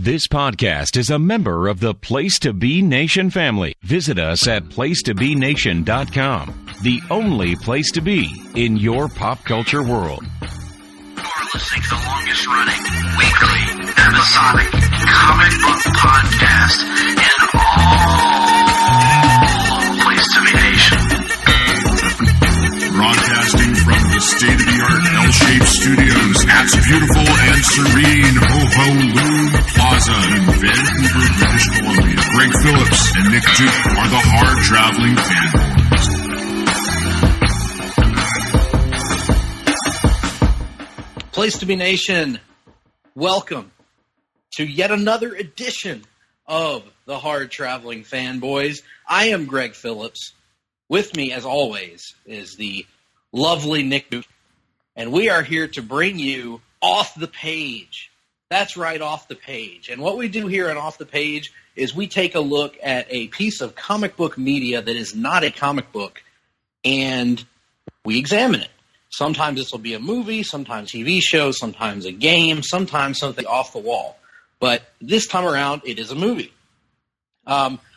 This podcast is a member of the Place to Be Nation family. Visit us at placetobenation.com, the only place to be in your pop culture world. You're listening to the longest running weekly episodic comic book podcast in all Place to Be Nation. Broadcasting from the state-of-the-art L-shaped studios at beautiful and serene Ho-Ho-Loon Plaza in Vancouver, British Columbia. Greg Phillips and Nick Duke are the Hard-Traveling Fanboys. Place to Be Nation, welcome to yet another edition of the Hard-Traveling Fanboys. I am Greg Phillips. With me, as always, is the lovely Nick Duke, and we are here to bring you Off the Page. That's right, Off the Page. And what we do here on Off the Page is we take a look at a piece of comic book media that is not a comic book, and we examine it. Sometimes this will be a movie, sometimes TV show, sometimes a game, sometimes something off the wall. But this time around, it is a movie.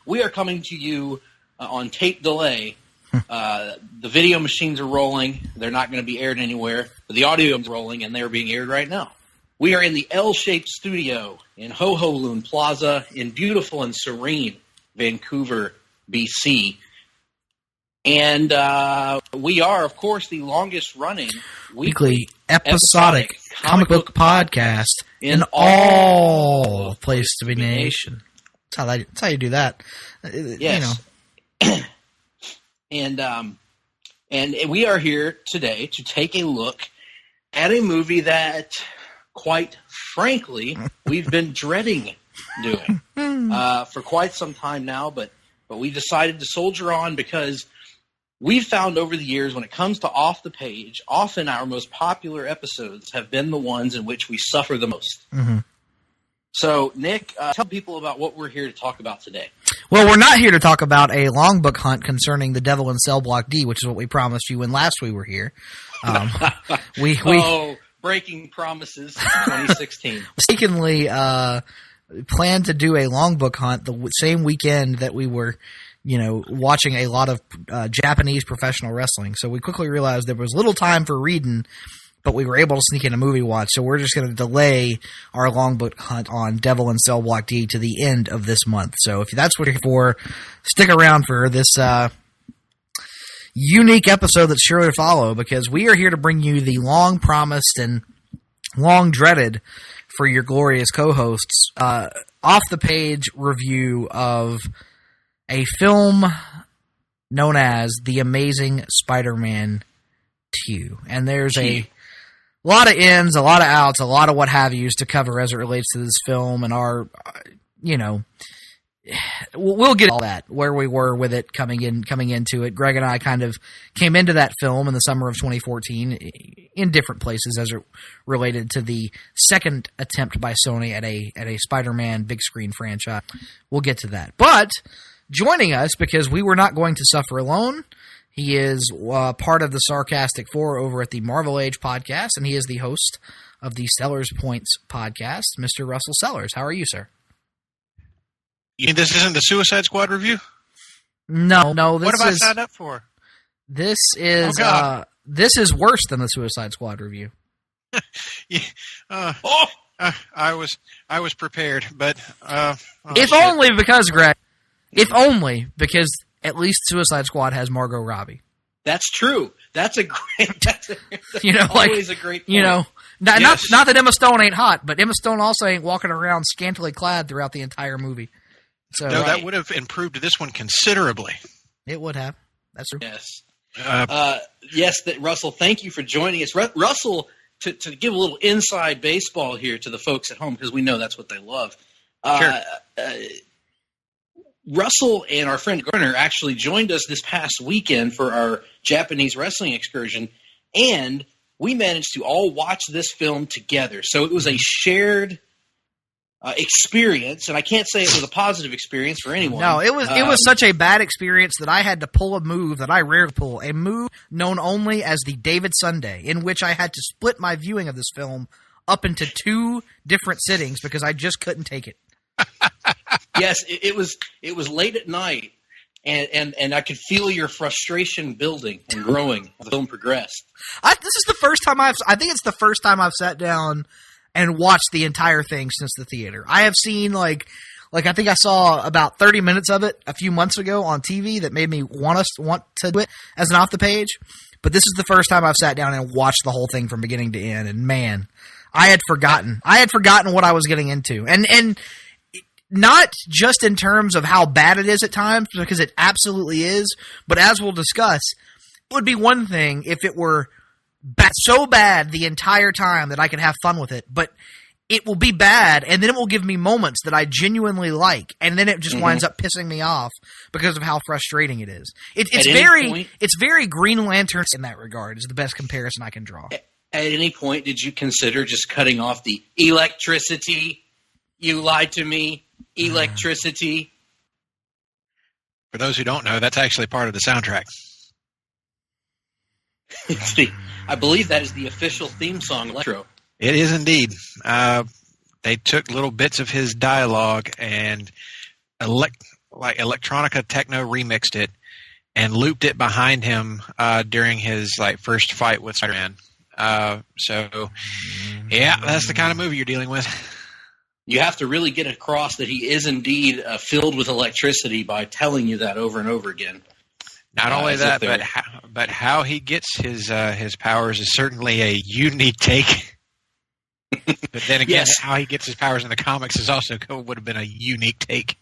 We are coming to you on tape delay. The video machines are rolling. They're not going to be aired anywhere. But the audio is rolling, and they're being aired right now. We are in the L-shaped studio in Ho-Ho-Loon Plaza in beautiful and serene Vancouver, BC. And we are, of course, the longest-running weekly episodic comic book podcast in all Place to Be Nation. That's how you do that. Yes. You know. And we are here today to take a look at a movie that, quite frankly, we've been dreading doing for quite some time now, but we decided to soldier on because we've found over the years when it comes to Off the Page, often our most popular episodes have been the ones in which we suffer the most. Mm-hmm. So, Nick, tell people about what we're here to talk about today. Well, we're not here to talk about a long book hunt concerning The Devil in Cell Block D, which is what we promised you when last we were here. Breaking promises 2016. Mistakenly planned to do a long book hunt the same weekend that we were, watching a lot of Japanese professional wrestling. So we quickly realized there was little time for reading, but we were able to sneak in a movie watch, so we're just going to delay our long book hunt on Devil in Cell Block D to the end of this month. So if that's what you're here for, stick around for this unique episode that's sure to follow, because we are here to bring you the long-promised and long-dreaded for your glorious co-hosts off-the-page review of a film known as The Amazing Spider-Man 2. And there's a lot of ins, a lot of outs, a lot of what have yous to cover as it relates to this film and our, we'll get all that, where we were with it coming into it. Greg and I kind of came into that film in the summer of 2014 in different places as it related to the second attempt by Sony at a Spider-Man big screen franchise. We'll get to that. But joining us, because we were not going to suffer alone, he is part of the Sarcastic Four over at the Marvel Age podcast, and he is the host of the Sellers Points podcast, Mr. Russell Sellers. How are you, sir? You mean this isn't the Suicide Squad review? No. This what have I signed up for? This is this is worse than the Suicide Squad review. I was prepared, but if only because Greg. If only because at least Suicide Squad has Margot Robbie. That's true. That's a great. That's always a great point. Not that Emma Stone ain't hot, but Emma Stone also ain't walking around scantily clad throughout the entire movie. So that would have improved this one considerably. It would have. That's true. Yes. Russell, thank you for joining us. Russell, to give a little inside baseball here to the folks at home, because we know that's what they love. Sure. Russell and our friend Garner actually joined us this past weekend for our Japanese wrestling excursion, and we managed to all watch this film together. So it was a shared experience, and I can't say it was a positive experience for anyone. No, it was such a bad experience that I had to pull a move that I rarely pull, a move known only as the David Sunday, in which I had to split my viewing of this film up into 2 different sittings because I just couldn't take it. Yes, it was late at night, and I could feel your frustration building and growing as the film progressed. This is the first time I think it's the first time I've sat down and watched the entire thing since the theater. I have seen like I think I saw about 30 minutes of it a few months ago on TV that made me want to do it as an off the page. But this is the first time I've sat down and watched the whole thing from beginning to end. And man, I had forgotten what I was getting into. And not just in terms of how bad it is at times, because it absolutely is. But as we'll discuss, it would be one thing if it were so bad the entire time that I could have fun with it. But it will be bad, and then it will give me moments that I genuinely like, and then it just winds up pissing me off because of how frustrating it is. It's very Green Lantern in that regard, is the best comparison I can draw. At any point, did you consider just cutting off the electricity? You lied to me. Electricity. For those who don't know, that's actually part of the soundtrack. I believe that is the official theme song, Electro. It is indeed. They took little bits of his dialogue and electronica techno remixed it and looped it behind him during his first fight with Spider-Man. So yeah, that's the kind of movie you're dealing with. You have to really get across that he is indeed filled with electricity by telling you that over and over again. Not only that, but how he gets his powers is certainly a unique take. But then again, yes. How he gets his powers in the comics is also would have been a unique take.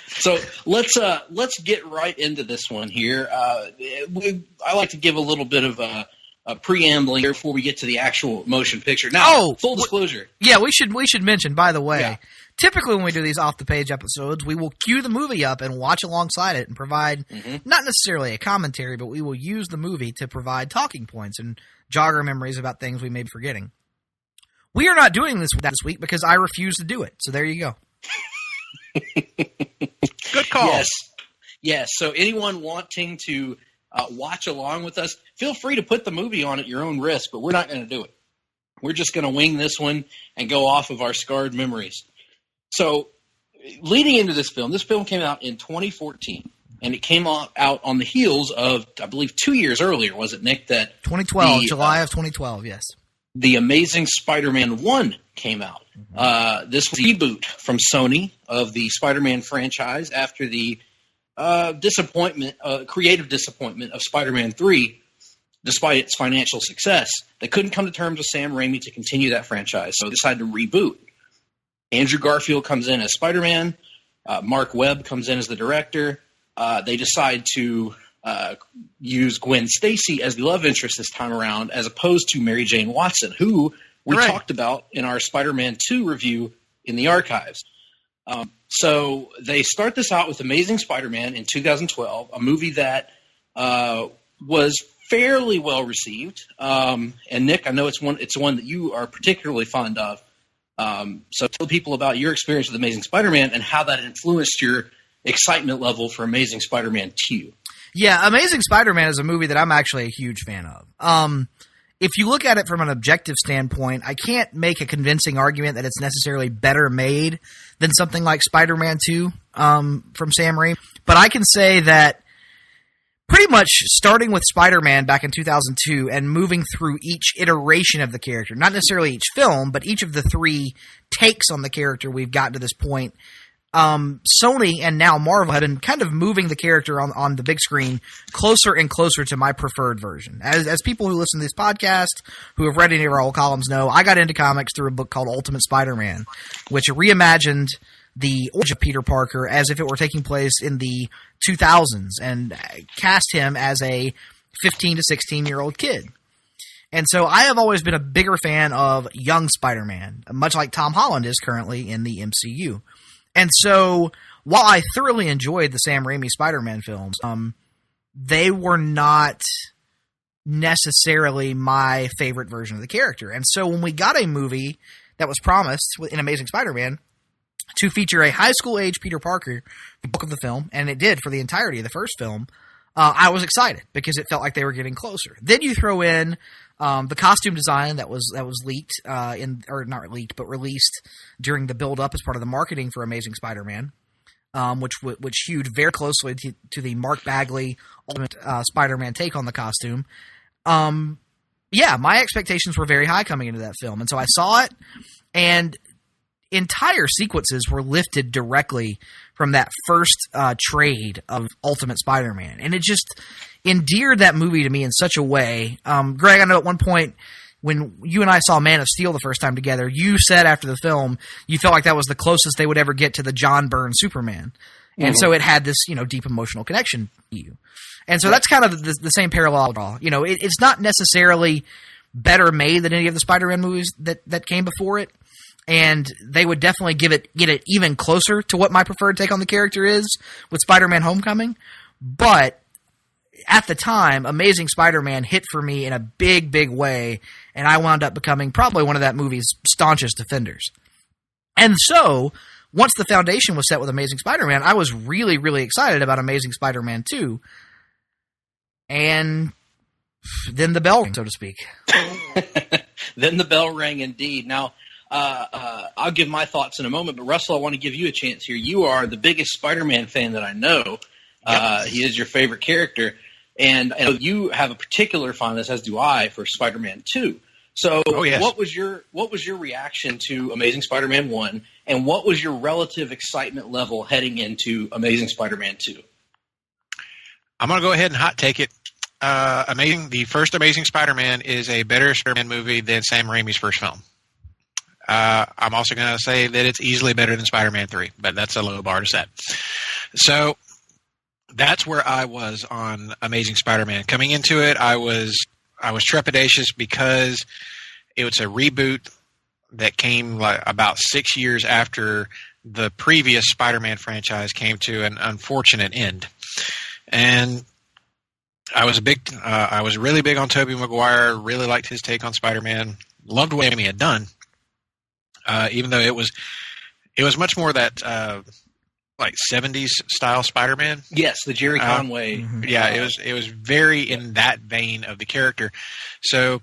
So let's get right into this one here. I like to give a little bit of a preamble here before we get to the actual motion picture. Now, full disclosure. Yeah, we should mention, by the way, typically when we do these off-the-page episodes, we will cue the movie up and watch alongside it and provide not necessarily a commentary, but we will use the movie to provide talking points and jog our memories about things we may be forgetting. We are not doing this week because I refuse to do it. So there you go. Good call. Yes. So anyone wanting to watch along with us, feel free to put the movie on at your own risk, but we're not going to do it. We're just going to wing this one and go off of our scarred memories. So leading into this film came out in 2014, and it came out on the heels of, I believe, 2 years earlier, was it, Nick? That 2012, July of 2012, yes. The Amazing Spider-Man 1 came out. This was a reboot from Sony of the Spider-Man franchise after the creative disappointment of Spider-Man 3, despite its financial success. They couldn't come to terms with Sam Raimi to continue that franchise, so they decided to reboot. Andrew Garfield comes in as Spider-Man. Mark Webb comes in as the director. They decide to use Gwen Stacy as the love interest this time around, as opposed to Mary Jane Watson, who we talked about in our Spider-Man 2 review in the archives. So they start this out with Amazing Spider-Man in 2012, a movie that was fairly well received. And Nick, I know it's one that you are particularly fond of. So tell people about your experience with Amazing Spider-Man and how that influenced your excitement level for Amazing Spider-Man 2. Yeah, Amazing Spider-Man is a movie that I'm actually a huge fan of. If you look at it from an objective standpoint, I can't make a convincing argument that it's necessarily better made than something like Spider-Man 2 from Sam Raimi. But I can say that pretty much starting with Spider-Man back in 2002 and moving through each iteration of the character, not necessarily each film, but each of the 3 takes on the character we've gotten to this point, Sony and now Marvel have been kind of moving the character on the big screen closer and closer to my preferred version. As people who listen to this podcast, who have read any of our old columns know, I got into comics through a book called Ultimate Spider-Man, which reimagined the origin of Peter Parker as if it were taking place in the 2000s and cast him as a 15 to 16-year-old kid. And so I have always been a bigger fan of young Spider-Man, much like Tom Holland is currently in the MCU. And so, while I thoroughly enjoyed the Sam Raimi Spider-Man films, they were not necessarily my favorite version of the character. And so, when we got a movie that was promised in Amazing Spider-Man to feature a high school age Peter Parker, the bulk of the film, and it did for the entirety of the first film, I was excited because it felt like they were getting closer. Then you throw in The costume design that was leaked not leaked, but released during the build up as part of the marketing for Amazing Spider-Man, which hewed very closely to the Mark Bagley Ultimate Spider-Man take on the costume. Yeah, my expectations were very high coming into that film, and so I saw it, and entire sequences were lifted directly from that first trade of Ultimate Spider-Man, and it just endeared that movie to me in such a way. Greg, I know at one point when you and I saw Man of Steel the first time together, you said after the film you felt like that was the closest they would ever get to the John Byrne Superman, and so it had this deep emotional connection to you. And so that's kind of the same parallel. It's not necessarily better made than any of the Spider-Man movies that came before it. And they would definitely get it even closer to what my preferred take on the character is with Spider-Man Homecoming. But at the time, Amazing Spider-Man hit for me in a big, big way. And I wound up becoming probably one of that movie's staunchest defenders. And so once the foundation was set with Amazing Spider-Man, I was really, really excited about Amazing Spider-Man 2. And then the bell rang, so to speak. Then the bell rang indeed. Now, I'll give my thoughts in a moment, but Russell, I want to give you a chance here. You are the biggest Spider-Man fan that I know. He is your favorite character. And you have a particular fondness, as do I, for Spider-Man 2. So what was your reaction to Amazing Spider-Man 1, and what was your relative excitement level heading into Amazing Spider-Man 2? I'm going to go ahead and hot take it. The first Amazing Spider-Man is a better Spider-Man movie than Sam Raimi's first film. I'm also going to say that it's easily better than Spider-Man 3, but that's a low bar to set. So that's where I was on Amazing Spider-Man. Coming into it, I was trepidatious because it was a reboot that came like about 6 years after the previous Spider-Man franchise came to an unfortunate end. And I was really big on Tobey Maguire, really liked his take on Spider-Man, loved what Raimi had done. Even though it was much more that like 70s style Spider-Man. Yes, the Jerry Conway. Yeah, it was very in that vein of the character. So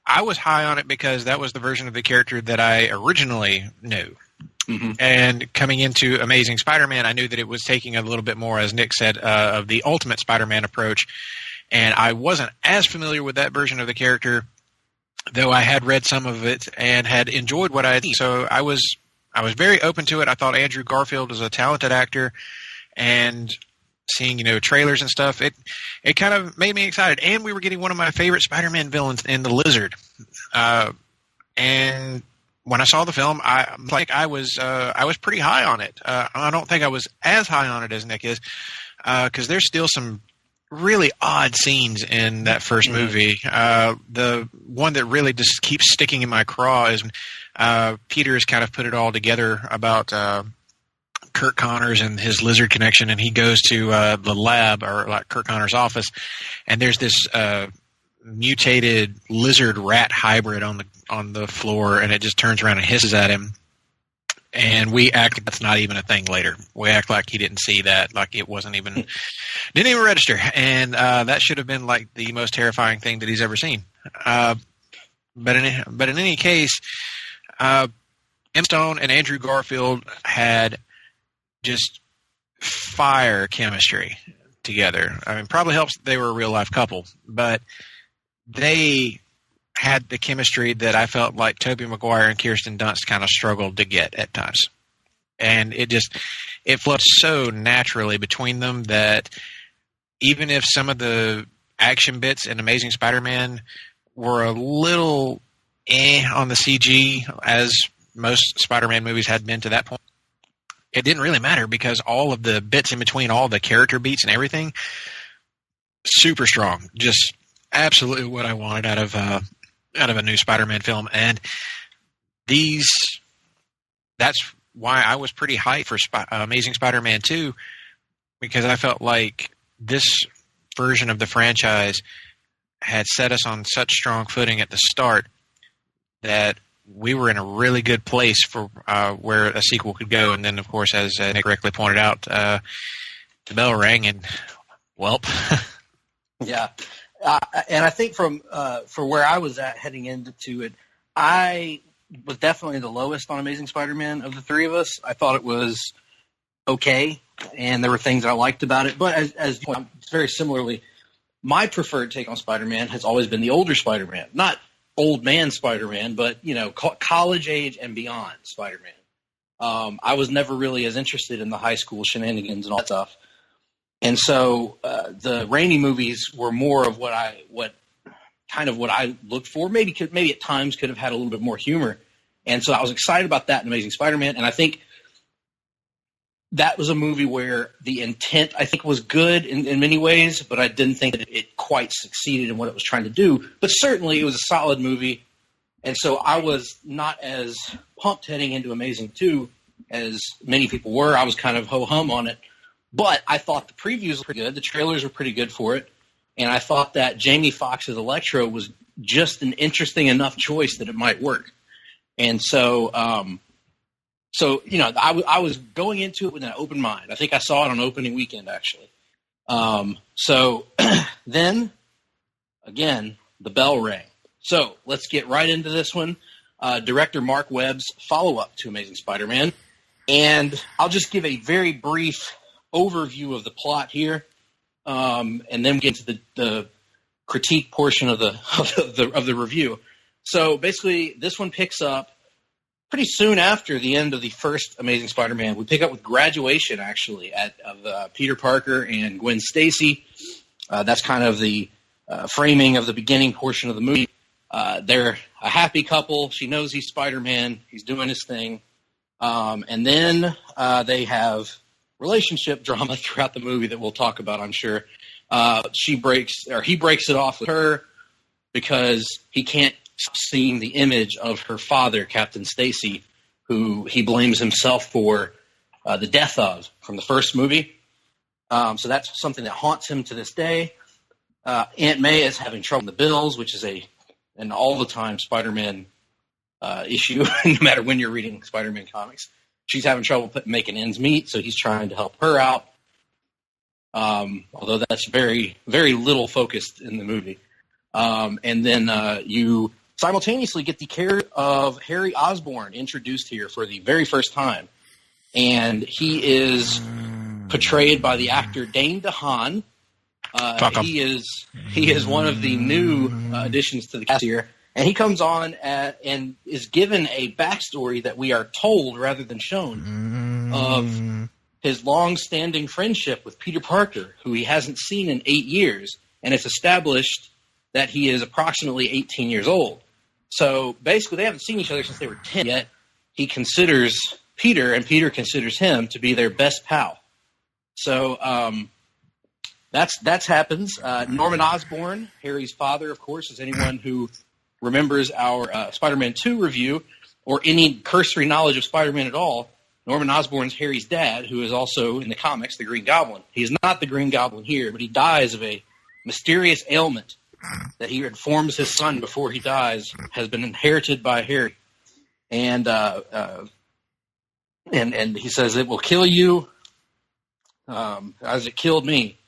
I was high on it because that was the version of the character that I originally knew. Mm-hmm. And coming into Amazing Spider-Man, I knew that it was taking a little bit more, as Nick said, of the Ultimate Spider-Man approach. And I wasn't as familiar with that version of the character, though I had read some of it and had enjoyed what I had seen. So I was very open to it. I thought Andrew Garfield was a talented actor, and seeing trailers and stuff, it kind of made me excited. And we were getting one of my favorite Spider-Man villains in the Lizard. And when I saw the film, I was pretty high on it. I don't think I was as high on it as Nick is, because there's still some really odd scenes in that first movie. The one that really just keeps sticking in my craw is Peter has kind of put it all together about Kurt Connors and his lizard connection, and he goes to the lab, or like Kurt Connors' office, and there's this mutated lizard rat hybrid on the floor, and it just turns around and hisses at him. And we act like that's not even a thing later. We act like he didn't see that, like it didn't even register. And that should have been like the most terrifying thing that he's ever seen. But in any case, Emma Stone and Andrew Garfield had just fire chemistry together. I mean, probably helps that they were a real life couple, but they had the chemistry that I felt like Tobey Maguire and Kirsten Dunst kind of struggled to get at times. And it flowed so naturally between them that even if some of the action bits in Amazing Spider-Man were a little on the CG, as most Spider-Man movies had been to that point, it didn't really matter because all of the bits in between, all the character beats and everything, super strong. Just absolutely what I wanted out of a new Spider-Man film. And that's why I was pretty hyped for Amazing Spider-Man 2, because I felt like this version of the franchise had set us on such strong footing at the start that we were in a really good place for where a sequel could go. And then, of course, as Nick correctly pointed out, the bell rang and, welp. Yeah. And I think for where I was at heading into it, I was definitely the lowest on Amazing Spider-Man of the three of us. I thought it was okay, and there were things I liked about it. But as very similarly, my preferred take on Spider-Man has always been the older Spider-Man, not old man Spider-Man, but college age and beyond Spider-Man. I was never really as interested in the high school shenanigans and all that stuff. And so the Raimi movies were more of what I looked for. Maybe at times could have had a little bit more humor. And so I was excited about that in Amazing Spider-Man. And I think that was a movie where the intent, I think, was good in many ways, but I didn't think that it quite succeeded in what it was trying to do. But certainly it was a solid movie. And so I was not as pumped heading into Amazing 2 as many people were. I was kind of ho-hum on it. But I thought the previews were pretty good. The trailers were pretty good for it. And I thought that Jamie Foxx's Electro was just an interesting enough choice that it might work. And so, I was going into it with an open mind. I think I saw it on opening weekend, actually. Then, again, the bell rang. So let's get right into this one. Director Mark Webb's follow-up to Amazing Spider-Man. And I'll just give a very brief overview of the plot here, and then get into the critique portion of the review. So basically, this one picks up pretty soon after the end of the first Amazing Spider-Man. We pick up with graduation, actually, of Peter Parker and Gwen Stacy. That's kind of the framing of the beginning portion of the movie. They're a happy couple. She knows he's Spider-Man. He's doing his thing. And then they have relationship drama throughout the movie that we'll talk about, I'm sure. He breaks it off with her because he can't stop seeing the image of her father, Captain Stacy, who he blames himself for the death of from the first movie. So that's something that haunts him to this day. Aunt May is having trouble with the bills, which is an all-the-time Spider-Man issue, no matter when you're reading Spider-Man comics. She's having trouble making ends meet, so he's trying to help her out. Although that's very, very little focused in the movie. And then you simultaneously get the character of Harry Osborn introduced here for the very first time. And he is portrayed by the actor Dane DeHaan. He is one of the new additions to the cast here. And he comes on and is given a backstory that we are told rather than shown of his long-standing friendship with Peter Parker, who he hasn't seen in 8 years. And it's established that he is approximately 18 years old. So basically they haven't seen each other since they were 10, yet he considers Peter and Peter considers him to be their best pal. So that's happens. Norman Osborn, Harry's father, of course, is anyone who remembers our Spider-Man 2 review or any cursory knowledge of Spider-Man at all. Norman Osborn's Harry's dad, who is also in the comics the Green Goblin. He is not the Green Goblin here, but he dies of a mysterious ailment that he informs his son before he dies has been inherited by Harry. And he says it will kill you as it killed me.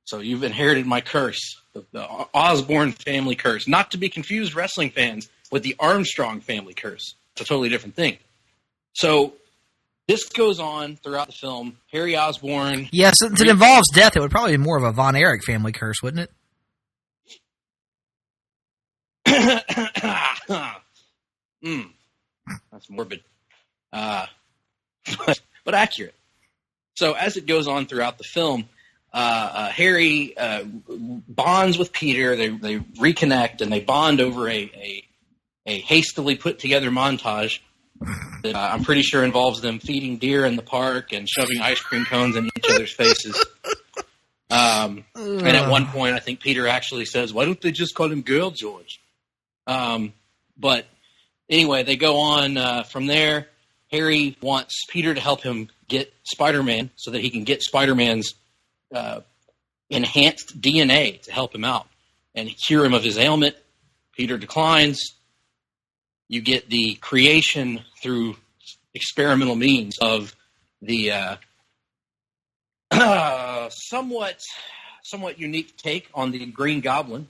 So you've inherited my curse, the Osborn family curse. Not to be confused, wrestling fans, with the Armstrong family curse. It's a totally different thing. So this goes on throughout the film. Harry Osborn... Yes, since it involves death, it would probably be more of a Von Erich family curse, wouldn't it? That's morbid. But accurate. So as it goes on throughout the film, Harry bonds with Peter. They reconnect and they bond over a hastily put together montage that I'm pretty sure involves them feeding deer in the park and shoving ice cream cones in each other's faces. And at one point, I think Peter actually says, "Why don't they just call him Girl George?" But anyway, they go on from there. Harry wants Peter to help him get Spider-Man so that he can get Spider-Man's enhanced DNA to help him out and cure him of his ailment. Peter declines. You get the creation through experimental means of the somewhat unique take on the Green Goblin.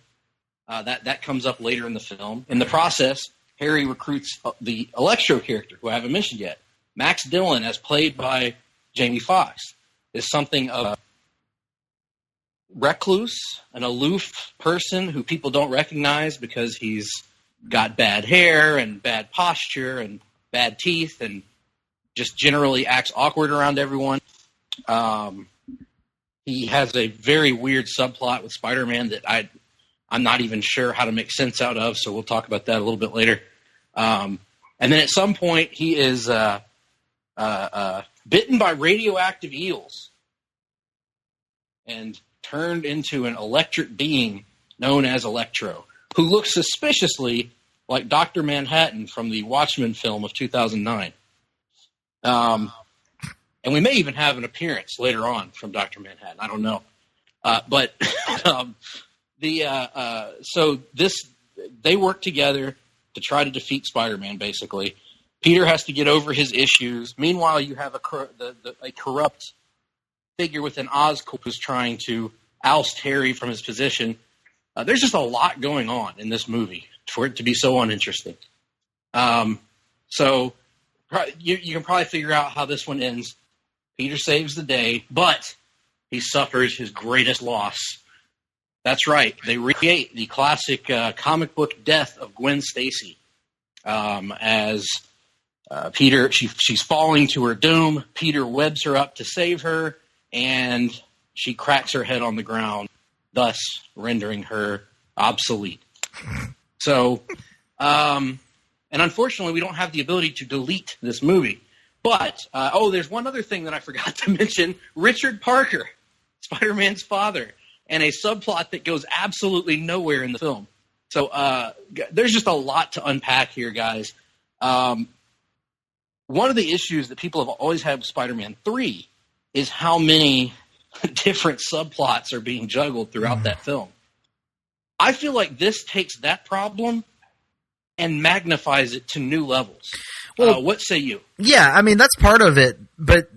That comes up later in the film. In the process, Harry recruits the Electro character, who I haven't mentioned yet. Max Dillon, as played by Jamie Foxx, is something of a recluse, an aloof person who people don't recognize because he's got bad hair and bad posture and bad teeth and just generally acts awkward around everyone. He has a very weird subplot with Spider-Man that I'm not even sure how to make sense out of, so we'll talk about that a little bit later. And then at some point, he is bitten by radioactive eels and turned into an electric being known as Electro, who looks suspiciously like Dr. Manhattan from the Watchmen film of 2009. And we may even have an appearance later on from Dr. Manhattan. I don't know. So they work together to try to defeat Spider-Man, basically. Peter has to get over his issues. Meanwhile, you have a corrupt figure within Oscorp who's trying to oust Harry from his position. There's just a lot going on in this movie for it to be so uninteresting. So you can probably figure out how this one ends. Peter saves the day, but he suffers his greatest loss. That's right. They recreate the classic comic book death of Gwen Stacy as Peter. She's falling to her doom. Peter webs her up to save her, and she cracks her head on the ground, thus rendering her obsolete. So, and unfortunately, we don't have the ability to delete this movie. But, there's one other thing that I forgot to mention. Richard Parker, Spider-Man's father, and a subplot that goes absolutely nowhere in the film. So there's just a lot to unpack here, guys. One of the issues that people have always had with Spider-Man 3 is how many different subplots are being juggled throughout that film. I feel like this takes that problem and magnifies it to new levels. Well, what say you? Yeah, I mean, that's part of it, but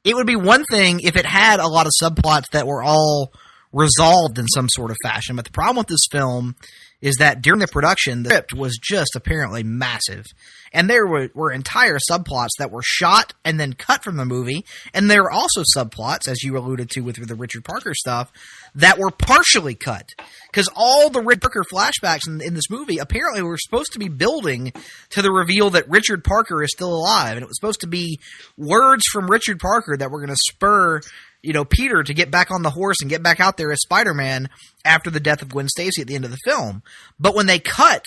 it would be one thing if it had a lot of subplots that were all resolved in some sort of fashion. But the problem with this film is that during the production, the script was just apparently massive. And there were entire subplots that were shot and then cut from the movie. And there were also subplots, as you alluded to with the Richard Parker stuff, that were partially cut. Because all the Richard Parker flashbacks in this movie apparently were supposed to be building to the reveal that Richard Parker is still alive. And it was supposed to be words from Richard Parker that were going to spur Peter to get back on the horse and get back out there as Spider-Man after the death of Gwen Stacy at the end of the film. But when they cut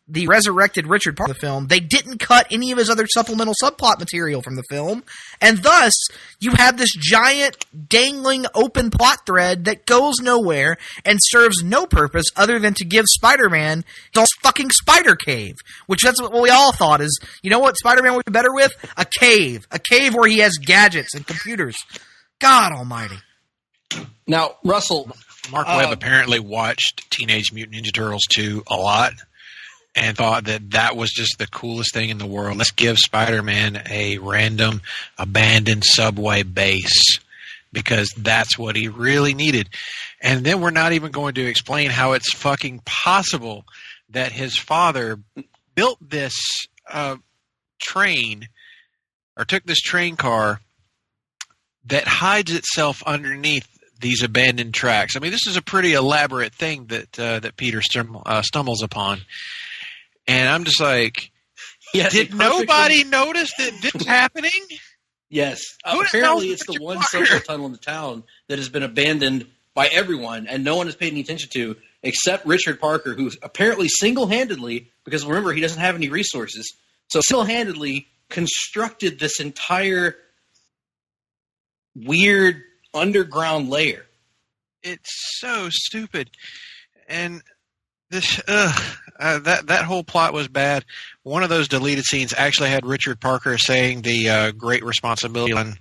the resurrected Richard Parker of the film, they didn't cut any of his other supplemental subplot material from the film, and thus you have this giant dangling open plot thread that goes nowhere and serves no purpose other than to give Spider-Man the fucking spider cave, which that's what we all thought is, you know what Spider-Man would be better with? A cave where he has gadgets and computers. God almighty. Now, Russell, Mark Webb apparently watched Teenage Mutant Ninja Turtles 2 a lot and thought that was just the coolest thing in the world. Let's give Spider-Man a random abandoned subway base because that's what he really needed. And then we're not even going to explain how it's fucking possible that his father built this train or took this train car that hides itself underneath these abandoned tracks. I mean, this is a pretty elaborate thing that Peter stumbles upon. And I'm just like, yes, did nobody notice that this was happening? Yes. Apparently it's the one central tunnel in the town that has been abandoned by everyone and no one has paid any attention to except Richard Parker, who's apparently single-handedly, because remember, he doesn't have any resources, so single-handedly constructed this entire weird underground layer. It's so stupid. And this that whole plot was bad. One of those deleted scenes actually had Richard Parker saying the great responsibility line.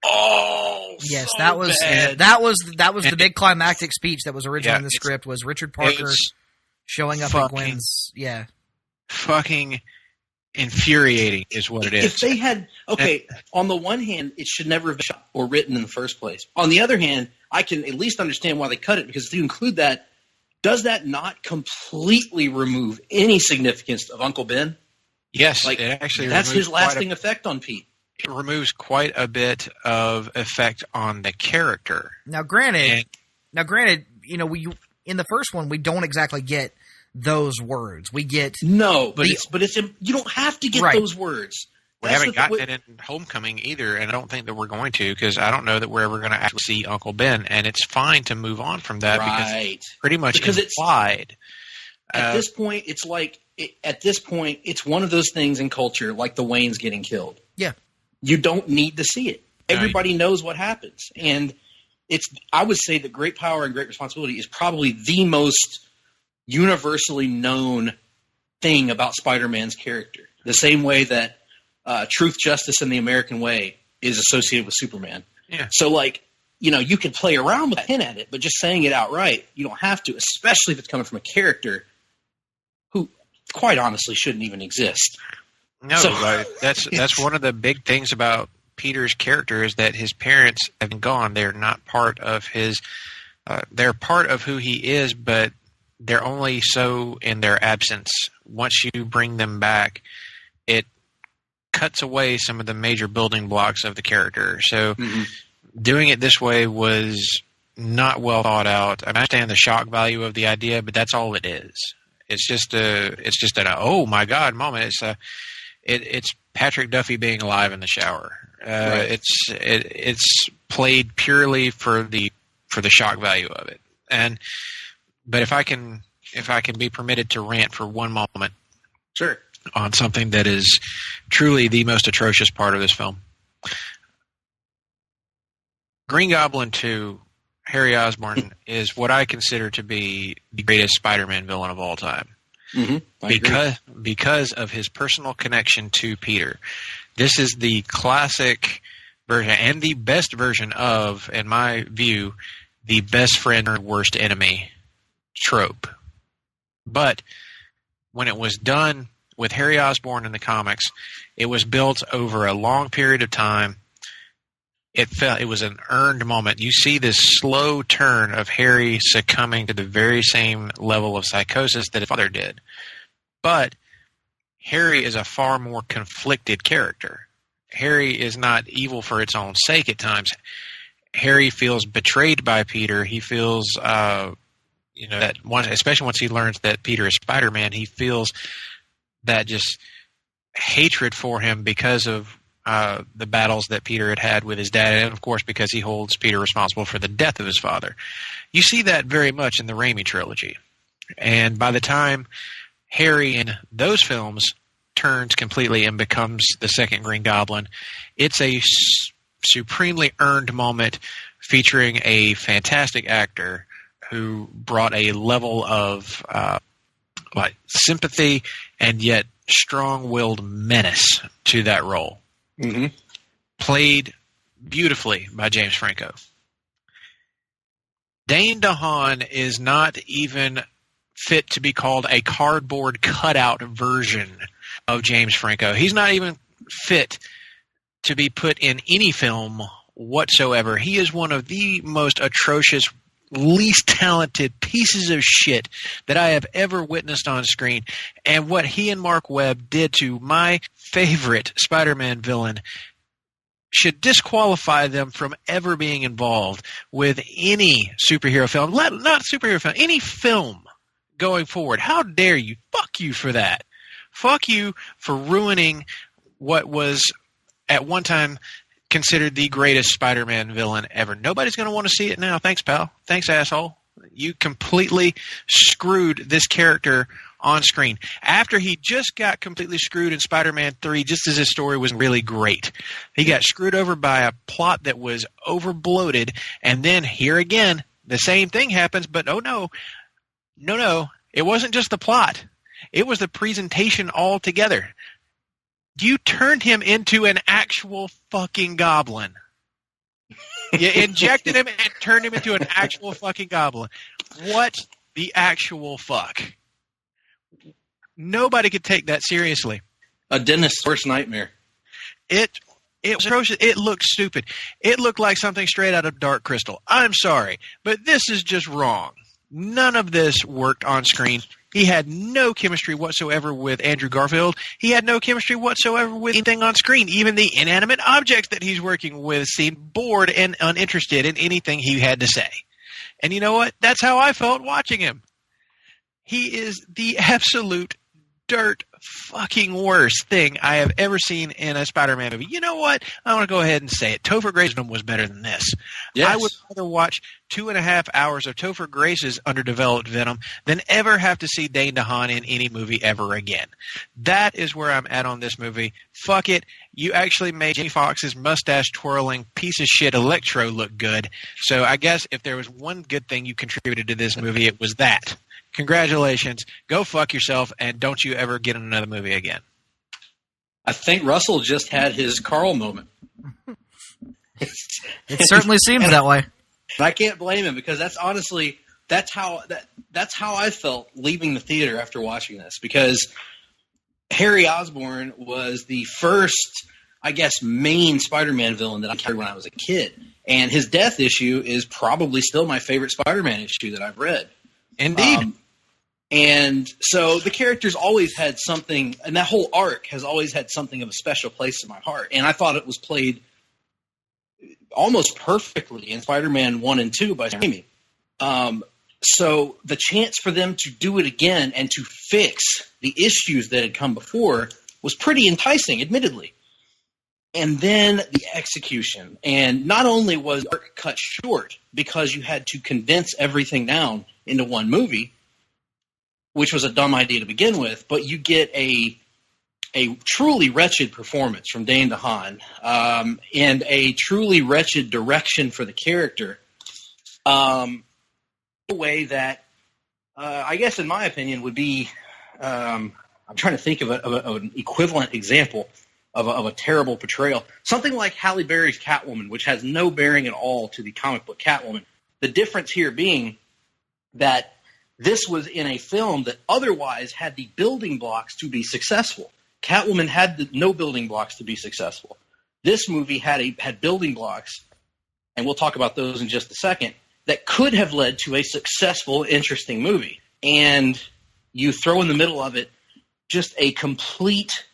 Oh, yes, so that was bad. that was the big climactic speech that was originally in the script was Richard Parker showing up at Gwen's fucking infuriating is what it is. If they had on the one hand, it should never have been shot or written in the first place. On the other hand, I can at least understand why they cut it, because if you include that, Does that not completely remove any significance of Uncle Ben? Yes, Like, it actually that's his removes quite lasting effect on Pete. it removes quite a bit of effect on the character. Now, granted, you know, in the first one we don't exactly get those words. We get no, but it's you don't have to get those words. We haven't gotten it in Homecoming either, and I don't think that we're going to, because I don't know that we're ever going to actually see Uncle Ben, and it's fine to move on from that because it's pretty much implied. At this point, it's like it's one of those things in culture, like the Waynes getting killed. Yeah, you don't need to see it. Everybody knows what happens, and I would say that great power and great responsibility is probably the most universally known thing about Spider-Man's character. The same way that truth, justice, and the American way is associated with Superman. Yeah. So, like, you know, you can play around with a hint at it, but just saying it outright, you don't have to, especially if it's coming from a character who, quite honestly, shouldn't even exist. No, that's one of the big things about Peter's character is that his parents have been gone. They're not part of his. They're part of who he is, but they're only so in their absence. Once you bring them back, it cuts away some of the major building blocks of the character. So doing it this way was not well thought out. I understand the shock value of the idea, but that's all it is. It's just an oh my god moment. It's Patrick Duffy being alive in the shower. It's played purely for the shock value of it. But if I can be permitted to rant for one moment, sure, on something that is truly the most atrocious part of this film. Green Goblin 2, Harry Osborn, is what I consider to be the greatest Spider-Man villain of all time. Because of his personal connection to Peter. This is the classic version and the best version of, in my view, the best friend or worst enemy trope. But when it was done with Harry Osborn in the comics, it was built over a long period of time. It was an earned moment. You see this slow turn of Harry succumbing to the very same level of psychosis that his father did. But Harry is a far more conflicted character. Harry is not evil for its own sake at times. Harry feels betrayed by Peter. He feels, that especially once he learns that Peter is Spider-Man, he feels that just hatred for him because of the battles that Peter had with his dad, and of course because he holds Peter responsible for the death of his father. You see that very much in the Raimi trilogy. And by the time Harry in those films turns completely and becomes the second Green Goblin, it's a supremely earned moment featuring a fantastic actor who brought a level of sympathy and yet strong-willed menace to that role. Mm-hmm. Played beautifully by James Franco. Dane DeHaan is not even fit to be called a cardboard cutout version of James Franco. He's not even fit to be put in any film whatsoever. He is one of the most atrocious, least talented pieces of shit that I have ever witnessed on screen. And what he and Mark Webb did to my favorite Spider-Man villain should disqualify them from ever being involved with any superhero film. Not superhero film, any film going forward. How dare you? Fuck you for that. Fuck you for ruining what was at one time considered the greatest Spider-Man villain ever. Nobody's going to want to see it now. Thanks, pal. Thanks, asshole. You completely screwed this character on screen. After he just got completely screwed in Spider-Man 3, just as his story was really great. He got screwed over by a plot that was over-bloated, and then here again, the same thing happens, but oh no. No, it wasn't just the plot. It was the presentation altogether. You turned him into an actual fucking goblin. You injected him and turned him into an actual fucking goblin. What the actual fuck? Nobody could take that seriously. A dentist's worst nightmare. It was atrocious. It looked stupid. It looked like something straight out of Dark Crystal. I'm sorry, but this is just wrong. None of this worked on screen. He had no chemistry whatsoever with Andrew Garfield. He had no chemistry whatsoever with anything on screen. Even the inanimate objects that he's working with seemed bored and uninterested in anything he had to say. And you know what? That's how I felt watching him. He is the absolute dirt fucking worst thing I have ever seen in a Spider-Man movie. You know what? I want to go ahead and say it. Topher Grace's was better than this. Yes. I would rather watch 2.5 hours of Topher Grace's underdeveloped Venom than ever have to see Dane DeHaan in any movie ever again. That is where I'm at on this movie. Fuck it. You actually made Jamie Foxx's mustache-twirling piece of shit Electro look good. So I guess if there was one good thing you contributed to this movie, it was that. Congratulations. Go fuck yourself, and don't you ever get in another movie again. I think Russell just had his Carl moment. It certainly seems that way. I can't blame him, because that's honestly that's how I felt leaving the theater after watching this, because Harry Osborn was the first, I guess, main Spider-Man villain that I carried when I was a kid. And his death issue is probably still my favorite Spider-Man issue that I've read. Indeed. And so the character's always had something, and that whole arc has always had something of a special place in my heart. And I thought it was played almost perfectly in Spider-Man 1 and 2 by Raimi. So the chance for them to do it again and to fix the issues that had come before was pretty enticing, admittedly. And then the execution. And not only was the arc cut short because you had to condense everything down into one movie, which was a dumb idea to begin with, but you get a truly wretched performance from Dane DeHaan, and a truly wretched direction for the character, a way that, I guess in my opinion, would be, I'm trying to think of an equivalent example of a terrible portrayal. Something like Halle Berry's Catwoman, which has no bearing at all to the comic book Catwoman. The difference here being that this was in a film that otherwise had the building blocks to be successful. Catwoman had no building blocks to be successful. This movie had building blocks, and we'll talk about those in just a second, that could have led to a successful, interesting movie. And you throw in the middle of it just a complete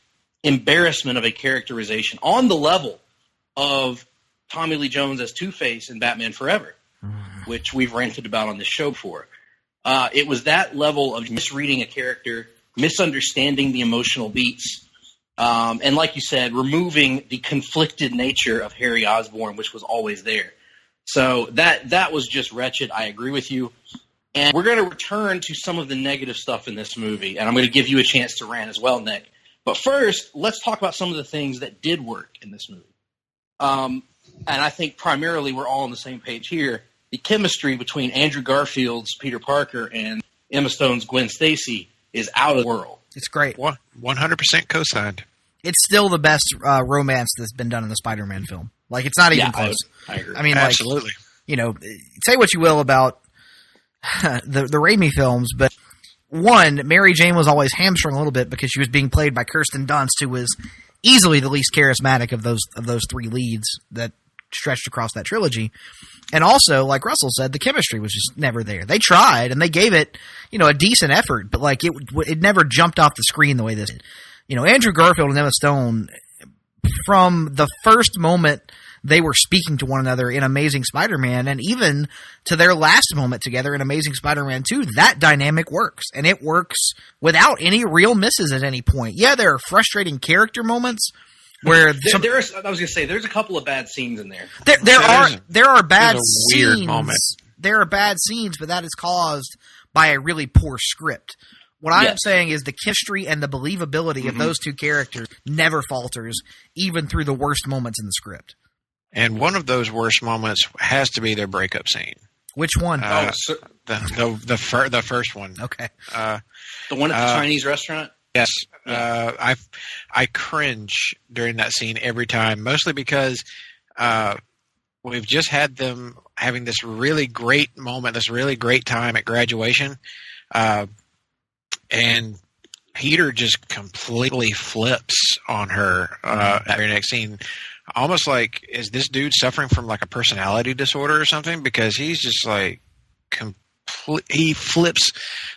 embarrassment of a characterization on the level of Tommy Lee Jones as Two-Face in Batman Forever, which we've ranted about on this show before. It was that level of misreading a character, misunderstanding the emotional beats, and like you said, removing the conflicted nature of Harry Osborn, which was always there. So that was just wretched. I agree with you. And we're going to return to some of the negative stuff in this movie, and I'm going to give you a chance to rant as well, Nick. But first, let's talk about some of the things that did work in this movie. And I think primarily we're all on the same page here. The chemistry between Andrew Garfield's Peter Parker and Emma Stone's Gwen Stacy is out of the world. It's great. 100% co-signed. It's still the best romance that's been done in the Spider-Man film. Like, it's not even close. I agree. I mean, absolutely. Like, you know, say what you will about the Raimi films, but one, Mary Jane was always hamstrung a little bit because she was being played by Kirsten Dunst, who was easily the least charismatic of those three leads that stretched across that trilogy. And also, like Russell said, the chemistry was just never there. They tried, and they gave it, you know, a decent effort, but like it never jumped off the screen the way this did. You know, Andrew Garfield and Emma Stone, from the first moment they were speaking to one another in Amazing Spider-Man, and even to their last moment together in Amazing Spider-Man 2, that dynamic works. And it works without any real misses at any point. Yeah, there are frustrating character moments where I was going to say, there's a couple of bad scenes in there. There are bad weird scenes. Moment. There are bad scenes, but that is caused by a really poor script. What I'm saying is the chemistry and the believability of those two characters never falters, even through the worst moments in the script. And one of those worst moments has to be their breakup scene. Which one? The first one. Okay. The one at the Chinese restaurant? Yes. I cringe during that scene every time, mostly because we've just had them having this really great moment, this really great time at graduation, and Peter just completely flips on her at the next scene. Almost like, is this dude suffering from like a personality disorder or something? Because he's just like he flips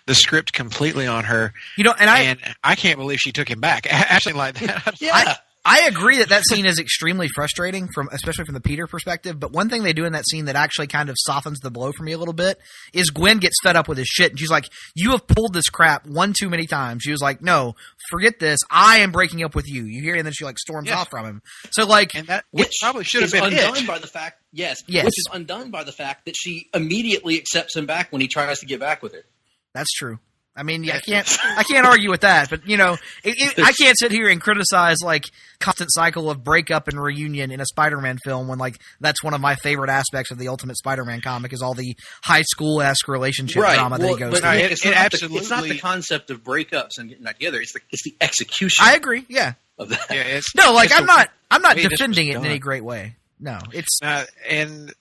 the script completely on her. And I can't believe she took him back. Actually, like that. Yeah. I agree that scene is extremely frustrating, especially from the Peter perspective. But one thing they do in that scene that actually kind of softens the blow for me a little bit is Gwen gets fed up with his shit, and she's like, "You have pulled this crap one too many times." She was like, "No, forget this. I am breaking up with you." You hear, and then she like storms off from him. So like, and that which probably should have been undone by the fact, yes, which is undone by the fact that she immediately accepts him back when he tries to get back with her. That's true. I mean, I can't argue with that, but I can't sit here and criticize like constant cycle of breakup and reunion in a Spider-Man film when like that's one of my favorite aspects of the Ultimate Spider-Man comic is all the high school-esque relationship drama that he goes through. It's not the concept of breakups and getting back together. It's the execution. I agree. Yeah. Of that. Yeah, I'm not defending it in any great way. No, it's and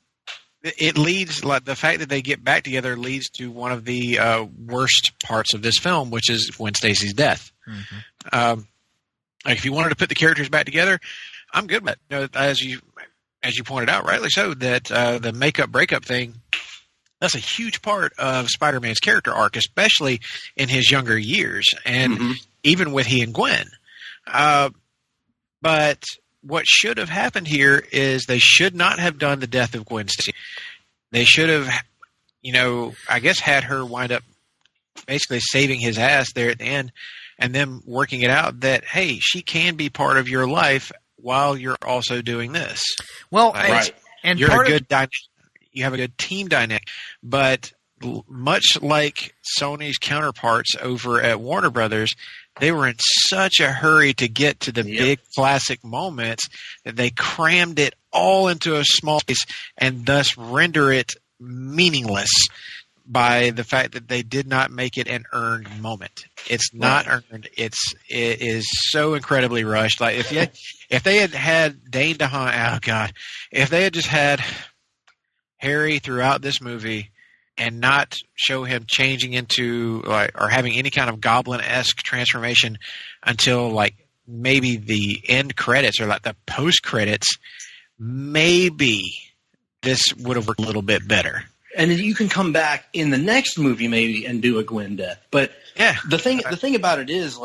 it leads, like the fact that they get back together leads to one of the worst parts of this film, which is Gwen Stacy's death. Mm-hmm. Like if you wanted to put the characters back together, I'm good with it. As you pointed out, rightly so, that the makeup breakup thing, that's a huge part of Spider-Man's character arc, especially in his younger years, and even with he and Gwen. But what should have happened here is they should not have done the death of Gwen Stacy. They should have, I guess had her wind up basically saving his ass there at the end and then working it out that, hey, she can be part of your life while you're also doing this. Well, and you're a good you have a good team dynamic. But much like Sony's counterparts over at Warner Brothers, they were in such a hurry to get to the big classic moments that they crammed it all into a small space and thus render it meaningless by the fact that they did not make it an earned moment. It's not earned. It is so incredibly rushed. Like if they had Dane DeHaan, oh God, if they had just had Harry throughout this movie and not show him changing into or having any kind of goblin-esque transformation until like maybe the end credits or like the post credits, maybe this would have worked a little bit better. And then you can come back in the next movie maybe and do a Gwen death. But the thing about it is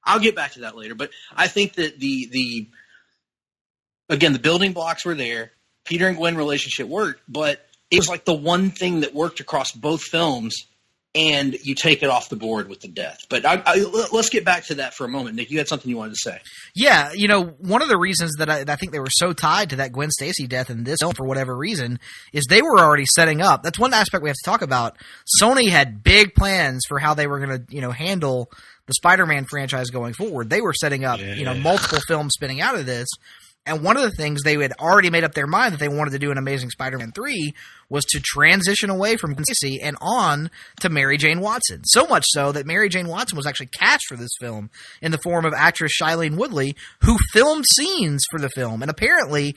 I'll get back to that later. But I think that the building blocks were there. Peter and Gwen relationship worked, but it was like the one thing that worked across both films, and you take it off the board with the death. But let's get back to that for a moment. Nick, you had something you wanted to say. Yeah, one of the reasons that I think they were so tied to that Gwen Stacy death in this film for whatever reason is they were already setting up. That's one aspect we have to talk about. Sony had big plans for how they were going to, handle the Spider-Man franchise going forward. They were setting up, multiple films spinning out of this. And one of the things they had already made up their mind that they wanted to do in Amazing Spider-Man 3 was to transition away from Gwen Stacy and on to Mary Jane Watson. So much so that Mary Jane Watson was actually cast for this film in the form of actress Shailene Woodley, who filmed scenes for the film. And apparently,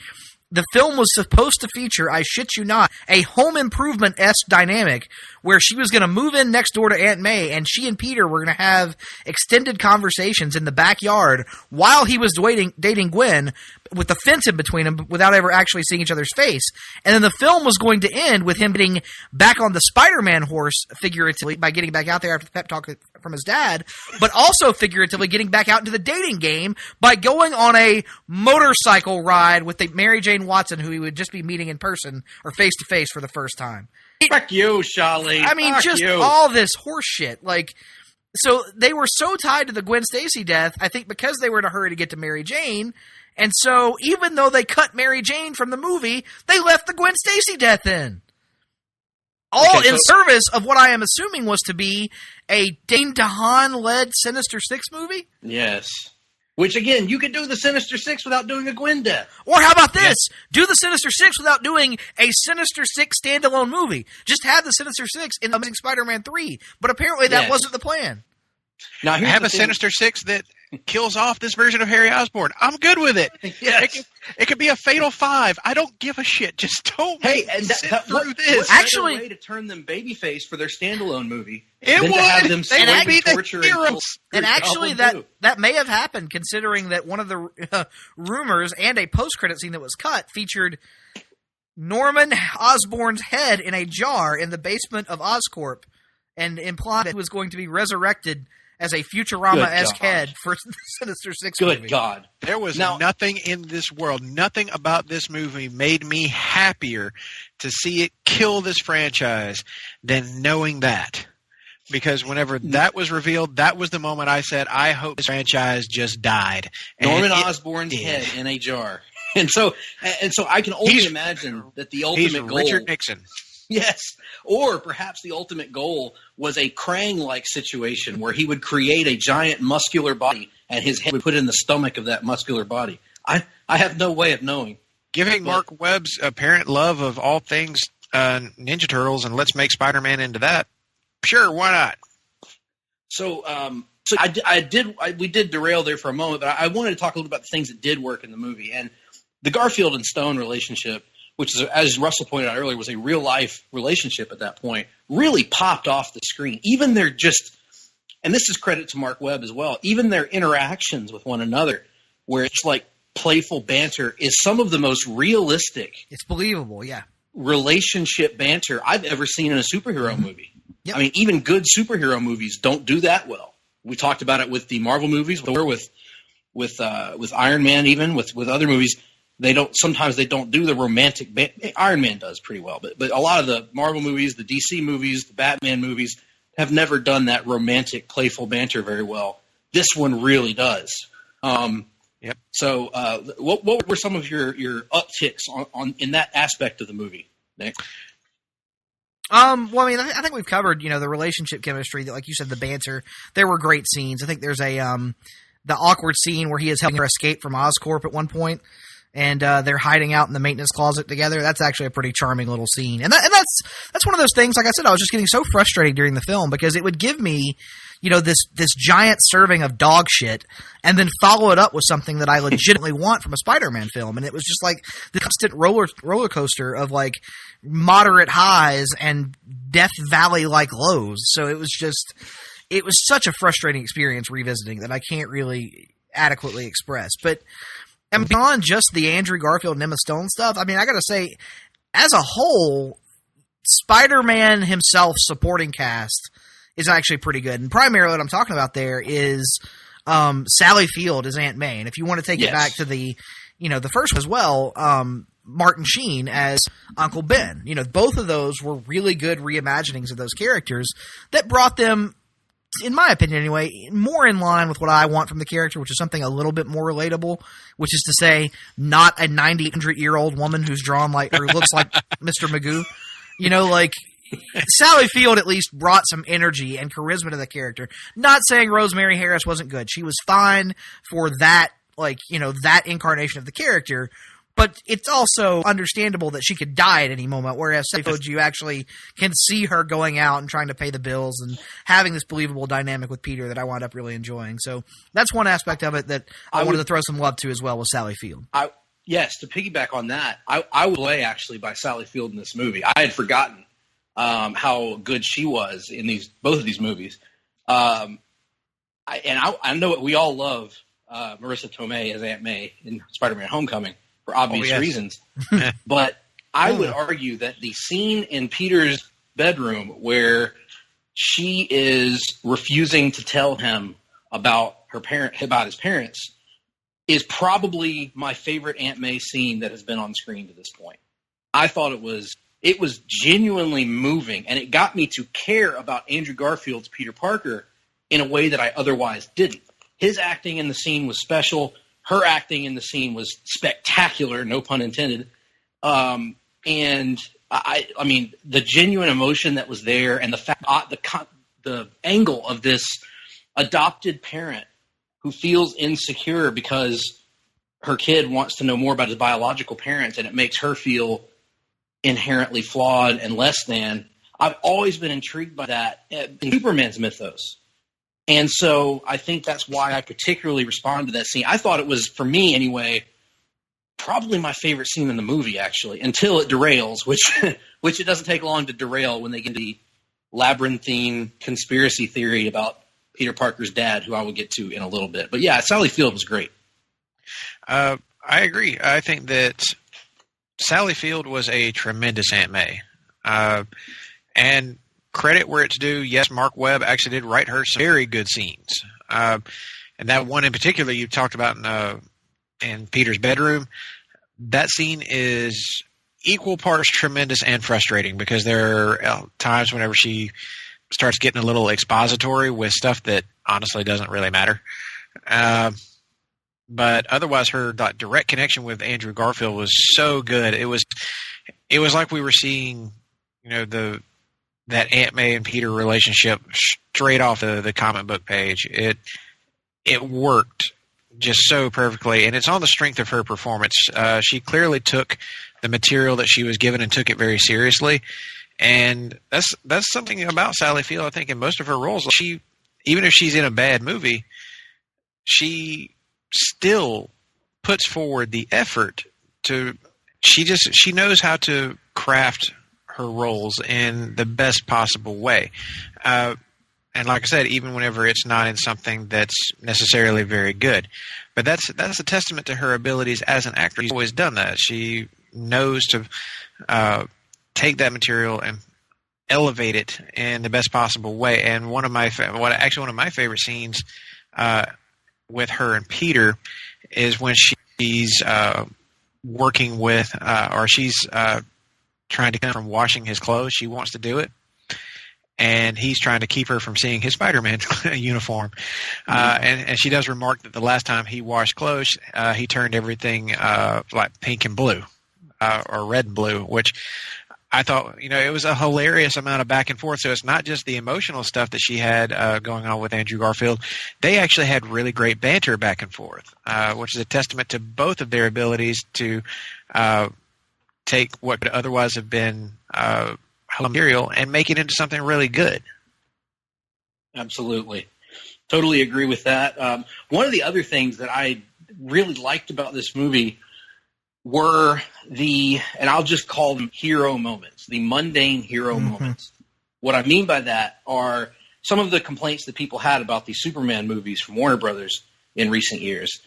the film was supposed to feature, I shit you not, a Home Improvement-esque dynamic where she was going to move in next door to Aunt May and she and Peter were going to have extended conversations in the backyard while he was dating Gwen with the fence in between them without ever actually seeing each other's face. And then the film was going to end with him getting back on the Spider-Man horse figuratively by getting back out there after the pep talk from his dad, but also figuratively getting back out into the dating game by going on a motorcycle ride with the Mary Jane Watson who he would just be meeting in person or face-to-face for the first time. Fuck you, Charlie. I mean, all this horse shit. So they were so tied to the Gwen Stacy death, I think because they were in a hurry to get to Mary Jane. And so even though they cut Mary Jane from the movie, they left the Gwen Stacy death in. In service of what I am assuming was to be a Dane DeHaan-led Sinister Six movie? Yes. Which, again, you could do the Sinister Six without doing a Gwen death. Or how about this? Yeah. Do the Sinister Six without doing a Sinister Six standalone movie. Just have the Sinister Six in Amazing Spider-Man 3. But apparently that wasn't the plan. Now, have a Sinister Six that kills off this version of Harry Osborn. I'm good with it. Yes. It could be a Fatal Five. I don't give a shit. Just don't sit through this. Actually, way to turn them babyface for their standalone movie. It would. To have them be the heroes. And actually, that may have happened, considering that one of the rumors and a post-credit scene that was cut featured Norman Osborn's head in a jar in the basement of Oscorp, and implied that he was going to be resurrected as a Futurama-esque head for the Sinister Six movie. Good God. There was nothing in this world, nothing about this movie made me happier to see it kill this franchise than knowing that. Because whenever that was revealed, that was the moment I said, I hope this franchise just died. And Norman Osborn's head in a jar. And so I can only imagine that the ultimate goal... Richard Nixon. Yes. Or perhaps the ultimate goal was a Krang-like situation where he would create a giant muscular body and his head would put in the stomach of that muscular body. I have no way of knowing. Giving Mark Webb's apparent love of all things Ninja Turtles and let's make Spider-Man into that. Sure, why not? So we did derail there for a moment, but I wanted to talk a little about the things that did work in the movie. And the Garfield and Stone relationship, which is, as Russell pointed out earlier, was a real-life relationship at that point, really popped off the screen. Even their and this is credit to Mark Webb as well, even their interactions with one another, where it's like playful banter, is some of the most realistic. It's believable, yeah. Relationship banter I've ever seen in a superhero movie. Yep. I mean, even good superhero movies don't do that well. We talked about it with the Marvel movies, with Iron Man, even with other movies. Sometimes they don't do the romantic. Iron Man does pretty well, but a lot of the Marvel movies, the DC movies, the Batman movies have never done that romantic, playful banter very well. This one really does. Yep. So, what were some of your upticks on in that aspect of the movie, Nick? Well, I mean, I think we've covered, the relationship chemistry, that, like you said, the banter. There were great scenes. I think there's the awkward scene where he is helping her escape from Oscorp at one point, and they're hiding out in the maintenance closet together. That's actually a pretty charming little scene. And that's one of those things, like I said, I was just getting so frustrated during the film because it would give me, this giant serving of dog shit and then follow it up with something that I legitimately want from a Spider-Man film. And it was just like the constant roller coaster of like moderate highs and Death Valley-like lows. So it was such a frustrating experience revisiting that I can't really adequately express. But and beyond just the Andrew Garfield and Emma Stone stuff, I mean, I gotta say, as a whole, Spider-Man himself supporting cast is actually pretty good. And primarily what I'm talking about there is Sally Field as Aunt May. And if you want to take it back to the first as well, Martin Sheen as Uncle Ben. Both of those were really good reimaginings of those characters that brought them, in my opinion anyway, more in line with what I want from the character, which is something a little bit more relatable, which is to say not a 90-100-year-old woman who's drawn like, or looks like Mr. Magoo. Sally Field at least brought some energy and charisma to the character. Not saying Rosemary Harris wasn't good. She was fine for that, that incarnation of the character. But it's also understandable that she could die at any moment, whereas Sally Field, you actually can see her going out and trying to pay the bills and having this believable dynamic with Peter that I wound up really enjoying. So that's one aspect of it that I wanted to throw some love to as well with Sally Field. Yes, to piggyback on that, I was blown away actually by Sally Field in this movie. I had forgotten how good she was in both of these movies. I know we all love Marissa Tomei as Aunt May in Spider-Man Homecoming for obvious reasons. But I would argue that the scene in Peter's bedroom where she is refusing to tell him about his parents is probably my favorite Aunt May scene that has been on screen to this point. I thought it was genuinely moving, and it got me to care about Andrew Garfield's Peter Parker in a way that I otherwise didn't. His acting in the scene was special. Her acting in the scene was spectacular, no pun intended. And I mean, the genuine emotion that was there, and the fact, the angle of this adopted parent who feels insecure because her kid wants to know more about his biological parents, and it makes her feel inherently flawed and less than. I've always been intrigued by that in Superman's mythos. And so I think that's why I particularly responded to that scene. I thought it was, for me anyway, probably my favorite scene in the movie, actually, until it derails, which it doesn't take long to derail when they get the labyrinthine conspiracy theory about Peter Parker's dad, who I will get to in a little bit. But yeah, Sally Field was great. I agree. I think that Sally Field was a tremendous Aunt May. And credit where it's due, yes, Mark Webb actually did write her some very good scenes. And that one in particular you talked about in Peter's bedroom, that scene is equal parts tremendous and frustrating because there are times whenever she starts getting a little expository with stuff that honestly doesn't really matter. But otherwise, her direct connection with Andrew Garfield was so good. It was like we were seeing, that Aunt May and Peter relationship straight off the comic book page. It worked just so perfectly, and it's on the strength of her performance. She clearly took the material that she was given and took it very seriously, and that's something about Sally Field. I think in most of her roles, even if she's in a bad movie, she still puts forward the effort to. She knows how to craft her roles in the best possible way. And like I said, even whenever it's not in something that's necessarily very good. But that's a testament to her abilities as an actress. She's always done that. She knows to take that material and elevate it in the best possible way. And one of my favorite scenes with her and Peter is when she's working with, or she's trying to keep him from washing his clothes. She wants to do it, and he's trying to keep her from seeing his Spider-Man uniform. And she does remark that the last time he washed clothes, he turned everything like pink and blue, or red and blue, which I thought, it was a hilarious amount of back and forth. So it's not just the emotional stuff that she had going on with Andrew Garfield. They actually had really great banter back and forth, which is a testament to both of their abilities to take what could otherwise have been material and make it into something really good. Absolutely. Totally agree with that. One of the other things that I really liked about this movie were and I'll just call them hero moments, the mundane hero moments. What I mean by that are some of the complaints that people had about the Superman movies from Warner Brothers in recent years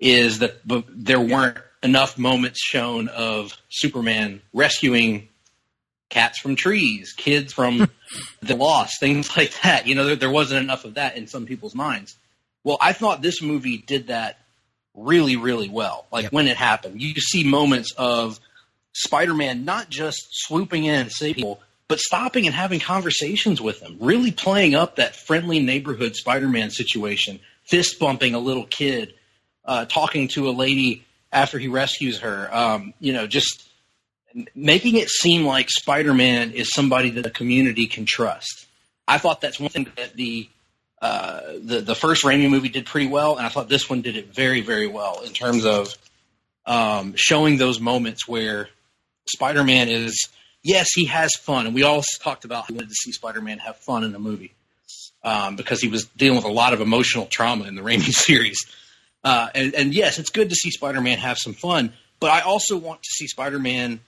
is that there weren't enough moments shown of Superman rescuing cats from trees, kids from the lost, things like that. There wasn't enough of that in some people's minds. Well, I thought this movie did that really, really well. When it happened, you see moments of Spider-Man not just swooping in and saving people, but stopping and having conversations with them, really playing up that friendly neighborhood Spider-Man situation, fist bumping a little kid, talking to a lady after he rescues her, just making it seem like Spider-Man is somebody that the community can trust. I thought that's one thing that the first Raimi movie did pretty well, and I thought this one did it very, very well in terms of showing those moments where Spider-Man is, yes, he has fun, and we all talked about how we wanted to see Spider-Man have fun in the movie because he was dealing with a lot of emotional trauma in the Raimi series. And yes, it's good to see Spider-Man have some fun, but I also want to see Spider-Man,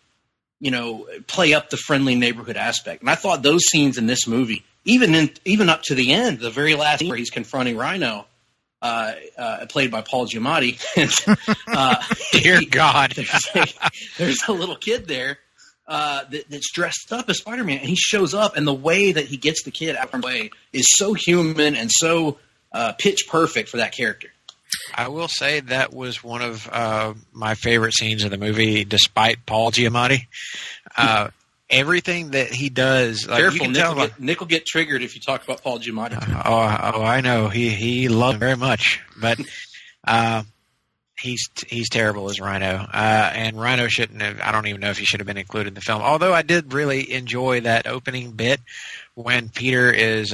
play up the friendly neighborhood aspect. And I thought those scenes in this movie, even up to the end, the very last scene where he's confronting Rhino, played by Paul Giamatti. Dear God. There's a little kid there that's dressed up as Spider-Man, and he shows up, and the way that he gets the kid out of the way is so human and so pitch perfect for that character. I will say that was one of my favorite scenes of the movie, despite Paul Giamatti. Everything that he does, careful, Nick will get triggered if you talk about Paul Giamatti. I know he loved him very much, but he's terrible as Rhino, and Rhino shouldn't have. I don't even know if he should have been included in the film. Although I did really enjoy that opening bit when Peter is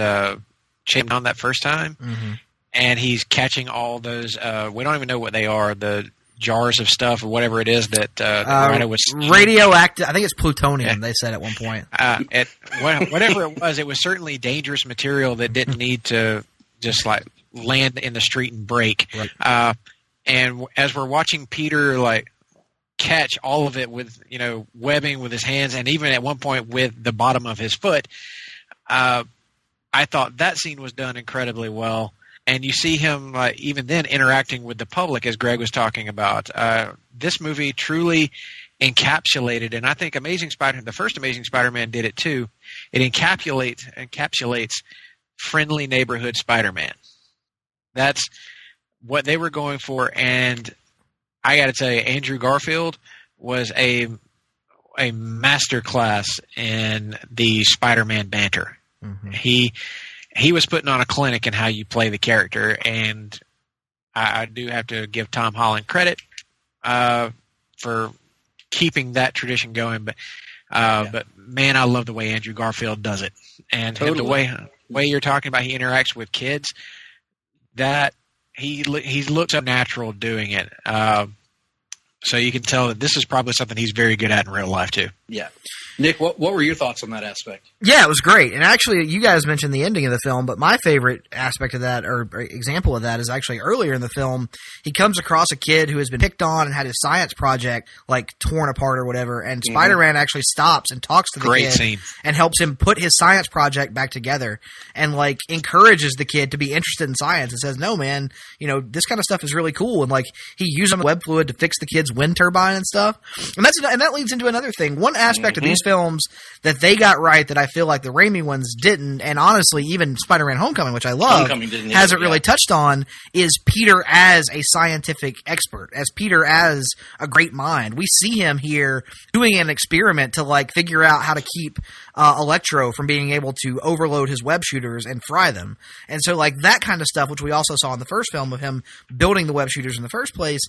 chasing on that first time. Mm-hmm. And he's catching all those, we don't even know what they are, the jars of stuff or whatever it is that Rhino was... radioactive, I think it's plutonium, they said at one point. Whatever it was certainly dangerous material that didn't need to just land in the street and break. Right. And as we're watching Peter catch all of it with, webbing with his hands and even at one point with the bottom of his foot, I thought that scene was done incredibly well. And you see him even then interacting with the public, as Greg was talking about. This movie truly encapsulated, and I think the first Amazing Spider-Man did it too. It encapsulates friendly neighborhood Spider-Man. That's what they were going for, and I got to tell you, Andrew Garfield was a masterclass in the Spider-Man banter. Mm-hmm. He was putting on a clinic in how you play the character, and I do have to give Tom Holland credit for keeping that tradition going. But man, I love the way Andrew Garfield does it, and the way you're talking about he interacts with kids. That he looks so natural doing it. So you can tell that this is probably something he's very good at in real life too. Yeah. Nick, what were your thoughts on that aspect? Yeah, it was great. And actually, you guys mentioned the ending of the film, but my favorite aspect of that, or example of that, is actually earlier in the film. He comes across a kid who has been picked on and had his science project, like, torn apart or whatever, and Spider-Man actually stops and talks to the kid and helps him put his science project back together and, like, encourages the kid to be interested in science and says, no, man, you know, this kind of stuff is really cool. And, like, he used web fluid to fix the kid's wind turbine and stuff. And that leads into another thing. One aspect of these films that they got right that I feel like the Raimi ones didn't, and honestly even Spider-Man Homecoming, which I love, hasn't really touched on, is Peter as a scientific expert, as Peter as a great mind. We see him here doing an experiment to, like, figure out how to keep Electro from being able to overload his web shooters and fry them. And so, like, that kind of stuff, which we also saw in the first film of him building the web shooters in the first place,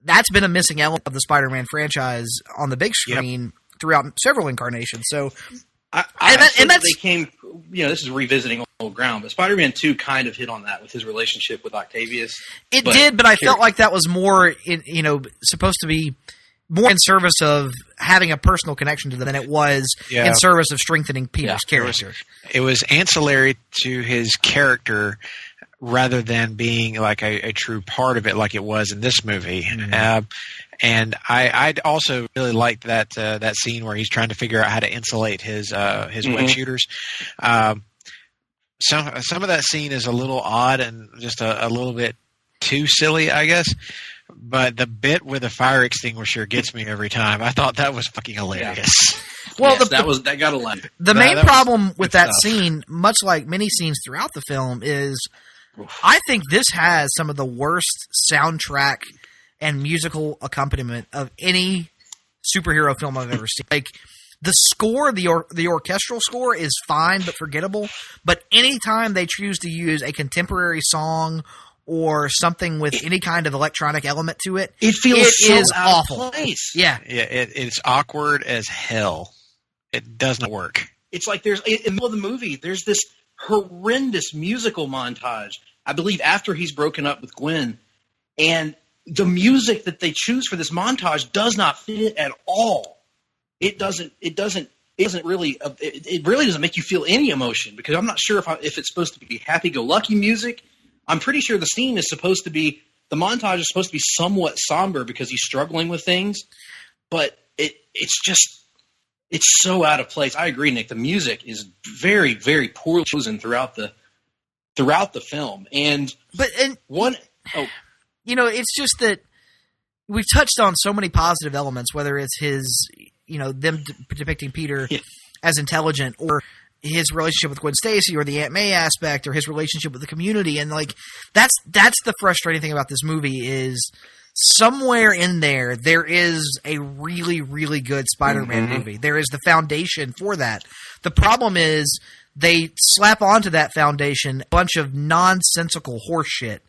that's been a missing element of the Spider-Man franchise on the big screen throughout several incarnations. So, they came, you know, this is revisiting old ground, but Spider-Man 2 kind of hit on that with his relationship with Octavius. It did, but I felt like that was more, supposed to be more in service of having a personal connection to them than it was in service of strengthening Peter's character. It was ancillary to his character rather than being like a true part of it like it was in this movie. Mm-hmm. And I also really liked that scene where he's trying to figure out how to insulate his web shooters. Some of that scene is a little odd and just a little bit too silly, I guess. But the bit with the fire extinguisher gets me every time. I thought that was fucking hilarious. Yeah. Well, that got a line. The main problem with that scene, much like many scenes throughout the film, is I think this has some of the worst soundtrack and musical accompaniment of any superhero film I've ever seen. Like, the score, the orchestral score is fine but forgettable, but anytime they choose to use a contemporary song or something with any kind of electronic element to it, it is awful. Out of place. Yeah. It's awkward as hell. It does not work. It's like in the middle of the movie, there's this horrendous musical montage, I believe after he's broken up with Gwen, and the music that they choose for this montage does not fit at all. It really doesn't make you feel any emotion, because I'm not sure if it's supposed to be happy-go-lucky music. I'm pretty sure the montage is supposed to be somewhat somber because he's struggling with things, but it's so out of place. I agree, Nick. The music is very, very poorly chosen throughout the film, it's just that we've touched on so many positive elements, whether it's his, them depicting Peter as intelligent, or his relationship with Gwen Stacy, or the Aunt May aspect, or his relationship with the community. And, like, that's the frustrating thing about this movie is somewhere in there is a really, really good Spider-Man movie. There is the foundation for that. The problem is they slap onto that foundation a bunch of nonsensical horseshit.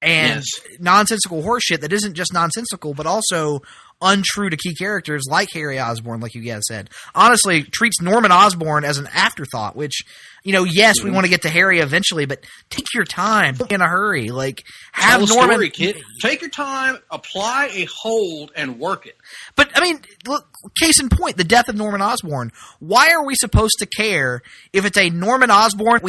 And nonsensical horseshit that isn't just nonsensical, but also untrue to key characters like Harry Osborn, like you guys said. Honestly, treats Norman Osborn as an afterthought, which, yes, we want to get to Harry eventually, but take your time. Don't be in a hurry. Like, have Tell Norman... story, kid. Take your time, apply a hold, and work it. But, I mean, look, case in point, the death of Norman Osborn. Why are we supposed to care if it's a Norman Osborn...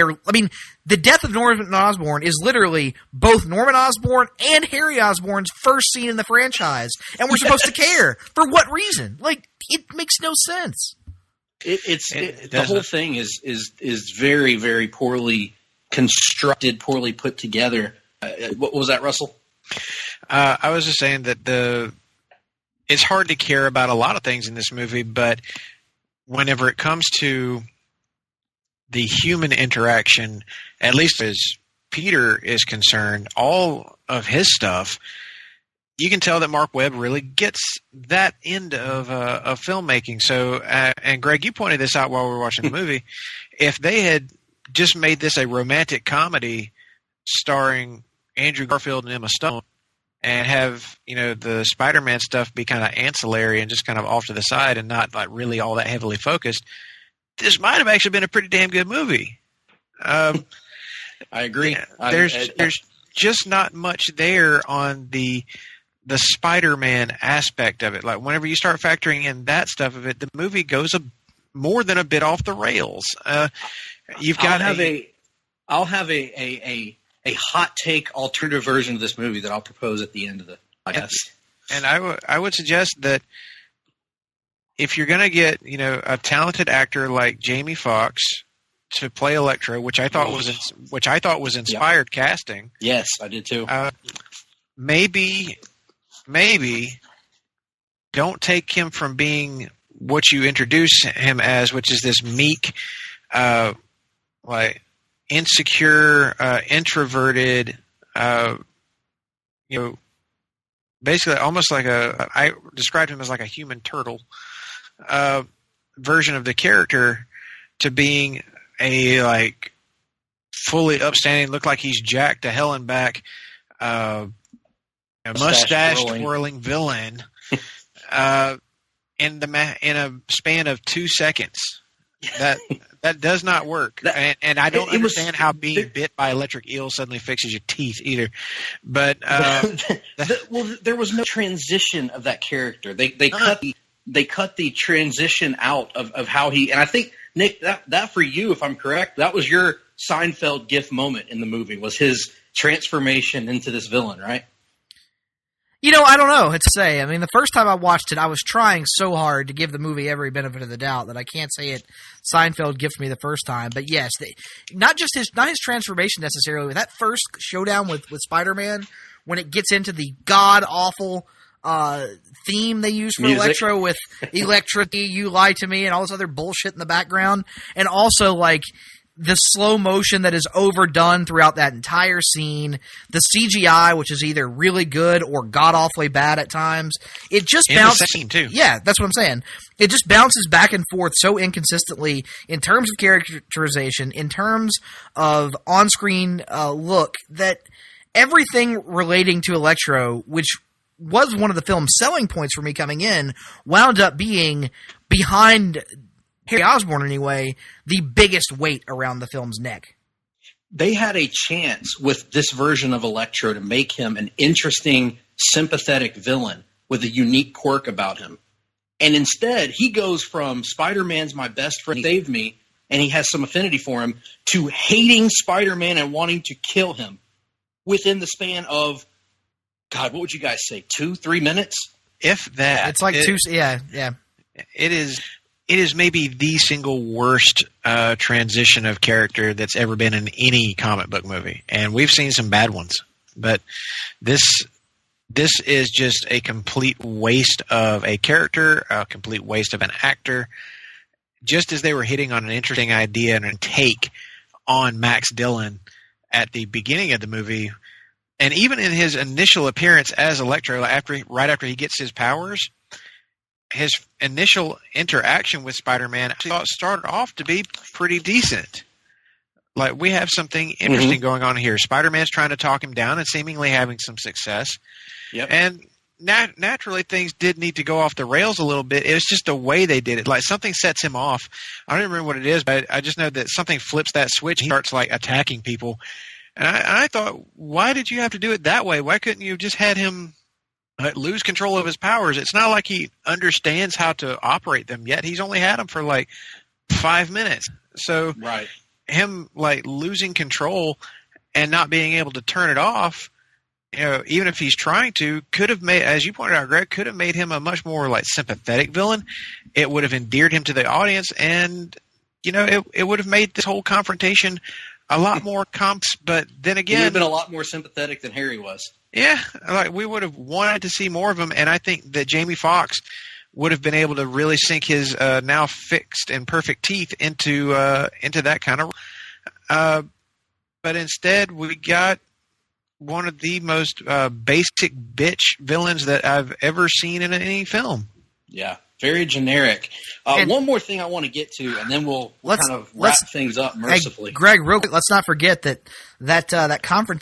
the death of Norman Osborn is literally both Norman Osborn and Harry Osborn's first scene in the franchise, and we're supposed to care. For what reason? Like, it makes no sense. The whole thing is very, very poorly constructed, poorly put together. What was that, Russell? I was just saying that it's hard to care about a lot of things in this movie, but whenever it comes to the human interaction, at least as Peter is concerned, all of his stuff, you can tell that Mark Webb really gets that end of filmmaking. So, and Greg, you pointed this out while we were watching the movie. If they had just made this a romantic comedy starring Andrew Garfield and Emma Stone, and have, you know, the Spider-Man stuff be kind of ancillary and just kind of off to the side and not like really all that heavily focused, this might have actually been a pretty damn good movie. I agree. There's just not much there on the Spider-Man aspect of it. Like whenever you start factoring in that stuff of it, the movie goes more than a bit off the rails. I'll have a hot take alternative version of this movie that I'll propose at the end of the podcast. And I would suggest that if you're going to get, you know, a talented actor like Jamie Foxx to play Electro, which I thought was inspired casting. Yes, I did too. Maybe don't take him from being what you introduce him as, which is this meek, like insecure, introverted, you know, basically almost like I described him as like a human turtle version of the character, to being a like fully upstanding, look like he's jacked to hell and back, a mustache twirling villain in a span of 2 seconds. That does not work, and I don't understand how being bit by electric eel suddenly fixes your teeth either. But there was no transition of that character. They cut the transition out of how he. And I think, Nick, that for you, if I'm correct, that was your Seinfeld GIF moment in the movie, was his transformation into this villain, right? You know, I don't know what to say. I mean, the first time I watched it, I was trying so hard to give the movie every benefit of the doubt that I can't say it Seinfeld gifted me the first time. But yes, not his transformation necessarily, but that first showdown with Spider-Man, when it gets into the god-awful theme they use for music. Electro with Electricity, You Lie to Me, and all this other bullshit in the background. And also, like, the slow motion that is overdone throughout that entire scene, the CGI, which is either really good or god-awfully bad at times, it just bounces. The scene too. Yeah, that's what I'm saying. It just bounces back and forth so inconsistently in terms of characterization, in terms of on-screen look, that everything relating to Electro, which was one of the film's selling points for me coming in, wound up being behind Harry Osborn, anyway, the biggest weight around the film's neck. They had a chance with this version of Electro to make him an interesting, sympathetic villain with a unique quirk about him. And instead, he goes from Spider-Man's my best friend, he saved me, and he has some affinity for him, to hating Spider-Man and wanting to kill him within the span of, God, what would you guys say, 2-3 minutes? If that. It's like yeah. It is maybe the single worst transition of character that's ever been in any comic book movie, and we've seen some bad ones. But this is just a complete waste of a character, a complete waste of an actor. Just as they were hitting on an interesting idea and a take on Max Dillon at the beginning of the movie, and even in his initial appearance as Electro, right after he gets his powers. His initial interaction with Spider-Man started off to be pretty decent. Like, we have something interesting going on here. Spider-Man's trying to talk him down and seemingly having some success. Yep. And naturally, things did need to go off the rails a little bit. It was just the way they did it. Like, something sets him off. I don't remember what it is, but I just know that something flips that switch. He starts, like, attacking people. And I thought, why did you have to do it that way? Why couldn't you have just had him lose control of his powers? It's not like he understands how to operate them yet. He's only had them for like 5 minutes. So right. Him like losing control and not being able to turn it off, you know, even if he's trying to, could have made, as you pointed out, Greg, could have made him a much more like sympathetic villain. It would have endeared him to the audience, and you know, it would have made this whole confrontation a lot more comps, but then He would again, have been a lot more sympathetic than Harry was. yeah, like we would have wanted to see more of him, and I think that Jamie Foxx would have been able to really sink his now fixed and perfect teeth into that kind of. But instead, we got one of the most basic bitch villains that I've ever seen in any film. Yeah, very generic. One more thing I want to get to, and then we'll kind of wrap things up mercifully. Hey, Greg, real quick, let's not forget that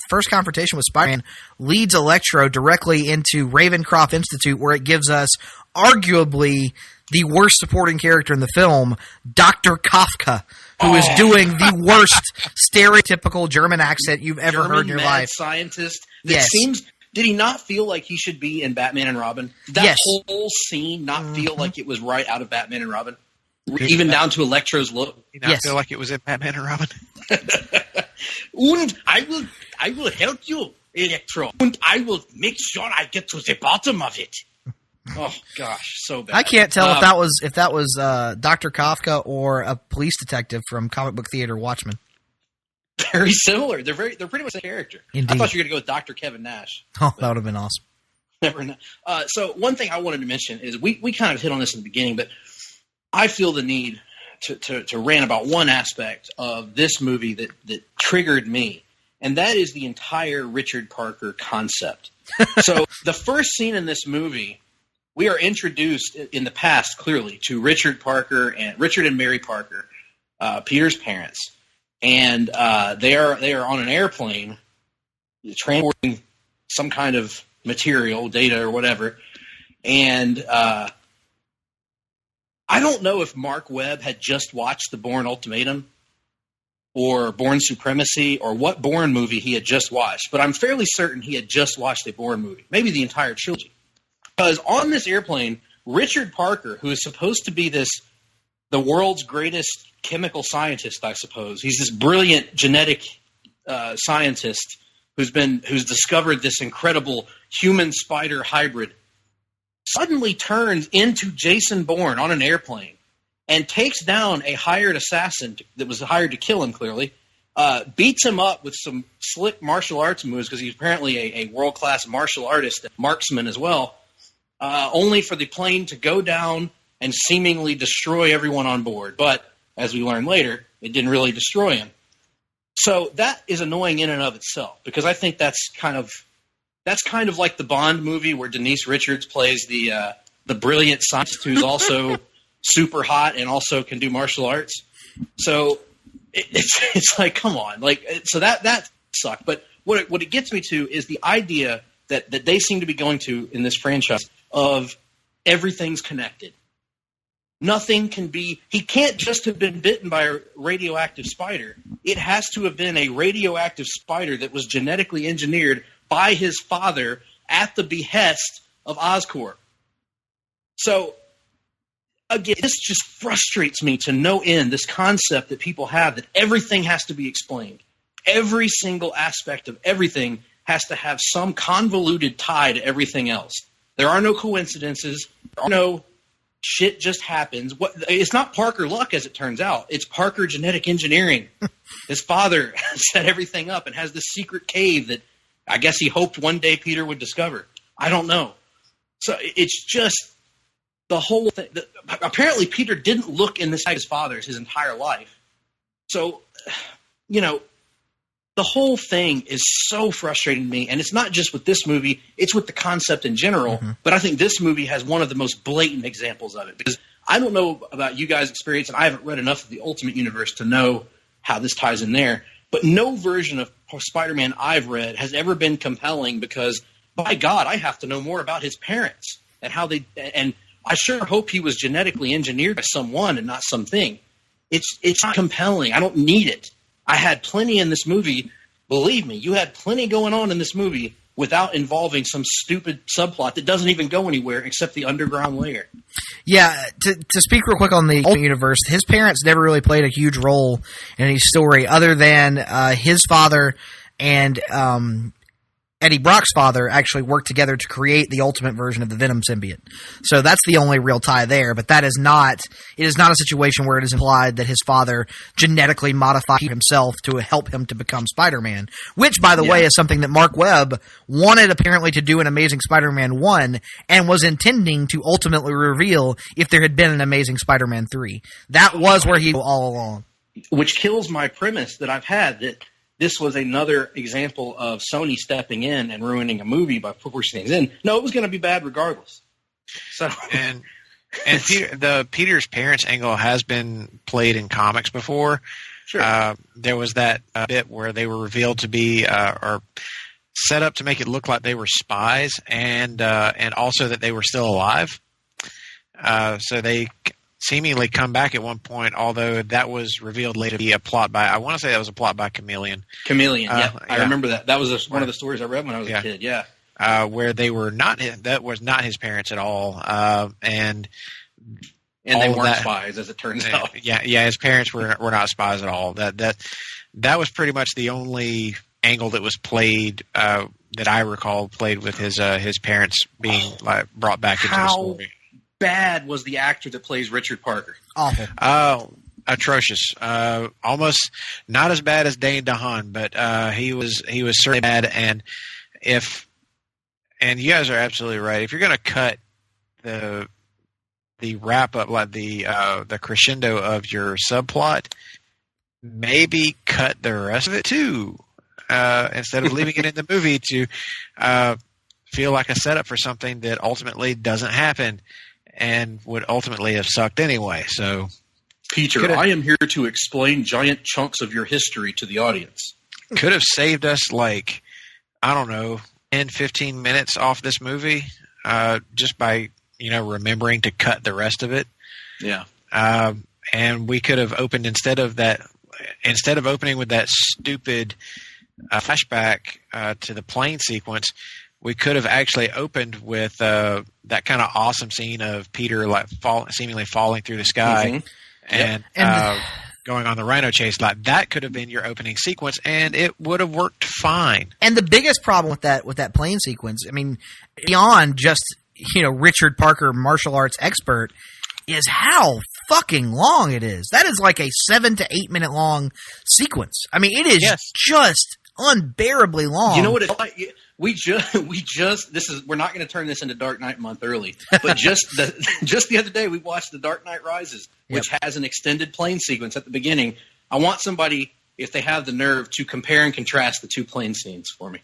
first confrontation with Spider-Man leads Electro directly into Ravencroft Institute, where it gives us arguably the worst supporting character in the film, Dr. Kafka, who is doing the worst stereotypical German accent you've ever heard in your life. Scientist. That Yes. seems. Did he not feel like he should be in Batman and Robin? Did that Yes. whole scene not feel like it was right out of Batman and Robin? Even down to Electro's look. I Yes. feel like it was in Batman and Robin. And I will help you, Electro. And I will make sure I get to the bottom of it. Oh gosh, so bad. I can't tell if that was Dr. Kafka or a police detective from comic book theater Watchmen. Very similar. They're pretty much the character. Indeed. I thought you were going to go with Dr. Kevin Nash. Oh, that would have been awesome. Never know. So one thing I wanted to mention is we kind of hit on this in the beginning, but I feel the need to rant about one aspect of this movie that triggered me, and that is the entire Richard Parker concept. So the first scene in this movie, we are introduced in the past clearly to Richard and Mary Parker, Peter's parents, and they are on an airplane transporting some kind of material, data or whatever, and I don't know if Mark Webb had just watched the Bourne Ultimatum or Bourne Supremacy or what Bourne movie he had just watched, but I'm fairly certain he had just watched a Bourne movie, maybe the entire trilogy. Because on this airplane, Richard Parker, who is supposed to be the world's greatest chemical scientist, I suppose, he's this brilliant genetic scientist who's discovered this incredible human spider hybrid, suddenly turns into Jason Bourne on an airplane and takes down a hired assassin that was hired to kill him, clearly, beats him up with some slick martial arts moves because he's apparently a world-class martial artist, marksman as well, only for the plane to go down and seemingly destroy everyone on board. But, as we learn later, it didn't really destroy him. So that is annoying in and of itself, because I think that's kind of like the Bond movie where Denise Richards plays the brilliant scientist who's also super hot and also can do martial arts. So it's like, come on, so that sucked. But what it gets me to is the idea that they seem to be going to in this franchise of everything's connected. Nothing can be – he can't just have been bitten by a radioactive spider. It has to have been a radioactive spider that was genetically engineered by his father at the behest of Oscorp. So, again, this just frustrates me to no end, this concept that people have that everything has to be explained. Every single aspect of everything has to have some convoluted tie to everything else. There are no coincidences. There are no shit just happens. It's not Parker luck, as it turns out. It's Parker genetic engineering. His father set everything up and has this secret cave that I guess he hoped one day Peter would discover. I don't know. So it's just the whole thing. Apparently Peter didn't look in the sight of his father's his entire life. So, the whole thing is so frustrating to me, and it's not just with this movie, it's with the concept in general, but I think this movie has one of the most blatant examples of it, because I don't know about you guys' experience, and I haven't read enough of the Ultimate Universe to know how this ties in there, but no version of Spider-Man I've read has ever been compelling because, by God, I have to know more about his parents and how they – and I sure hope he was genetically engineered by someone and not something. It's not compelling. I don't need it. I had plenty in this movie. Believe me, you had plenty going on in this movie without involving some stupid subplot that doesn't even go anywhere except the underground layer. Yeah, to speak real quick on the Ultimate Universe, his parents never really played a huge role in any story other than his father and Eddie Brock's father actually worked together to create the ultimate version of the Venom symbiote. So that's the only real tie there, but it is not a situation where it is implied that his father genetically modified himself to help him to become Spider-Man, which, by the way, is something that Mark Webb wanted apparently to do in Amazing Spider-Man 1 and was intending to ultimately reveal if there had been an Amazing Spider-Man 3. That was where he was all along. Which kills my premise that I've had that this was another example of Sony stepping in and ruining a movie by pushing things in. No, it was going to be bad regardless. So and Peter's parents angle has been played in comics before. Sure. There was that bit where they were revealed to be or set up to make it look like they were spies, and also that they were still alive. So they seemingly come back at one point, although that was revealed later to be a plot by, I want to say that was a plot by Chameleon. Yeah. I remember that. That was one of the stories I read when I was a kid, where they were that was not his parents at all. And they weren't spies, as it turns out. Yeah, his parents were not spies at all. That was pretty much the only angle that was played, that I recall, played with his parents being brought back into the story. Bad was the actor that plays Richard Parker? Awful. Oh, atrocious. Almost not as bad as Dane DeHaan, but he was certainly bad. And you guys are absolutely right. If you're going to cut the wrap up, like the crescendo of your subplot, maybe cut the rest of it too, instead of leaving it in the movie to feel like a setup for something that ultimately doesn't happen. And would ultimately have sucked anyway. So, Peter, I am here to explain giant chunks of your history to the audience. Could have saved us 10, 15 minutes off this movie, just by remembering to cut the rest of it. Yeah. And we could have opened instead of opening with that stupid flashback to the plane sequence. We could have actually opened with that kind of awesome scene of Peter seemingly falling through the sky and going on the rhino chase. Like that could have been your opening sequence, and it would have worked fine. And the biggest problem with that plane sequence, I mean, beyond just Richard Parker, martial arts expert, is how fucking long it is. That is like a 7 to 8 minute long sequence. I mean, it is just unbearably long. You know what it's like? We're not going to turn this into Dark Knight month early, but just the other day we watched The Dark Knight Rises, which has an extended plane sequence at the beginning. I want somebody, if they have the nerve, to compare and contrast the two plane scenes for me.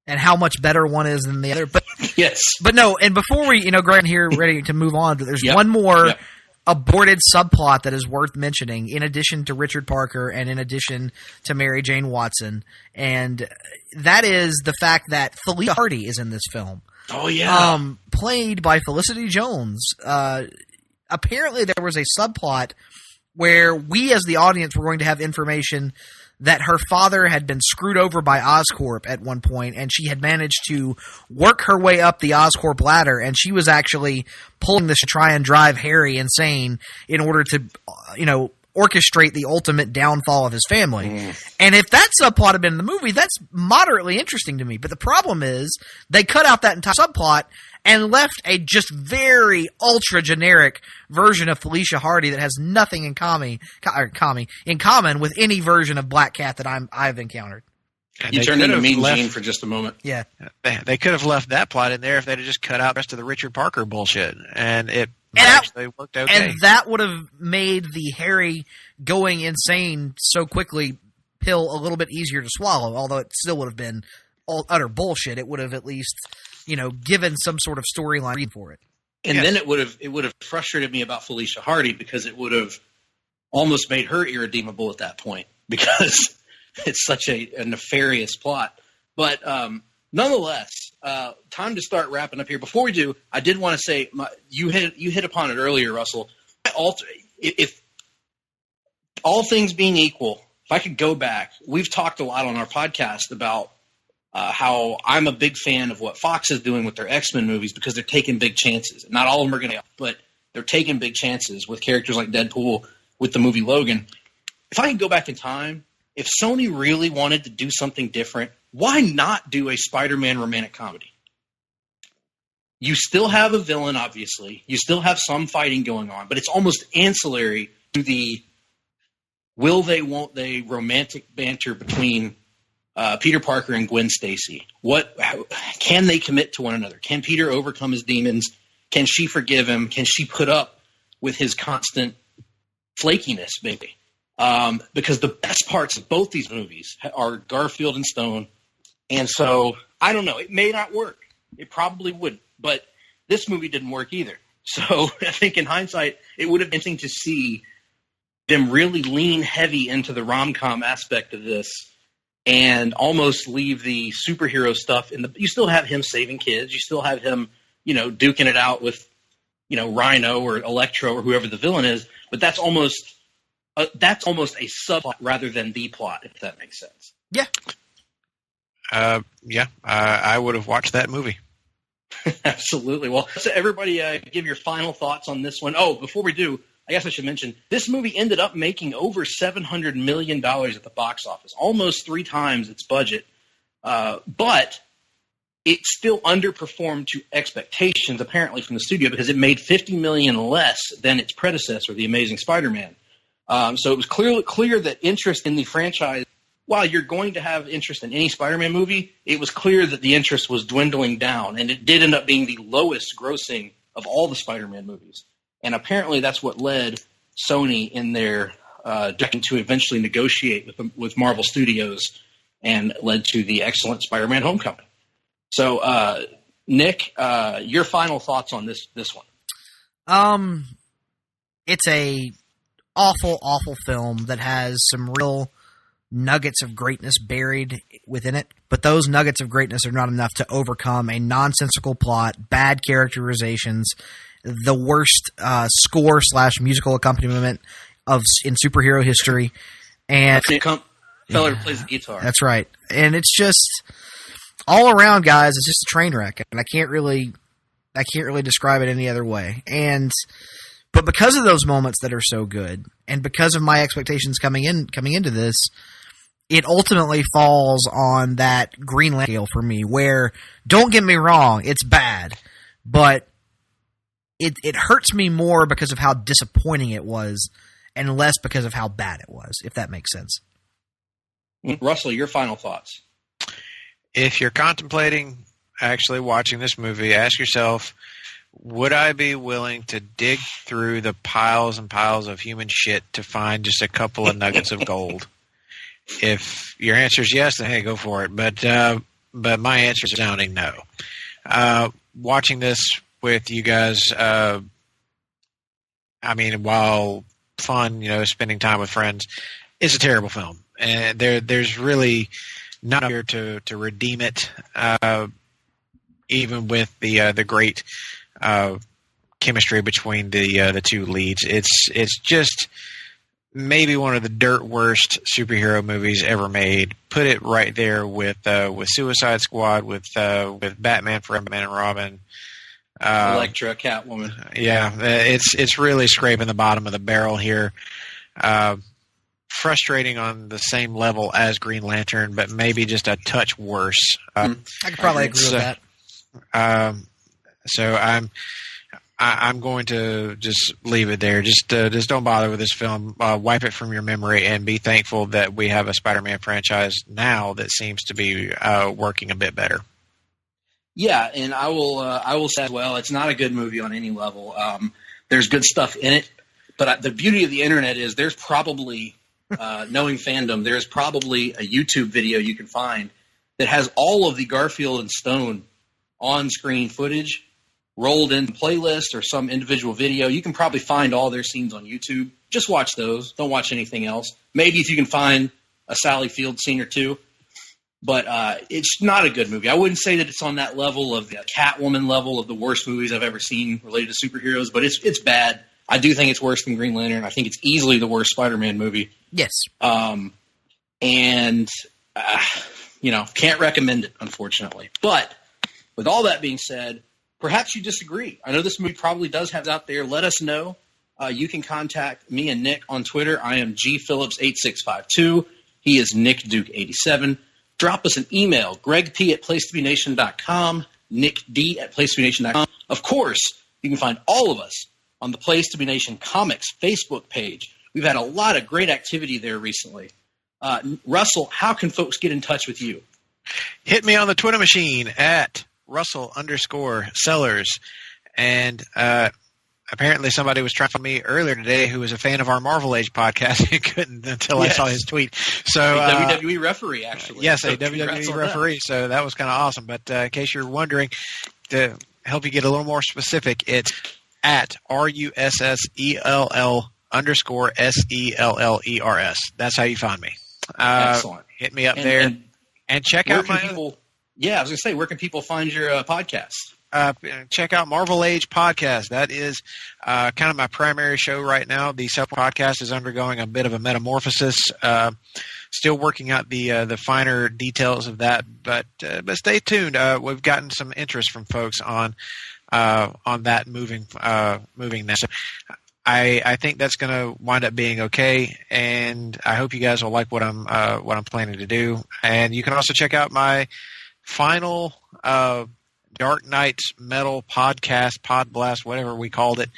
And how much better one is than the other. But yes. But no, and before we, Grant here, ready to move on, there's one more aborted subplot that is worth mentioning, in addition to Richard Parker and in addition to Mary Jane Watson, and that is the fact that Felicia Hardy is in this film. Oh, yeah. Played by Felicity Jones. Apparently there was a subplot where we as the audience were going to have information that her father had been screwed over by Oscorp at one point, and she had managed to work her way up the Oscorp ladder, and she was actually pulling this to try and drive Harry insane in order to, orchestrate the ultimate downfall of his family. And if that subplot had been in the movie, that's moderately interesting to me. But the problem is they cut out that entire subplot and left a just very ultra-generic version of Felicia Hardy that has nothing in common with any version of Black Cat that I've encountered. You turned into Mean Gene for just a moment. Yeah. They could have left that plot in there if they'd have just cut out the rest of the Richard Parker bullshit. And it actually worked okay. And that would have made the Harry going insane so quickly pill a little bit easier to swallow, although it still would have been utter bullshit. It would have at least, given some sort of storyline for it. And then it would have frustrated me about Felicia Hardy, because it would have almost made her irredeemable at that point, because it's such a nefarious plot. But nonetheless, time to start wrapping up here. Before we do, I did want to say, you hit upon it earlier, Russell. If all things being equal, if I could go back, we've talked a lot on our podcast about how I'm a big fan of what Fox is doing with their X-Men movies, because they're taking big chances. Not all of them are going to, but they're taking big chances with characters like Deadpool, with the movie Logan. If I could go back in time if Sony really wanted to do something different, why not do a Spider-Man romantic comedy? You still have a villain, obviously. You still have some fighting going on, but it's almost ancillary to the will they, won't they romantic banter between Peter Parker and Gwen Stacy. Can they commit to one another? Can Peter overcome his demons? Can she forgive him? Can she put up with his constant flakiness, maybe? Because the best parts of both these movies are Garfield and Stone. And so, I don't know. It may not work. It probably wouldn't. But this movie didn't work either. So I think in hindsight, it would have been interesting to see them really lean heavy into the rom-com aspect of this and almost leave the superhero stuff in the. You still have him saving kids. You still have him, duking it out with, Rhino or Electro or whoever the villain is. But that's almost a subplot rather than the plot, if that makes sense. Yeah. I would have watched that movie. Absolutely. Well, so everybody give your final thoughts on this one. Oh, before we do, I guess I should mention, this movie ended up making over $700 million at the box office, almost 3 times its budget. But it still underperformed to expectations, apparently, from the studio, because it made $50 million less than its predecessor, The Amazing Spider-Man. So it was clear that interest in the franchise, while you're going to have interest in any Spider-Man movie, it was clear that the interest was dwindling down, and it did end up being the lowest grossing of all the Spider-Man movies. And apparently that's what led Sony in their to eventually negotiate with Marvel Studios and led to the excellent Spider-Man Homecoming. So, Nick, your final thoughts on this one? It's a awful film that has some real nuggets of greatness buried within it, but those nuggets of greatness are not enough to overcome a nonsensical plot, bad characterizations, the worst score / musical accompaniment in superhero history, and Feller plays the guitar. That's right, and it's just all around, guys. It's just a train wreck, and I can't really describe it any other way. But because of those moments that are so good, and because of my expectations coming into this, it ultimately falls on that Green Lantern scale for me, where, don't get me wrong, it's bad, but it hurts me more because of how disappointing it was and less because of how bad it was, if that makes sense. Russell, your final thoughts. If you're contemplating actually watching this movie, ask yourself, would I be willing to dig through the piles and piles of human shit to find just a couple of nuggets of gold? If your answer is yes, then hey, go for it. But my answer is sounding no. Watching this with you guys, while fun, spending time with friends, it's a terrible film, and there's really not here to redeem it. Even with the great chemistry between the two leads, it's just maybe one of the dirt worst superhero movies ever made. Put it right there with Suicide Squad, with Batman Forever and Robin, Elektra, Catwoman. Yeah, it's really scraping the bottom of the barrel here. Frustrating on the same level as Green Lantern, but maybe just a touch worse. I could probably agree with that. So I'm going to just leave it there. Just don't bother with this film. Wipe it from your memory and be thankful that we have a Spider-Man franchise now that seems to be working a bit better. Yeah, and I will say as well, it's not a good movie on any level. There's good stuff in it, but the beauty of the internet is there's probably, knowing fandom, there's probably a YouTube video you can find that has all of the Garfield and Stone on-screen footage rolled in playlist or some individual video. You can probably find all their scenes on YouTube. Just watch those. Don't watch anything else. Maybe if you can find a Sally Field scene or two. But it's not a good movie. I wouldn't say that it's on that level of the Catwoman level of the worst movies I've ever seen related to superheroes, but it's bad. I do think it's worse than Green Lantern. I think it's easily the worst Spider-Man movie. Yes. Can't recommend it, unfortunately. But with all that being said, perhaps you disagree. I know this movie probably does have it out there. Let us know. You can contact me and Nick on Twitter. I am gphillips8652. He is Nick Duke 87. Drop us an email, gregp@placetobenation.com, nickd@placetobenation.com. Of course, you can find all of us on the Place to Be Nation Comics Facebook page. We've had a lot of great activity there recently. Russell, how can folks get in touch with you? Hit me on the Twitter machine at Russell_Sellers. And apparently somebody was trying to find me earlier today who was a fan of our Marvel Age podcast and couldn't until I saw his tweet. So a WWE referee, actually. Yes, a WWE referee. So that was kind of awesome. But in case you're wondering, to help you get a little more specific, it's at RUSSELL_SELLERS. That's how you find me. Excellent. Hit me up there and check out my people. Yeah, I was going to say, where can people find your podcast? Check out Marvel Age Podcast. That is kind of my primary show right now. The podcast is undergoing a bit of a metamorphosis. Still working out the finer details of that, but stay tuned. We've gotten some interest from folks on that moving next. I think that's going to wind up being okay, and I hope you guys will like what I'm planning to do. And you can also check out my final Dark Knights Metal podcast, Pod Blast, whatever we called it,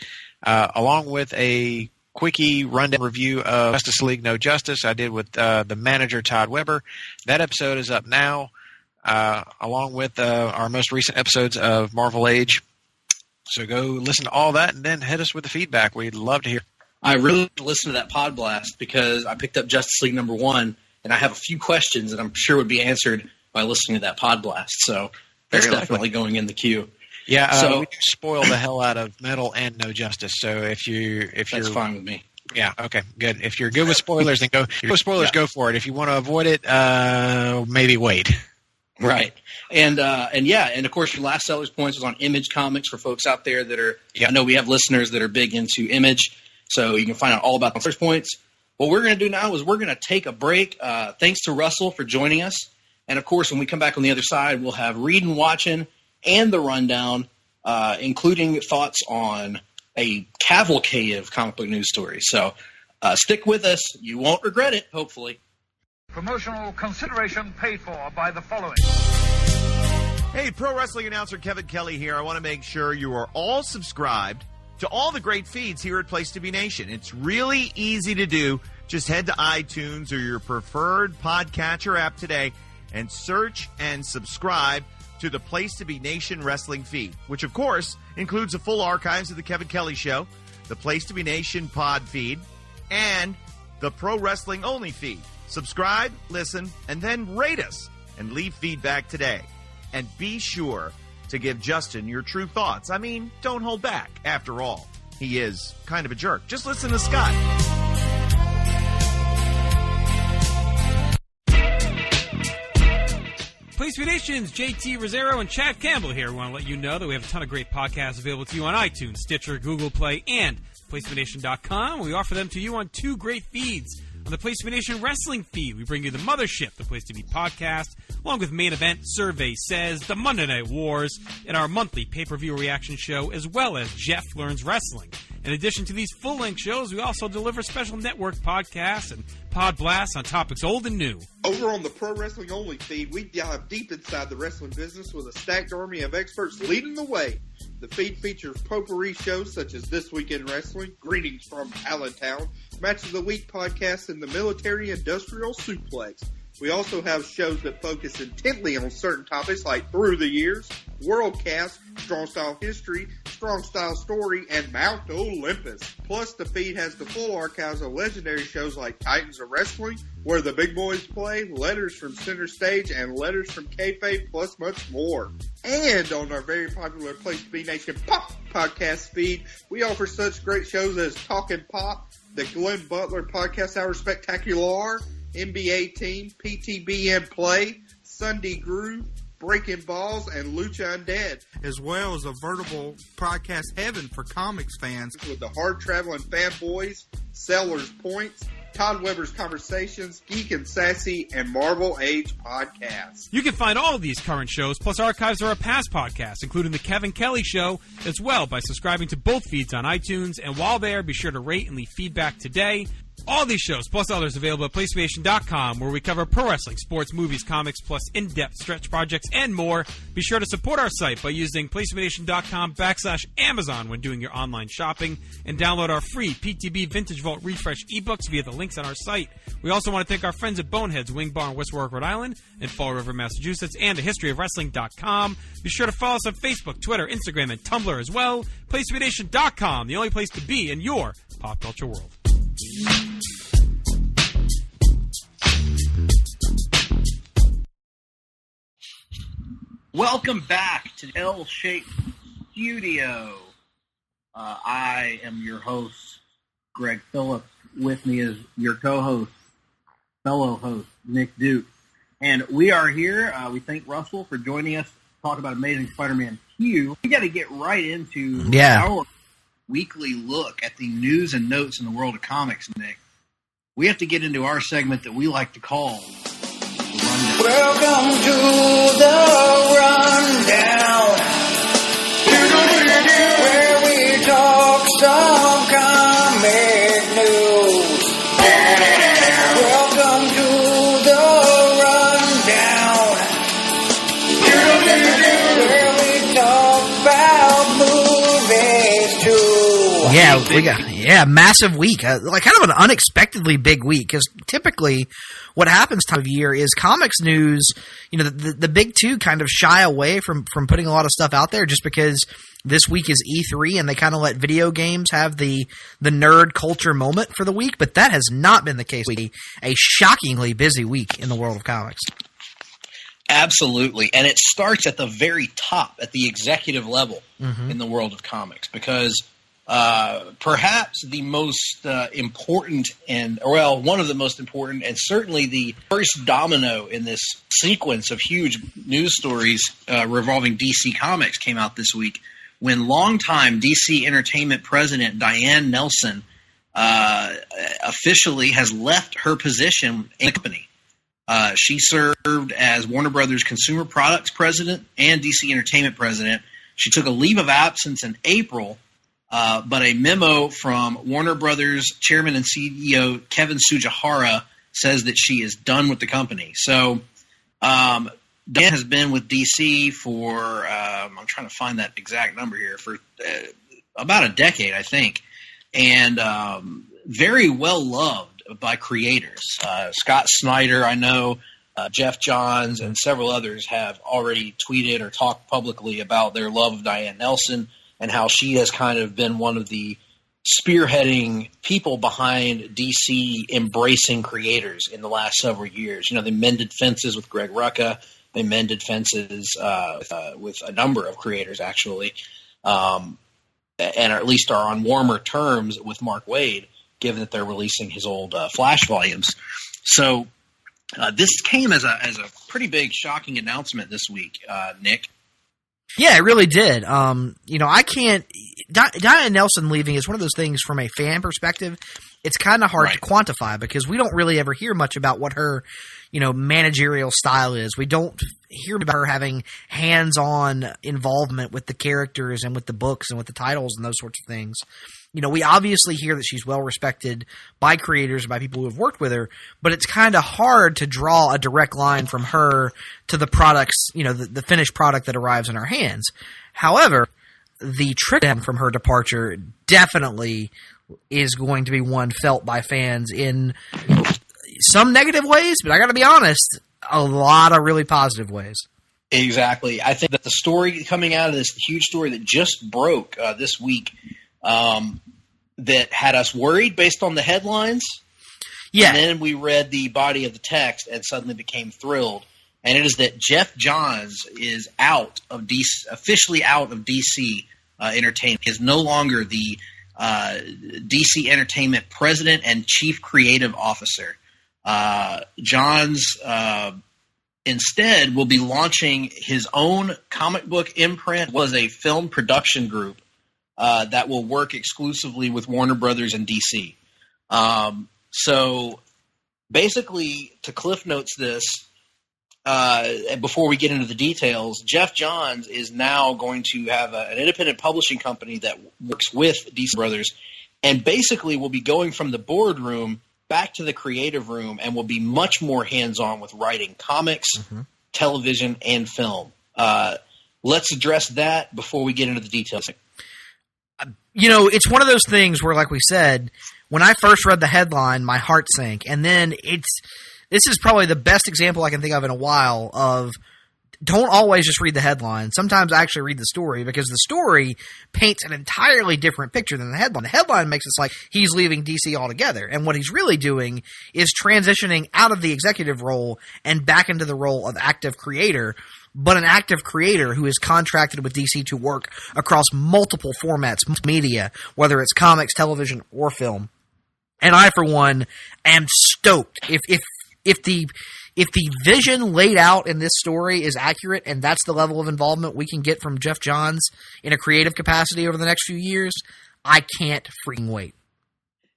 along with a quickie rundown review of Justice League No Justice I did with the manager, Todd Weber. That episode is up now, along with our most recent episodes of Marvel Age. So go listen to all that and then hit us with the feedback. We'd love to hear. I really listened to that Pod Blast because I picked up Justice League #1, and I have a few questions that I'm sure would be answered by listening to that Pod Blast. So that's definitely going in the queue. Yeah, so we do spoil the hell out of Metal and No Justice. So if you're fine with me. Yeah, okay, good. If you're good with spoilers, then go Go for it. If you want to avoid it, maybe wait. Right. And of course your last Sellers Points was on Image Comics for folks out there that are I know we have listeners that are big into Image, so you can find out all about the Sellers Points. What we're going to do now is we're going to take a break. Thanks to Russell for joining us. And of course, when we come back on the other side, we'll have Reading, Watching, and the rundown, including thoughts on a cavalcade of comic book news stories. So stick with us. You won't regret it, hopefully. Promotional consideration paid for by the following. Hey, pro wrestling announcer Kevin Kelly here. I want to make sure you are all subscribed to all the great feeds here at Place to Be Nation. It's really easy to do. Just head to iTunes or your preferred podcatcher app today and search and subscribe to the Place to Be Nation wrestling feed, which, of course, includes the full archives of the Kevin Kelly Show, the Place to Be Nation pod feed, and the Pro Wrestling Only feed. Subscribe, listen, and then rate us and leave feedback today. And be sure to give Justin your true thoughts. I mean, don't hold back. After all, he is kind of a jerk. Just listen to Scott. Place to Be Nation's JT Rosero and Chad Campbell here. We want to let you know that we have a ton of great podcasts available to you on iTunes, Stitcher, Google Play, and PlaceToBeNation.com. We offer them to you on two great feeds. On the Place to Be Nation wrestling feed, we bring you the Mothership, the Place to Be podcast, along with Main Event, Survey Says, the Monday Night Wars, and our monthly pay-per-view reaction show, as well as Jeff Learns Wrestling. In addition to these full-length shows, we also deliver special network podcasts and pod blasts on topics old and new. Over on the Pro Wrestling Only feed, we dive deep inside the wrestling business with a stacked army of experts leading the way. The feed features potpourri shows such as This Week in Wrestling, Greetings from Allentown, Match of the Week podcasts, and the Military Industrial Suplex. We also have shows that focus intently on certain topics like Through the Years, Worldcast, Strong Style History, Strong Style Story, and Mount Olympus. Plus, the feed has the full archives of legendary shows like Titans of Wrestling, Where the Big Boys Play, Letters from Center Stage, and Letters from Kayfabe, plus much more. And on our very popular Place to Be Nation Pop podcast feed, we offer such great shows as Talkin' Pop, the Glenn Butler Podcast Hour Spectacular, NBA Team, PTBN Play, Sunday Groove, Breaking Balls, and Lucha Undead. As well as a veritable podcast heaven for comics fans. With the Hard-Traveling Fanboys, Sellers Points, Todd Weber's Conversations, Geek and Sassy, and Marvel Age podcasts. You can find all of these current shows, plus archives of our past podcasts, including The Kevin Kelly Show, as well by subscribing to both feeds on iTunes. And while there, be sure to rate and leave feedback today. All these shows, plus others, available at PlayStation.com, where we cover pro wrestling, sports, movies, comics, plus in-depth stretch projects and more. Be sure to support our site by using PlayStation.com/Amazon when doing your online shopping, and download our free PTB Vintage Vault Refresh ebooks via the links on our site. We also want to thank our friends at Boneheads Wing Bar in West Warwick, Rhode Island, and Fall River, Massachusetts, and thehistoryofwrestling.com. Be sure to follow us on Facebook, Twitter, Instagram, and Tumblr as well. PlayStation.com, the only place to be in your pop culture world. Welcome back to L-Shaped Studio. I am your host, Greg Phillips. With me is your co-host, fellow host, Nick Duke. And we are here. We thank Russell for joining us to talk about Amazing Spider-Man 2. We got to get right into our weekly look at the news and notes in the world of comics, Nick. We have to get into our segment that we like to call the Rundown. Welcome to the Rundown, where we talk some comic news. Welcome to the Rundown, where we talk about movies too. Yeah, we got massive week, like kind of an unexpectedly big week, because typically what happens time of year is comics news. You know, the big two kind of shy away from putting a lot of stuff out there just because this week is E3 and they kind of let video games have the nerd culture moment for the week, but that has not been the case. A shockingly busy week in the world of comics. Absolutely, and it starts at the very top, at the executive level in the world of comics, because perhaps the most important one of the most important, and certainly the first domino in this sequence of huge news stories revolving DC Comics came out this week when longtime DC Entertainment president Diane Nelson officially has left her position in the company. She served as Warner Brothers Consumer Products president and DC Entertainment president. She took a leave of absence in April, but a memo from Warner Brothers chairman and CEO Kevin Tsujihara says that she is done with the company. So Dan has been with DC for, I'm trying to find that exact number here, for about a decade, I think, and very well loved by creators. Scott Snyder, I know, Jeff Johns, and several others have already tweeted or talked publicly about their love of Diane Nelson and how she has kind of been one of the spearheading people behind DC embracing creators in the last several years. You know, they mended fences with Greg Rucka. They mended fences with a number of creators, actually, and at least are on warmer terms with Mark Waid, given that they're releasing his old Flash volumes. So this came as a pretty big, shocking announcement this week, Nick. Yeah, it really did. You know, I can't. Diane Nelson leaving is one of those things from a fan perspective. It's kind of hard to quantify because we don't really ever hear much about what her, you know, managerial style is. We don't hear about her having hands-on involvement with the characters and with the books and with the titles and those sorts of things. You know, we obviously hear that she's well respected by creators, by people who have worked with her, but it's kind of hard to draw a direct line from her to the products, you know, the finished product that arrives in our hands. However, the trickle from her departure definitely is going to be one felt by fans in some negative ways, but I got to be honest, a lot of really positive ways. Exactly. I think that the story coming out of this huge story that just broke this week, that had us worried based on the headlines. Yeah. And then we read the body of the text and suddenly became thrilled. And it is that Jeff Johns is out of DC, officially out of DC Entertainment. He is no longer the DC Entertainment president and chief creative officer. Johns instead will be launching his own comic book imprint, was a film production group that will work exclusively with Warner Brothers and DC. So basically, to Cliff Notes this, before we get into the details, Jeff Johns is now going to have an independent publishing company that works with DC Brothers, and basically will be going from the boardroom back to the creative room and will be much more hands-on with writing comics, television, and film. Let's address that before we get into the details. You know, it's one of those things where, like we said, when I first read the headline, my heart sank. And then this is probably the best example I can think of in a while of don't always just read the headline. Sometimes I actually read the story because the story paints an entirely different picture than the headline. The headline makes it like he's leaving DC altogether. And what he's really doing is transitioning out of the executive role and back into the role of active creator, but an active creator who is contracted with DC to work across multiple formats, media, whether it's comics, television, or film. And I, for one, am stoked. If the vision laid out in this story is accurate and that's the level of involvement we can get from Jeff Johns in a creative capacity over the next few years, I can't freaking wait.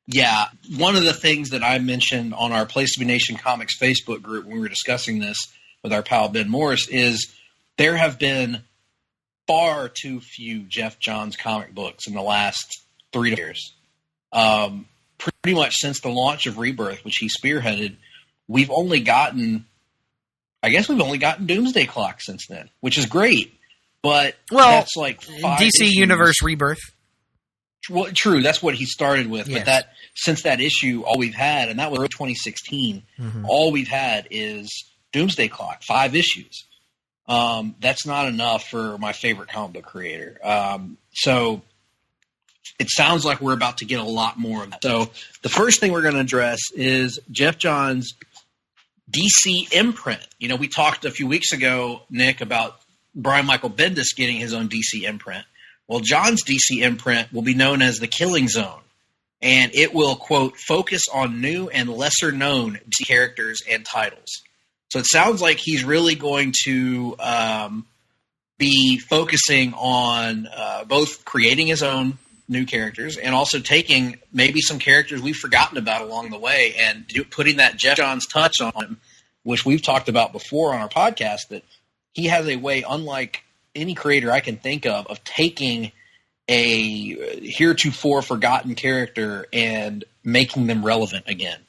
Yeah, one of the things that I mentioned on our Place to Be Nation Comics Facebook group when we were discussing this with our pal Ben Morris is there have been far too few Jeff Johns comic books in the last 3 years. Pretty much since the launch of Rebirth, which he spearheaded, we've only gotten Doomsday Clock since then, which is great. But that's like 5 DC issues. Universe Rebirth. Well, true, that's what he started with. Yes. But since that issue, all we've had, and that was 2016, all we've had is Doomsday Clock, 5 issues. That's not enough for my favorite comic book creator. So it sounds like we're about to get a lot more of that. So the first thing we're going to address is Jeff Johns' DC imprint. You know, we talked a few weeks ago, Nick, about Brian Michael Bendis getting his own DC imprint. Well, John's DC imprint will be known as the Killing Zone, and it will, quote, focus on new and lesser-known DC characters and titles. So it sounds like he's really going to be focusing on both creating his own new characters and also taking maybe some characters we've forgotten about along the way and putting that Jeff Johns touch on him, which we've talked about before on our podcast, that he has a way, unlike any creator I can think of taking a heretofore forgotten character and making them relevant again.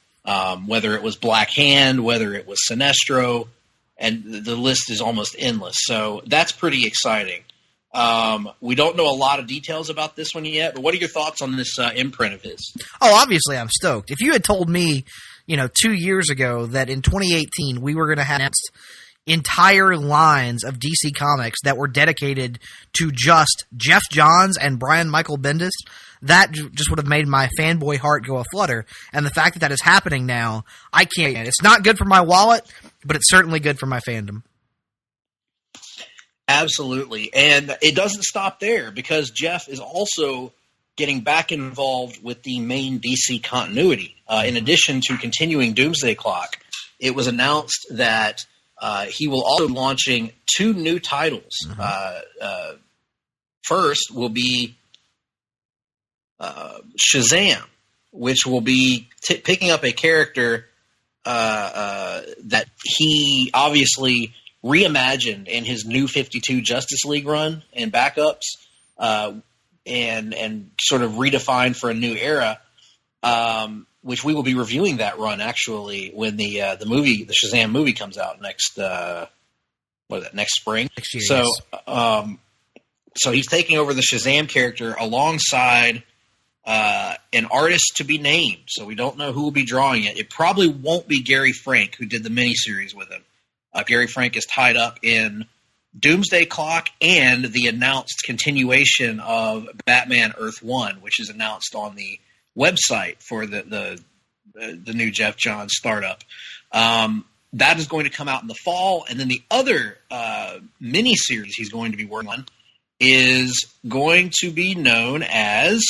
Whether it was Black Hand, whether it was Sinestro, and the list is almost endless. So that's pretty exciting. We don't know a lot of details about this one yet, but what are your thoughts on this imprint of his? Oh, obviously I'm stoked. If you had told me, 2 years ago that in 2018 we were going to have entire lines of DC Comics that were dedicated to just Jeff Johns and Brian Michael Bendis, that just would have made my fanboy heart go aflutter. And the fact that that is happening now, I can't. It's not good for my wallet, but it's certainly good for my fandom. Absolutely. And it doesn't stop there because Jeff is also getting back involved with the main DC continuity. In addition to continuing Doomsday Clock, it was announced that he will also be launching 2 new titles. First will be Shazam, which will be picking up a character that he obviously reimagined in his New 52 Justice League run and backups, and sort of redefined for a new era, which we will be reviewing that run actually when the Shazam movie comes out next spring. Next year, so yes. So he's taking over the Shazam character alongside an artist to be named. So we don't know who will be drawing it. It probably won't be Gary Frank, who did the miniseries with him. Gary Frank is tied up in Doomsday Clock and the announced continuation of Batman Earth 1, which is announced on the website for the new Jeff Johns startup. That is going to come out in the fall. And then the other miniseries he's going to be working on is going to be known as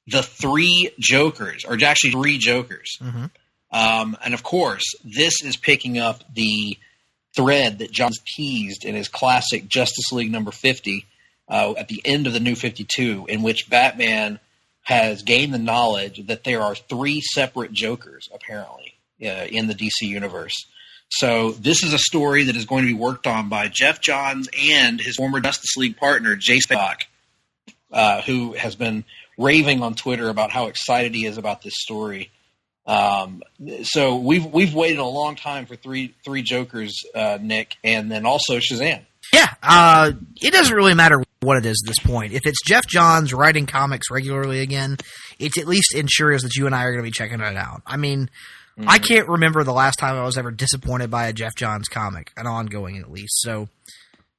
The Three Jokers, or actually 3 Jokers. And of course, this is picking up the thread that Johns teased in his classic Justice League number 50 at the end of the New 52, in which Batman has gained the knowledge that there are 3 separate Jokers, apparently, in the DC universe. So this is a story that is going to be worked on by Jeff Johns and his former Justice League partner, Jason Bach, who has been raving on Twitter about how excited he is about this story. So we've waited a long time for three Jokers, Nick, and then also Shazam. Yeah, it doesn't really matter what it is at this point. If it's Jeff Johns writing comics regularly again, it at least ensures that you and I are going to be checking it out. I mean, I can't remember the last time I was ever disappointed by a Jeff Johns comic, an ongoing at least. So,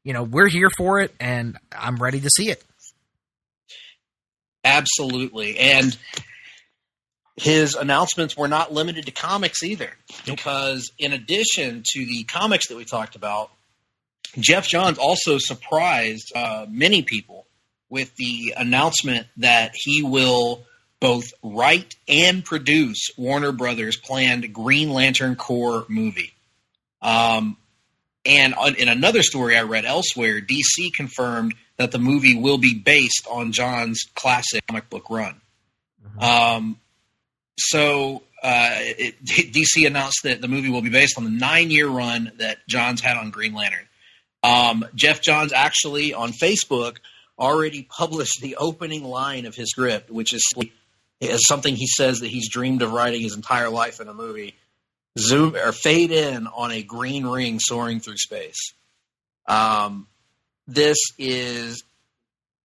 we're here for it, and I'm ready to see it. Absolutely. And his announcements were not limited to comics either, because in addition to the comics that we talked about, Jeff Johns also surprised many people with the announcement that he will both write and produce Warner Brothers' planned Green Lantern Corps movie. And in another story I read elsewhere, DC confirmed that the movie will be based on Johns' classic comic book run. So DC announced that the movie will be based on the 9-year run that Johns had on Green Lantern. Jeff Johns actually on Facebook already published the opening line of his script, which is something he says that he's dreamed of writing his entire life in a movie. Zoom or fade in on a green ring soaring through space. This is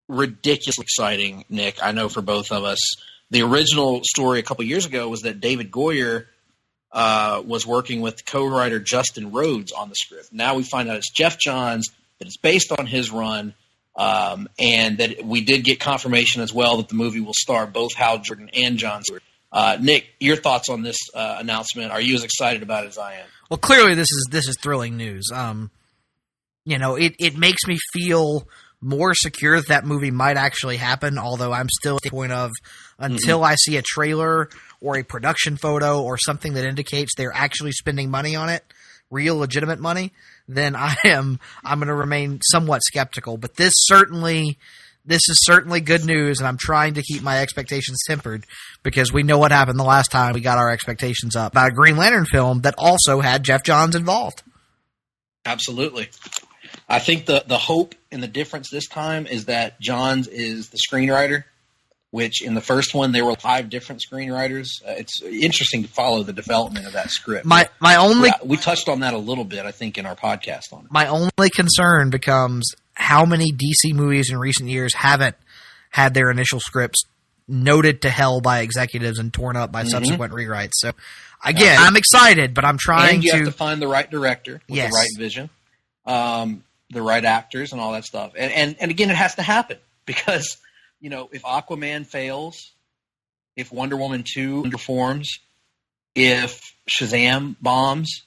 ridiculously exciting, Nick. I know for both of us. The original story a couple years ago was that David Goyer was working with co-writer Justin Rhodes on the script. Now we find out it's Jeff Johns, that it's based on his run, and that we did get confirmation as well that the movie will star both Hal Jordan and John Stewart. Nick, your thoughts on this announcement? Are you as excited about it as I am? Well, clearly this is thrilling news. It makes me feel more secure that movie might actually happen, although I'm still at the point of until I see a trailer or a production photo or something that indicates they're actually spending money on it, real legitimate money, then I'm going to remain somewhat skeptical. But this is certainly good news, and I'm trying to keep my expectations tempered because we know what happened the last time we got our expectations up about a Green Lantern film that also had Jeff Johns involved. Absolutely. I think the hope and the difference this time is that Johns is the screenwriter, which in the first one there were 5 different screenwriters. It's interesting to follow the development of that script. We touched on that a little bit, I think, in our podcast on it. My only concern becomes how many DC movies in recent years haven't had their initial scripts noted to hell by executives and torn up by subsequent rewrites. So, again, I'm excited, but I'm trying and you have to find the right director with the right vision. The right actors and all that stuff. And again, it has to happen because, if Aquaman fails, if Wonder Woman 2 underperforms, if Shazam bombs,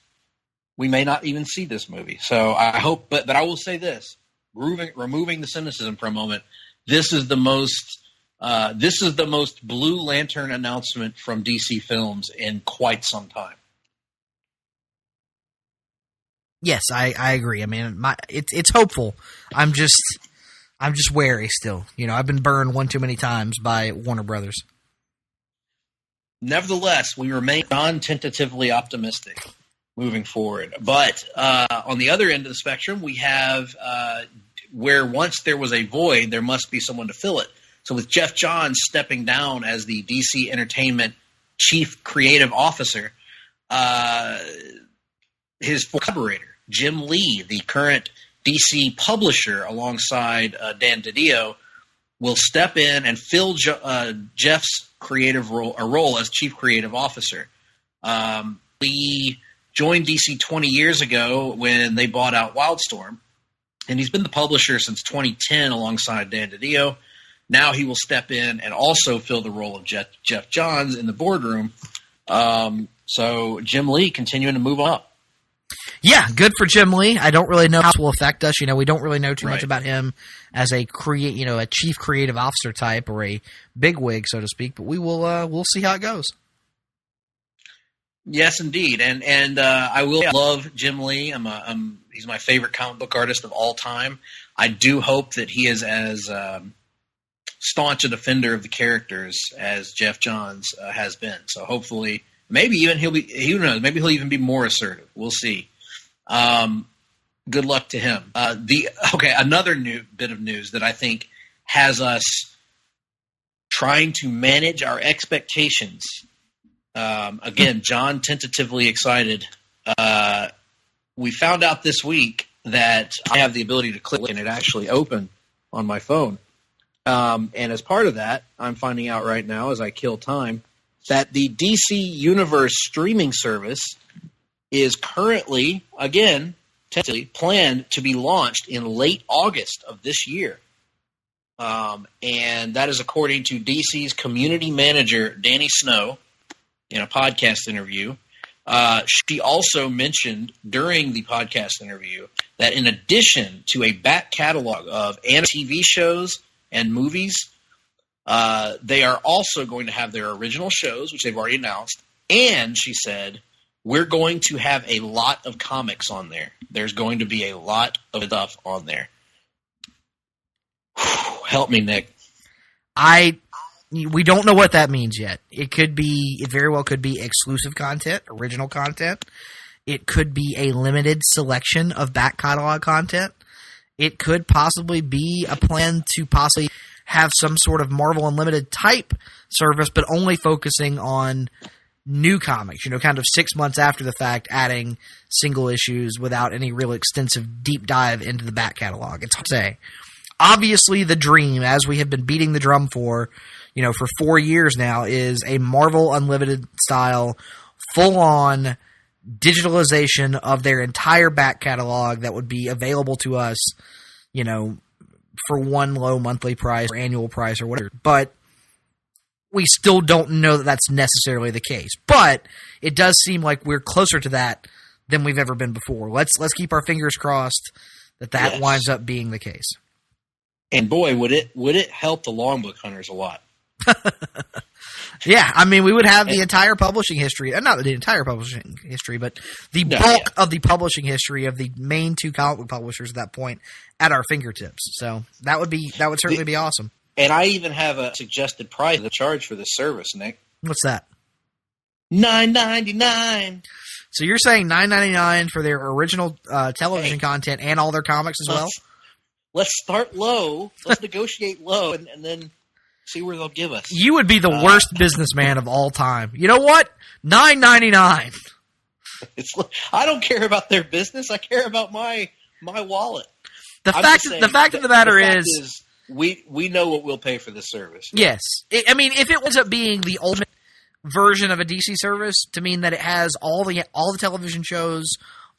we may not even see this movie. So I hope, but I will say this, removing the cynicism for a moment, this is the most Blue Lantern announcement from DC Films in quite some time. Yes, I agree. I mean, it's hopeful. I'm just wary still. I've been burned one too many times by Warner Brothers. Nevertheless, we remain non-tentatively optimistic moving forward. But on the other end of the spectrum, we have where once there was a void, there must be someone to fill it. So with Jeff Johns stepping down as the DC Entertainment Chief Creative Officer, his collaborator, Jim Lee, the current DC publisher alongside Dan DiDio, will step in and fill Jeff's creative role as Chief Creative Officer. Lee joined DC 20 years ago when they bought out Wildstorm, and he's been the publisher since 2010 alongside Dan DiDio. Now he will step in and also fill the role of Jeff Johns in the boardroom. So Jim Lee continuing to move up. Yeah, good for Jim Lee. I don't really know how this will affect us. We don't really know too much about him as a a chief creative officer type or a bigwig, so to speak. But we'll see how it goes. Yes, indeed, and I will love Jim Lee. He's my favorite comic book artist of all time. I do hope that he is as staunch a defender of the characters as Jeff Johns has been. So hopefully. Maybe even who knows, maybe he'll even be more assertive. We'll see. Good luck to him. Another new bit of news that I think has us trying to manage our expectations Again, John tentatively excited. We found out this week that I have the ability to click and it actually opened on my phone. And as part of that, I'm finding out right now as I kill time that the DC Universe streaming service is currently, again, tentatively planned to be launched in late August of this year. And that is according to DC's community manager, Danny Snow, in a podcast interview. She also mentioned during the podcast interview that in addition to a back catalog of TV shows and movies, they are also going to have their original shows, which they've already announced. And she said, we're going to have a lot of comics on there. There's going to be a lot of stuff on there. Help me, Nick. We don't know what that means yet. It very well could be exclusive content, original content. It could be a limited selection of back catalog content. It could possibly be a plan to possibly have some sort of Marvel Unlimited type service, but only focusing on new comics, kind of 6 months after the fact, adding single issues without any real extensive deep dive into the back catalog. It's hard to say. Obviously, the dream, as we have been beating the drum for 4 years now, is a Marvel Unlimited style, full-on digitalization of their entire back catalog that would be available to us, for one low monthly price or annual price or whatever. But we still don't know that that's necessarily the case. But it does seem like we're closer to that than we've ever been before. Let's keep our fingers crossed that Yes. winds up being the case. And boy, would it help the Longbook hunters a lot. Yeah, I mean, we would have the entire publishing history, not the entire publishing history, but the bulk of the publishing history of the main two comic book publishers at that point at our fingertips. So that would certainly be awesome. And I even have a suggested price to charge for this service, Nick. What's that? $9.99. So you're saying $9.99 for their original television content and all their comics as well? Let's start low. Let's negotiate low, and then see where they'll give us. You would be the worst businessman of all time. You know what? $9.99. I don't care about their business. I care about my wallet. The fact of the matter is we know what we'll pay for this service. Yes. If it ends up being the ultimate version of a DC service, to mean that it has all the television shows,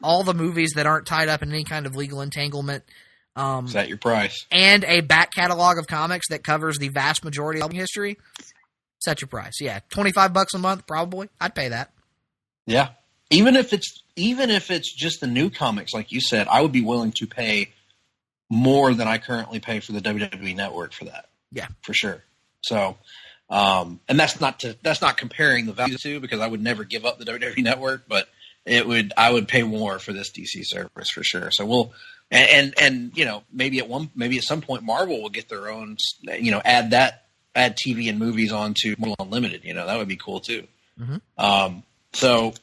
all the movies that aren't tied up in any kind of legal entanglement, is that your price? And a back catalog of comics that covers the vast majority of history, set your price. Yeah, $25 a month, probably. I'd pay that. Yeah. Even if it's just the new comics, like you said, I would be willing to pay more than I currently pay for the WWE Network for that. Yeah, for sure. So, and that's not comparing the value to, because I would never give up the WWE Network, but I would pay more for this DC service for sure. So we'll. And maybe at some point Marvel will get their own, add TV and movies onto Marvel Unlimited. That would be cool too. Mm-hmm. So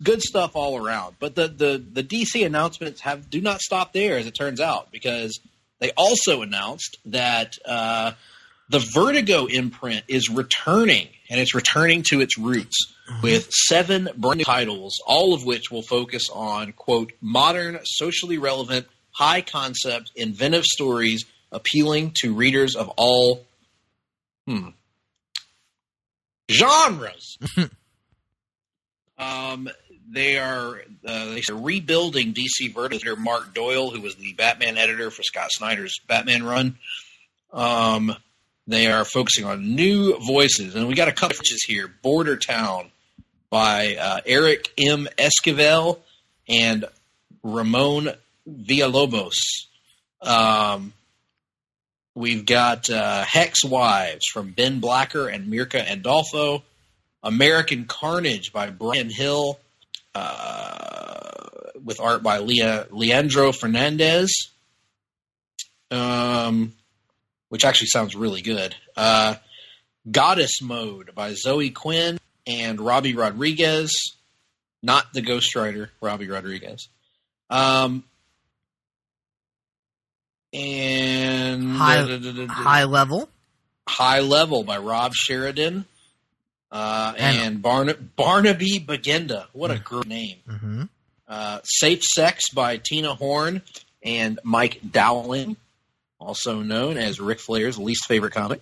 good stuff all around. But the DC announcements do not stop there, as it turns out, because they also announced that the Vertigo imprint is returning, and it's returning to its roots with 7 brand new titles, all of which will focus on, quote, modern, socially relevant, high-concept, inventive stories appealing to readers of all genres. They are rebuilding DC Vertigo. Mark Doyle, who was the Batman editor for Scott Snyder's Batman run. They are focusing on new voices, and we got a couple of pitches here. Border Town by Eric M. Esquivel and Ramon Villalobos. We've got Hex Wives from Ben Blacker and Mirka Andolfo. American Carnage by Brian Hill, with art by Leandro Fernandez, which actually sounds really good. Goddess Mode by Zoe Quinn and Robbie Rodriguez, not the ghostwriter, Robbie Rodriguez. And High Level by Rob Sheridan. and Barnaby Bagenda. What a great name. Mm-hmm. Safe Sex by Tina Horn and Mike Dowling, also known as Ric Flair's least favorite comic.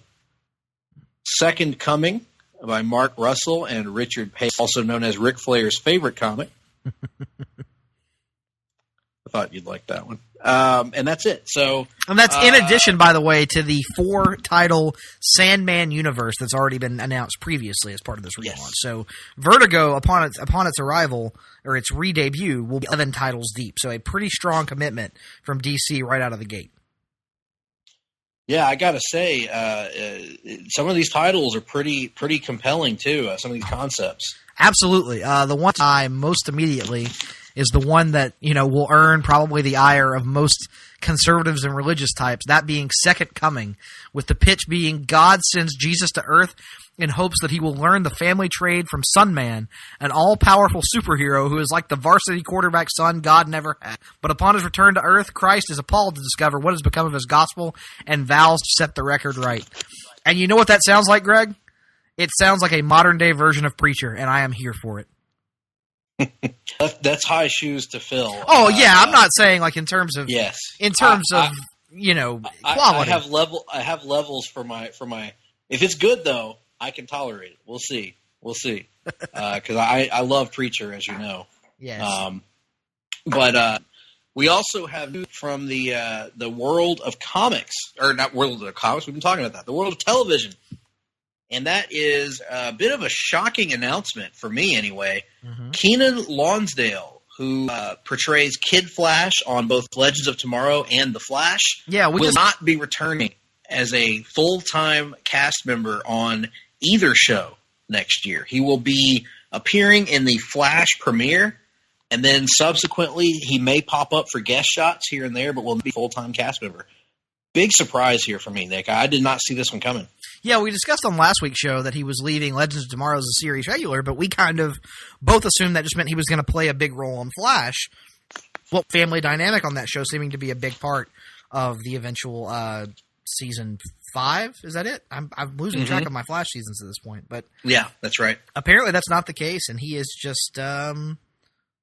Second Coming by Mark Russell and Richard Pace, also known as Ric Flair's favorite comic. I thought you'd like that one. And that's it. And that's in addition, by the way, to the 4-title Sandman universe that's already been announced previously as part of this relaunch. Yes. So Vertigo, upon its arrival or its re-debut, will be 11 titles deep. So a pretty strong commitment from DC right out of the gate. Yeah, I gotta say, some of these titles are pretty compelling too. Some of these concepts. Absolutely. The one I most immediately is the one that, will earn probably the ire of most conservatives and religious types, that being Second Coming, with the pitch being God sends Jesus to Earth in hopes that he will learn the family trade from Sunman, an all-powerful superhero who is like the varsity quarterback son God never had. But upon his return to Earth, Christ is appalled to discover what has become of his gospel and vows to set the record right. And you know what that sounds like, Greg? It sounds like a modern-day version of Preacher, and I am here for it. That's high shoes to fill. Oh yeah, I'm not saying like in terms of yes. In terms of quality. I have levels for my. If it's good though, I can tolerate it. We'll see. Because I love Preacher, as you know. Yes. But we also have from the world of comics, or not world of comics. We've been talking about that. The world of television. And that is a bit of a shocking announcement for me, anyway. Mm-hmm. Keenan Lonsdale, who portrays Kid Flash on both Legends of Tomorrow and The Flash, will not be returning as a full-time cast member on either show next year. He will be appearing in the Flash premiere, and then subsequently he may pop up for guest shots here and there, but will be a full-time cast member. Big surprise here for me, Nick. I did not see this one coming. Yeah, we discussed on last week's show that he was leaving Legends of Tomorrow as a series regular, but we kind of both assumed that just meant he was going to play a big role on Flash. Well, family dynamic on that show seeming to be a big part of the eventual season 5. Is that it? I'm losing track of my Flash seasons at this point. But yeah, that's right. Apparently that's not the case, and he is just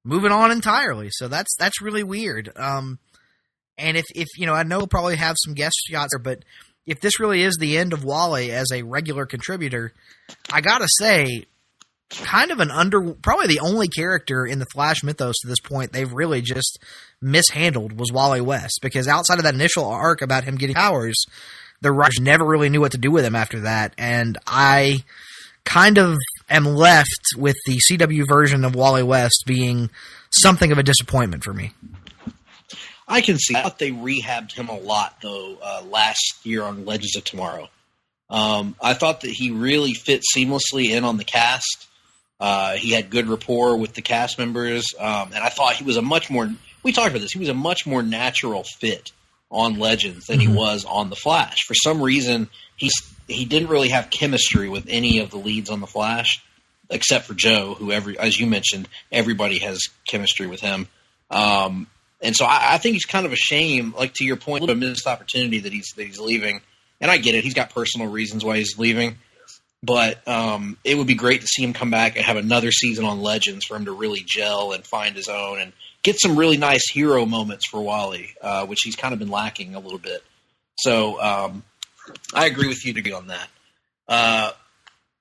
moving on entirely. So that's really weird. And if I know he'll probably have some guest shots there, but if this really is the end of Wally as a regular contributor, I gotta say, kind of probably the only character in the Flash mythos to this point they've really just mishandled was Wally West, because outside of that initial arc about him getting powers, the writers never really knew what to do with him after that, and I kind of am left with the CW version of Wally West being something of a disappointment for me. I can see. I thought they rehabbed him a lot, though, last year on Legends of Tomorrow. I thought that he really fit seamlessly in on the cast. He had good rapport with the cast members, and I thought he was we talked about this, he was a much more natural fit on Legends than he was on The Flash. For some reason, he didn't really have chemistry with any of the leads on The Flash, except for Joe, who, as you mentioned, everybody has chemistry with him. And so I think it's kind of a shame, like to your point, a little missed opportunity that he's leaving. And I get it. He's got personal reasons why he's leaving. But it would be great to see him come back and have another season on Legends for him to really gel and find his own and get some really nice hero moments for Wally, which he's kind of been lacking a little bit. So I agree with you on that.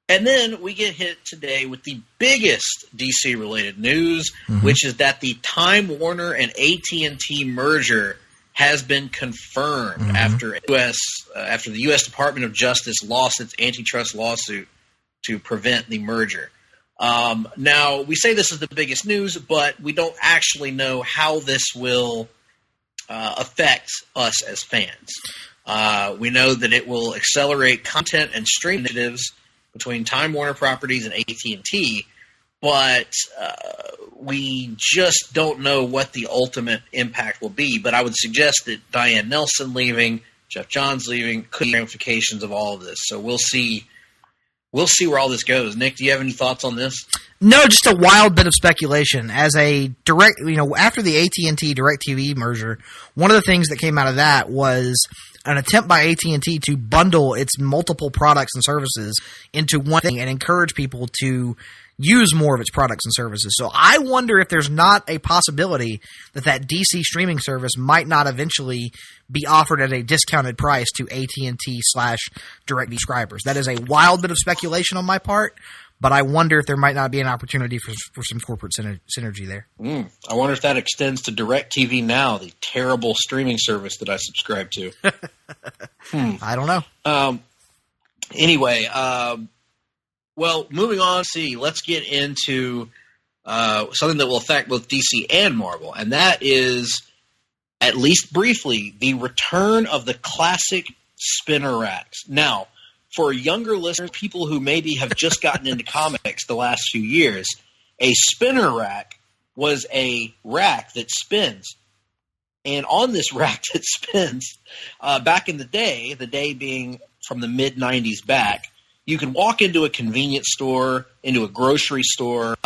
And then we get hit today with the biggest DC-related news, which is that the Time Warner and AT&T merger has been confirmed after the U.S. Department of Justice lost its antitrust lawsuit to prevent the merger. Now, we say this is the biggest news, but we don't actually know how this will affect us as fans. We know that it will accelerate content and stream initiatives between Time Warner Properties and AT&T, but we just don't know what the ultimate impact will be. But I would suggest that Diane Nelson leaving, Jeff Johns leaving, could be ramifications of all of this. So we'll see where all this goes. Nick, do you have any thoughts on this? No, just a wild bit of speculation. As a direct, after the AT&T DirecTV merger, one of the things that came out of that was an attempt by AT&T to bundle its multiple products and services into one thing and encourage people to use more of its products and services. So I wonder if there's not a possibility that DC streaming service might not eventually be offered at a discounted price to AT&T/DirecTV subscribers. That is a wild bit of speculation on my part, but I wonder if there might not be an opportunity for some corporate synergy there. I wonder if that extends to DirecTV Now, the terrible streaming service that I subscribe to. I don't know. Anyway, well, moving on, let's get into something that will affect both DC and Marvel, and that is, at least briefly, the return of the classic spinner racks. Now, for younger listeners, people who maybe have just gotten into comics the last few years, a spinner rack was a rack that spins. And on this rack that spins, back in the day being from the mid-'90s back, you could walk into a convenience store, into a grocery store,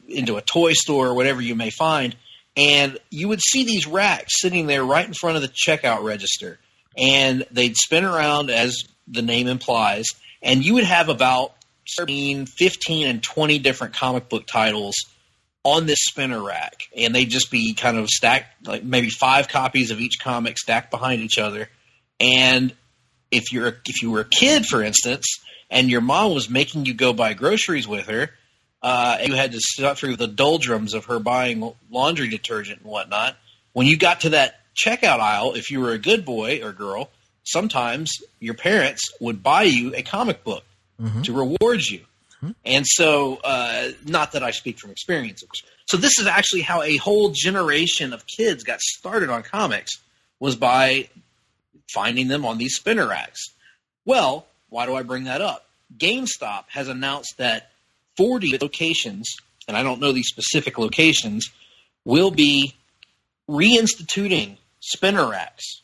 into a toy store, whatever you may find, and you would see these racks sitting there right in front of the checkout register. And they'd spin around, as the name implies, and you would have about 15, and 20 different comic book titles on this spinner rack. And they'd just be kind of stacked, like maybe 5 copies of each comic stacked behind each other. And if you were a kid, for instance, and your mom was making you go buy groceries with her, and you had to sit through the doldrums of her buying laundry detergent and whatnot, when you got to that checkout aisle, if you were a good boy or girl, sometimes your parents would buy you a comic book to reward you. And so, not that I speak from experience. So this is actually how a whole generation of kids got started on comics, was by finding them on these spinner racks. Well, why do I bring that up? GameStop has announced that 40 locations, and I don't know these specific locations, will be reinstituting spinner racks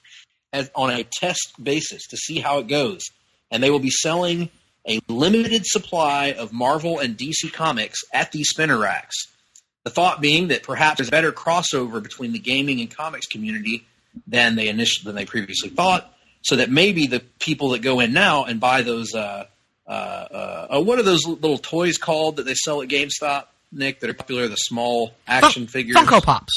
on a test basis to see how it goes. And they will be selling a limited supply of Marvel and DC comics at these spinner racks. The thought being that perhaps there's better crossover between the gaming and comics community than they previously thought, so that maybe the people that go in now and buy those what are those little toys called that they sell at GameStop, Nick, that are popular, the small action figures? Funko Pops.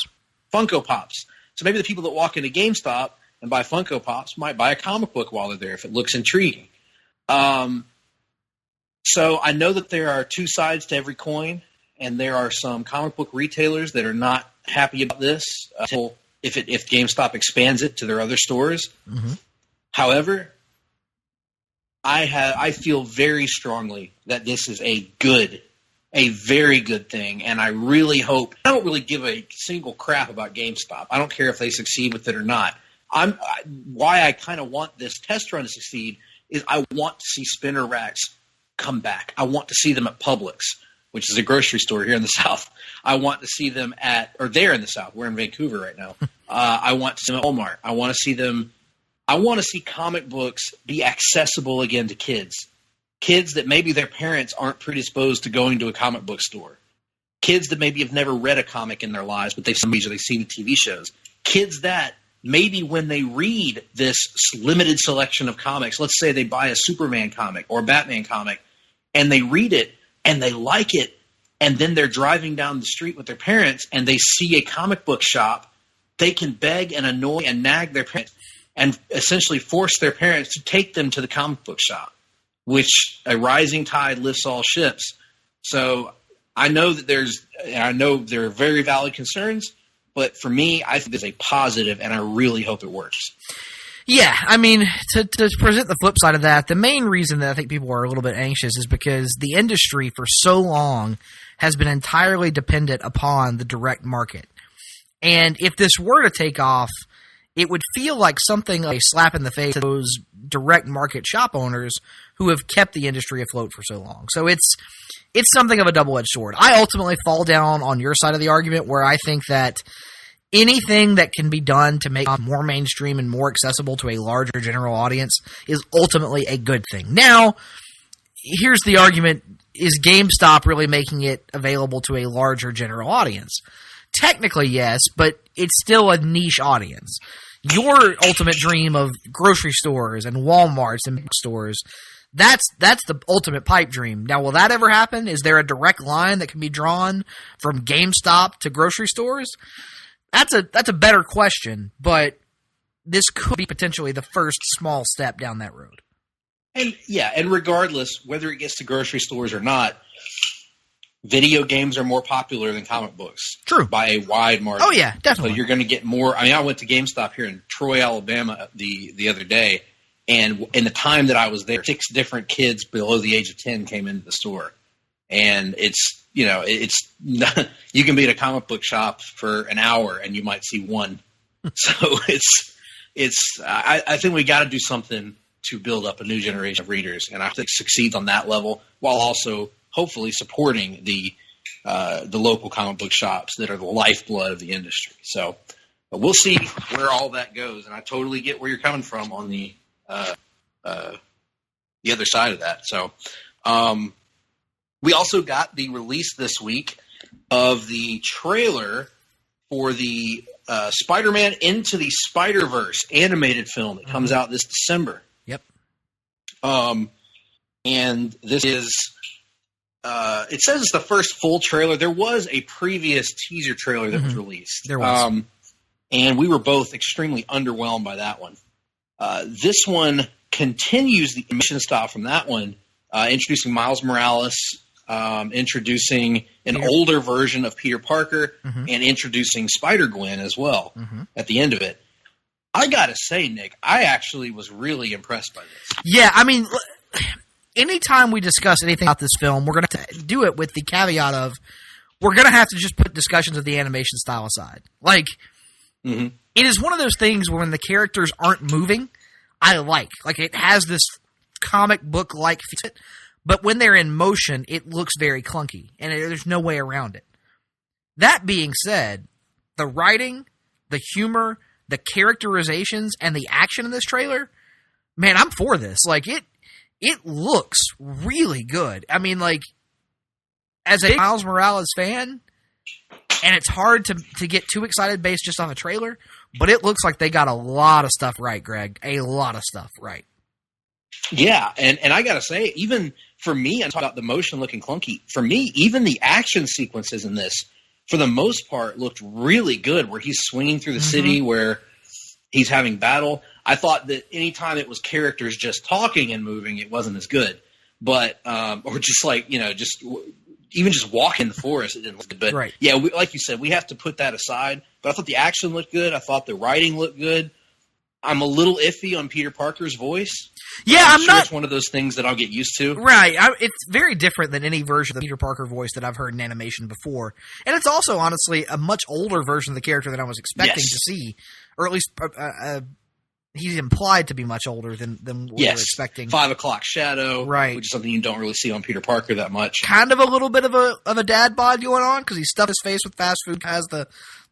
Funko Pops. So maybe the people that walk into GameStop and buy Funko Pops might buy a comic book while they're there if it looks intriguing. So I know that there are two sides to every coin, and there are some comic book retailers that are not happy about this until if GameStop expands it to their other stores. However, I feel very strongly that this is a very good thing, and I really hope. I don't really give a single crap about GameStop. I don't care if they succeed with it or not. Why I kind of want this test run to succeed is I want to see spinner racks come back. I want to see them at Publix, which is a grocery store here in the South. I want to see them they're in the South. We're in Vancouver right now. I want to see them at Walmart. I want to see them. I want to see comic books be accessible again to kids. Kids that maybe their parents aren't predisposed to going to a comic book store. Kids that maybe have never read a comic in their lives, but they've seen movies or they've seen the TV shows. Kids that maybe when they read this limited selection of comics, let's say they buy a Superman comic or a Batman comic, and they read it and they like it, and then they're driving down the street with their parents and they see a comic book shop, they can beg and annoy and nag their parents and essentially force their parents to take them to the comic book shop, which a rising tide lifts all ships. So I know that there are very valid concerns, but for me, I think it's a positive, and I really hope it works. Yeah, I mean, to present the flip side of that, the main reason that I think people are a little bit anxious is because the industry for so long has been entirely dependent upon the direct market. And if this were to take off, it would feel like something like a slap in the face to those direct market shop owners who have kept the industry afloat for so long. So it's something of a double-edged sword. I ultimately fall down on your side of the argument, where I think that anything that can be done to make it more mainstream and more accessible to a larger general audience is ultimately a good thing. Now, here's the argument. Is GameStop really making it available to a larger general audience? Technically, yes, but it's still a niche audience. Your ultimate dream of grocery stores and Walmarts and stores, that's the ultimate pipe dream. Now, will that ever happen? Is there a direct line that can be drawn from GameStop to grocery stores? That's a better question, but this could be potentially the first small step down that road. And regardless, whether it gets to grocery stores or not, video games are more popular than comic books. True. By a wide margin. Oh, yeah, definitely. So you're going to get more. I mean, I went to GameStop here in Troy, Alabama the other day, and in the time that I was there, 6 different kids below the age of 10 came into the store. And it's not, you can be at a comic book shop for an hour and you might see one. So I think we got to do something to build up a new generation of readers, and I think succeeds on that level, while also hopefully supporting the local comic book shops that are the lifeblood of the industry. So, but we'll see where all that goes, and I totally get where you're coming from on the other side of that. So, we also got the release this week of the trailer for the Spider-Man Into the Spider-Verse animated film that comes out this December. Yep. And this is, it says it's the first full trailer. There was a previous teaser trailer that was released. There was. And we were both extremely underwhelmed by that one. This one continues the mission style from that one, introducing Miles Morales, introducing an older version of Peter Parker, and introducing Spider-Gwen as well at the end of it. I gotta say, Nick, I actually was really impressed by this. Yeah, I mean, anytime we discuss anything about this film, we're going to do it with the caveat of we're going to have to just put discussions of the animation style aside. Like, it is one of those things where when the characters aren't moving, I like it has this comic book-like feel, but when they're in motion, it looks very clunky, and there's no way around it. That being said, the writing, the humor, the characterizations, and the action in this trailer, man, I'm for this. Like, it looks really good. I mean, like, as a Miles Morales fan, and it's hard to get too excited based just on a trailer, but it looks like they got a lot of stuff right, Greg. A lot of stuff right. Yeah, and I gotta say, even for me, I'm talking about the motion looking clunky. For me, even the action sequences in this, for the most part, looked really good, where he's swinging through the city, where he's having battle. I thought that anytime it was characters just talking and moving, it wasn't as good. But, or just like, even just walking the forest, it didn't look good. But yeah, like you said, we have to put that aside. But I thought the action looked good. I thought the writing looked good. I'm a little iffy on Peter Parker's voice. Yeah, I'm not. It's one of those things that I'll get used to. Right. It's very different than any version of the Peter Parker voice that I've heard in animation before. And it's also, honestly, a much older version of the character than I was expecting to see. Or at least he's implied to be much older than we were expecting. 5 o'clock shadow. Right. Which is something you don't really see on Peter Parker that much. Kind of a little bit of a dad bod going on, because he stuffed his face with fast food, has the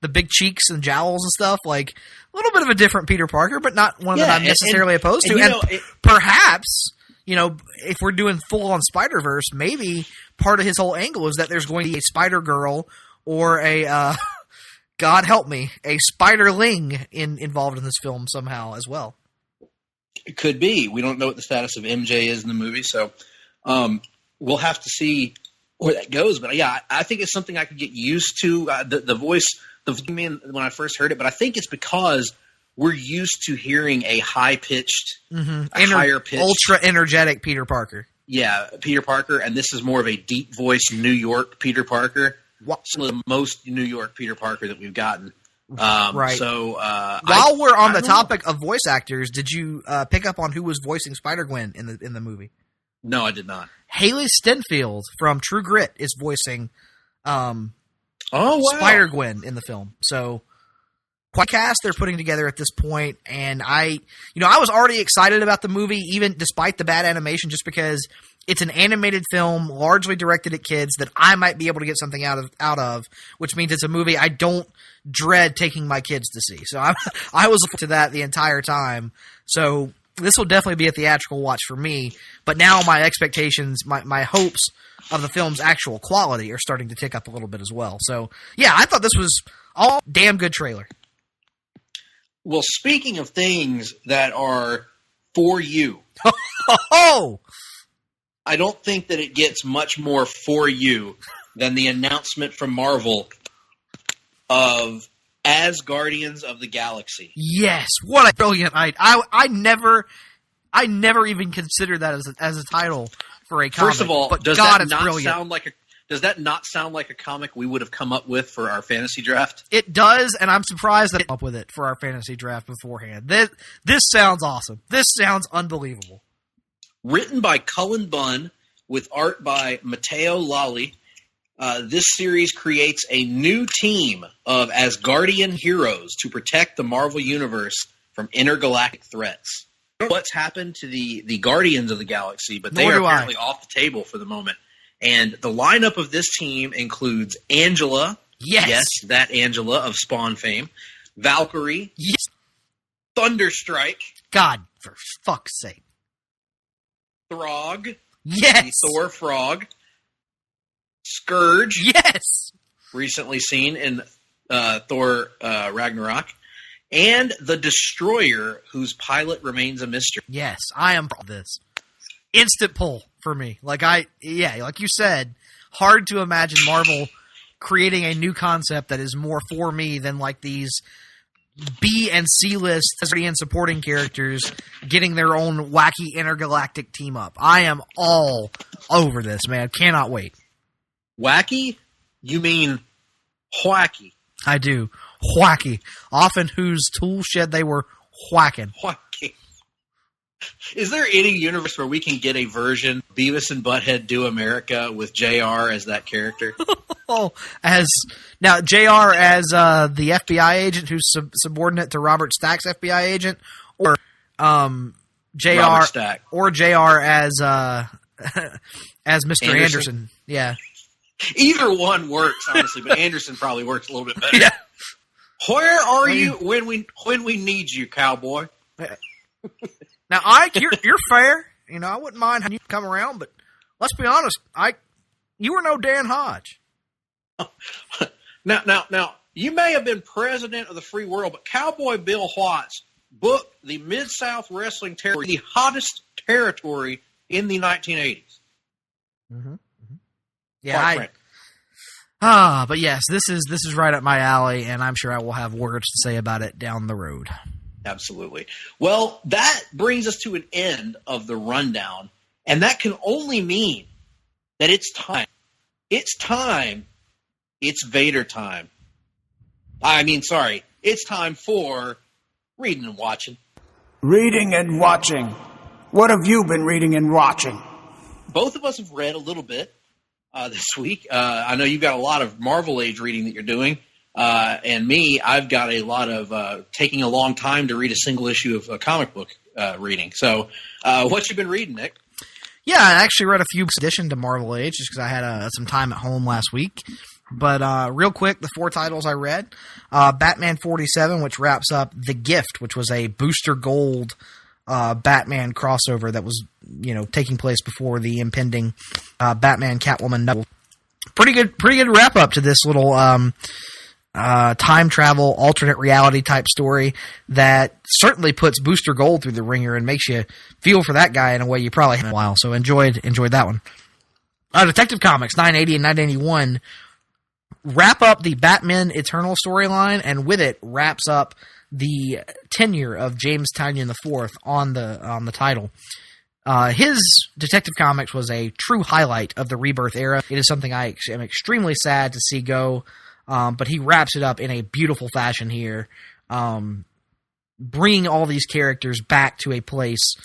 big cheeks and jowls and stuff. Like, a little bit of a different Peter Parker, but not one that I'm necessarily opposed to. And perhaps, if we're doing full-on Spider-Verse, maybe part of his whole angle is that there's going to be a Spider-Girl or a, God help me, a Spider-Ling involved in this film somehow as well. It could be. We don't know what the status of MJ is in the movie, so we'll have to see where that goes. But yeah, I think it's something I could get used to. The voice, when I first heard it, but I think it's because we're used to hearing a high-pitched, higher-pitched, ultra-energetic Peter Parker. Yeah, Peter Parker, and this is more of a deep-voiced New York Peter Parker. Some of the most New York Peter Parker that we've gotten. Right. So, while we're on the topic of voice actors, did you pick up on who was voicing Spider-Gwen in the movie? No, I did not. Haley Stenfield from True Grit is voicing wow. Spider-Gwen in the film. So, quite a cast they're putting together at this point, and I was already excited about the movie, even despite the bad animation, just because it's an animated film largely directed at kids that I might be able to get something out of, which means it's a movie I don't dread taking my kids to see. So I was looking to that the entire time. So this will definitely be a theatrical watch for me. But now my expectations, my hopes of the film's actual quality are starting to tick up a little bit as well. So, yeah, I thought this was all damn good trailer. Well, speaking of things that are for you, I don't think that it gets much more for you than the announcement from Marvel of As Guardians of the Galaxy. Yes, what a brilliant idea! I never even considered that as a title for a comic. First of all, but does God, that it's not brilliant. does that not sound like a comic we would have come up with for our fantasy draft? It does, and I'm surprised that I came up with it for our fantasy draft beforehand. This sounds awesome. This sounds unbelievable. Written by Cullen Bunn with art by Matteo Lally, this series creates a new team of Asgardian heroes to protect the Marvel Universe from intergalactic threats. I don't know what's happened to the Guardians of the Galaxy, but they are apparently off the table for the moment. And the lineup of this team includes Angela. Yes, that Angela of Spawn fame. Valkyrie. Yes. Thunderstrike. God, for fuck's sake. Throg. Yes. The Thor Frog. Scourge. Yes. Recently seen in Thor Ragnarok. And the Destroyer, whose pilot remains a mystery. Yes, I am for this. Instant pull for me. Like you said, hard to imagine Marvel creating a new concept that is more for me than like these B and C list and supporting characters getting their own wacky intergalactic team up. I am all over this, man. Cannot wait. Wacky? You mean whacky? I do. Whacky. Often whose tool shed they were whacking. Whacky. Is there any universe where we can get a version Beavis and Butthead Do America with JR as that character? JR as the FBI agent who's subordinate to Robert Stack's FBI agent, or JR as as Mr. Anderson. Yeah. Either one works, honestly, but Anderson probably works a little bit better. Yeah. Where are you when we need you, cowboy? Now, Ike, you're fair. You know, I wouldn't mind having you come around, but let's be honest, Ike, you were no Dan Hodge. Now, you may have been president of the free world, but Cowboy Bill Watts booked the Mid-South Wrestling Territory, the hottest territory in the 1980s. Mm-hmm. Yeah, but yes, this is right up my alley, and I'm sure I will have words to say about it down the road. Absolutely. Well, that brings us to an end of the rundown, and that can only mean that it's time. It's time. It's Vader time. It's time for reading and watching. Reading and watching. What have you been reading and watching? Both of us have read a little bit this week. I know you've got a lot of Marvel Age reading that you're doing. And me, I've got a lot of taking a long time to read a single issue of a comic book reading. So what you been reading, Nick? Yeah, I actually read a few additions to Marvel Age just because I had some time at home last week. But real quick, the 4 titles I read. Batman 47, which wraps up The Gift, which was a Booster Gold Batman crossover that was, taking place before the impending Batman Catwoman double. Pretty good wrap up to this little time travel alternate reality type story that certainly puts Booster Gold through the ringer and makes you feel for that guy in a way you probably haven't in a while. So enjoyed that one. Detective Comics 980 and 981 wrap up the Batman Eternal storyline, and with it wraps up the tenure of James Tynion IV on the title. His Detective Comics was a true highlight of the Rebirth era. It is something I am extremely sad to see go, but he wraps it up in a beautiful fashion here, bringing all these characters back to a place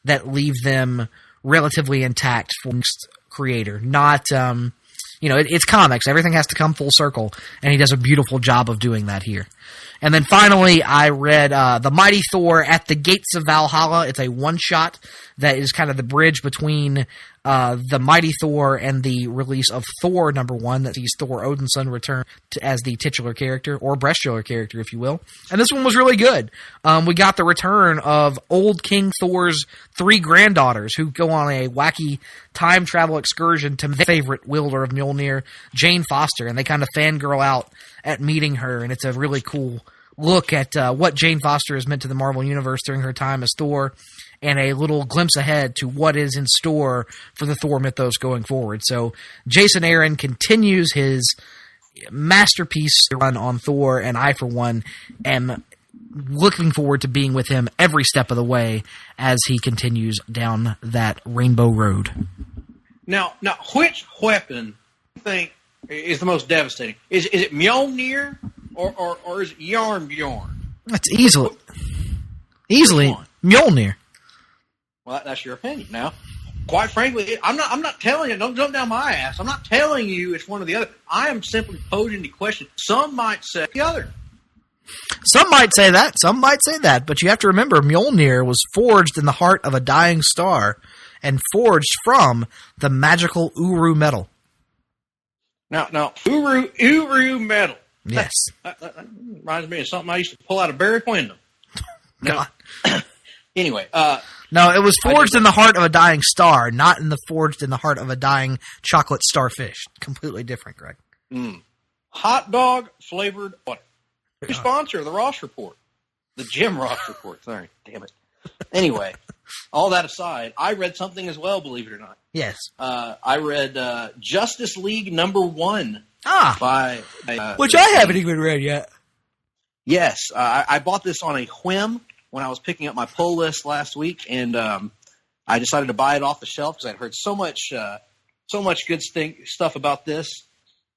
that leave them relatively intact for the creator. Not, it's comics. Everything has to come full circle, and he does a beautiful job of doing that here. And then finally, I read The Mighty Thor at the Gates of Valhalla. It's a one-shot that is kind of the bridge between the Mighty Thor and the release of Thor #1 that sees Thor Odinson return as the titular character, or breastular character, if you will. And this one was really good. We got the return of old King Thor's 3 granddaughters who go on a wacky time travel excursion to their favorite wielder of Mjolnir, Jane Foster, and they kind of fangirl out at meeting her, and it's a really cool look at what Jane Foster has meant to the Marvel Universe during her time as Thor, and a little glimpse ahead to what is in store for the Thor mythos going forward. So Jason Aaron continues his masterpiece run on Thor, and I, for one, am looking forward to being with him every step of the way as he continues down that rainbow road. Now, which weapon do you think is the most devastating? Is it Mjolnir or is it Bjorn? That's easily Mjolnir. Well, that's your opinion. Now, quite frankly, I'm not telling you. Don't jump down my ass. I'm not telling you it's one or the other. I am simply posing the question. Some might say the other. Some might say that. Some might say that. But you have to remember, Mjolnir was forged in the heart of a dying star, and forged from the magical Uru metal. Now, Uru metal. Yes. That reminds me of something I used to pull out of Barry Windham. God. Anyway, no, it was forged in the heart of a dying star, not forged in the heart of a dying chocolate starfish. Completely different, Greg. Hot dog flavored water. New sponsor of the Ross Report. The Jim Ross Report. Sorry. Damn it. Anyway, all that aside, I read something as well, believe it or not. Yes. I read Justice League #1. By which I haven't even read yet. Yes. I bought this on a whim when I was picking up my pull list last week, and I decided to buy it off the shelf because I'd heard so much good stuff about this.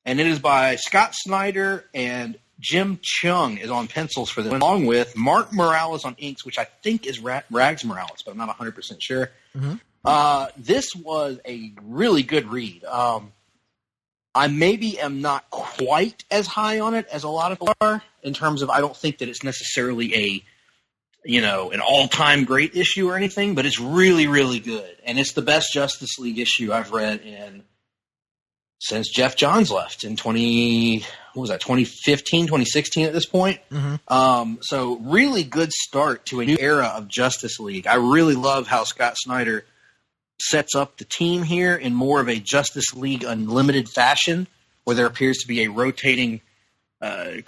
And it is by Scott Snyder, and Jim Chung is on pencils for this, along with Mark Morales on inks, which I think is Rags Morales, but I'm not 100% sure. Mm-hmm. This was a really good read. I maybe am not quite as high on it as a lot of people are, in terms of I don't think that it's necessarily an all-time great issue or anything, but it's really, really good. And it's the best Justice League issue I've read since Jeff Johns left in 2015, 2016 at this point. Mm-hmm. So really good start to a new era of Justice League. I really love how Scott Snyder sets up the team here in more of a Justice League Unlimited fashion, where there appears to be a rotating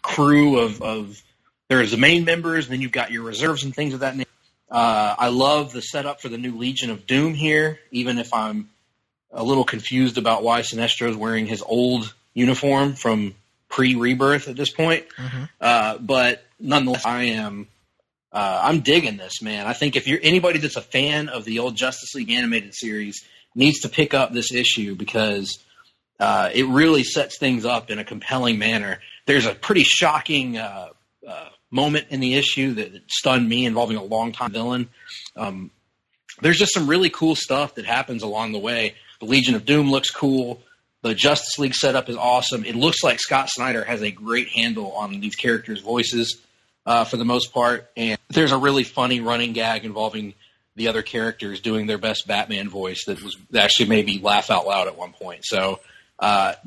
crew of there's the main members, and then you've got your reserves and things of that nature. I love the setup for the new Legion of Doom here, even if I'm a little confused about why Sinestro is wearing his old uniform from pre-Rebirth at this point. Mm-hmm. But nonetheless, I'm digging this, man. I think if you're anybody that's a fan of the old Justice League animated series needs to pick up this issue, because it really sets things up in a compelling manner. There's a pretty shocking moment in the issue that stunned me, involving a longtime villain. There's just some really cool stuff that happens along the way. The Legion of Doom looks cool. The Justice League setup is awesome. It looks like Scott Snyder has a great handle on these characters' voices for the most part. And there's a really funny running gag involving the other characters doing their best Batman voice that actually made me laugh out loud at one point. So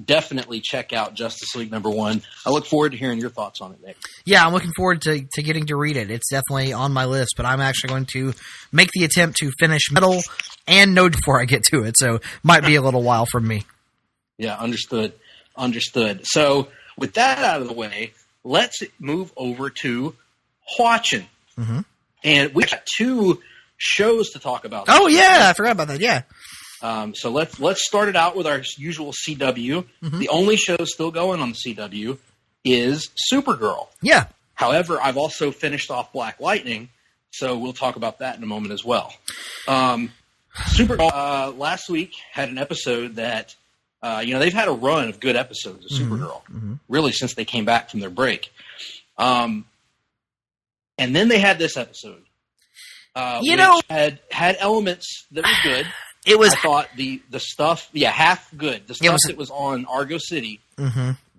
definitely check out Justice League #1. I look forward to hearing your thoughts on it, Nick. Yeah, I'm looking forward to getting to read it. It's definitely on my list, but I'm actually going to make the attempt to finish Metal and Node before I get to it, so might be a little while from me. Yeah, understood. So with that out of the way, let's move over to watching. Mm-hmm. And we've got 2 shows to talk about. Oh, yeah, I forgot about that, yeah. So let's start it out with our usual CW. Mm-hmm. The only show still going on the CW is Supergirl. Yeah. However, I've also finished off Black Lightning, so we'll talk about that in a moment as well. Supergirl last week had an episode that they've had a run of good episodes of Supergirl, really since they came back from their break. And then they had this episode, which had elements that were good. I thought the stuff, half good. The stuff that was on Argo City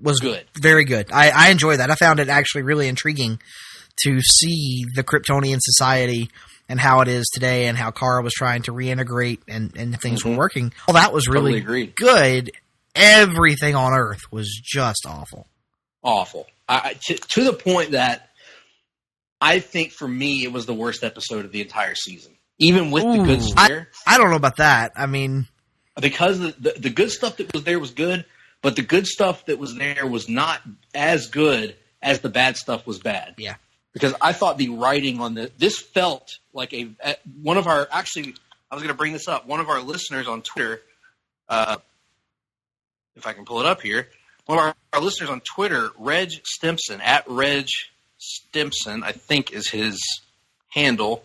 was good. Very good. I enjoy that. I found it actually really intriguing to see the Kryptonian society and how it is today, and how Kara was trying to reintegrate and things were working. Well, that was really good. Everything on Earth was just awful. Awful. To the point that I think for me it was the worst episode of the entire season. Even with the good stuff there. I don't know about that. I mean, because the good stuff that was there was good, but the good stuff that was there was not as good as the bad stuff was bad. Yeah. Because I thought the writing on this felt like one of our, actually, I was going to bring this up. One of our listeners on Twitter, if I can pull it up here, one of our listeners on Twitter, Reg Stimpson, at Reg Stimpson, I think is his handle.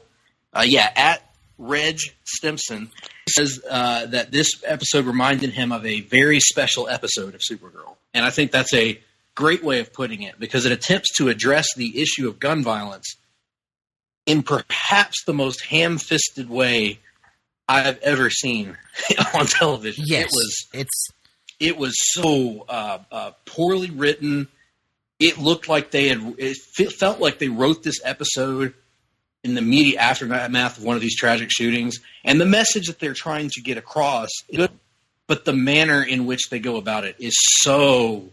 At Reg Stimpson, says that this episode reminded him of a very special episode of Supergirl. And I think that's a great way of putting it, because it attempts to address the issue of gun violence in perhaps the most ham-fisted way I've ever seen on television. Yes, it was so poorly written. It looked like it felt like they wrote this episode in the immediate aftermath of one of these tragic shootings, and the message that they're trying to get across is good, but the manner in which they go about it is so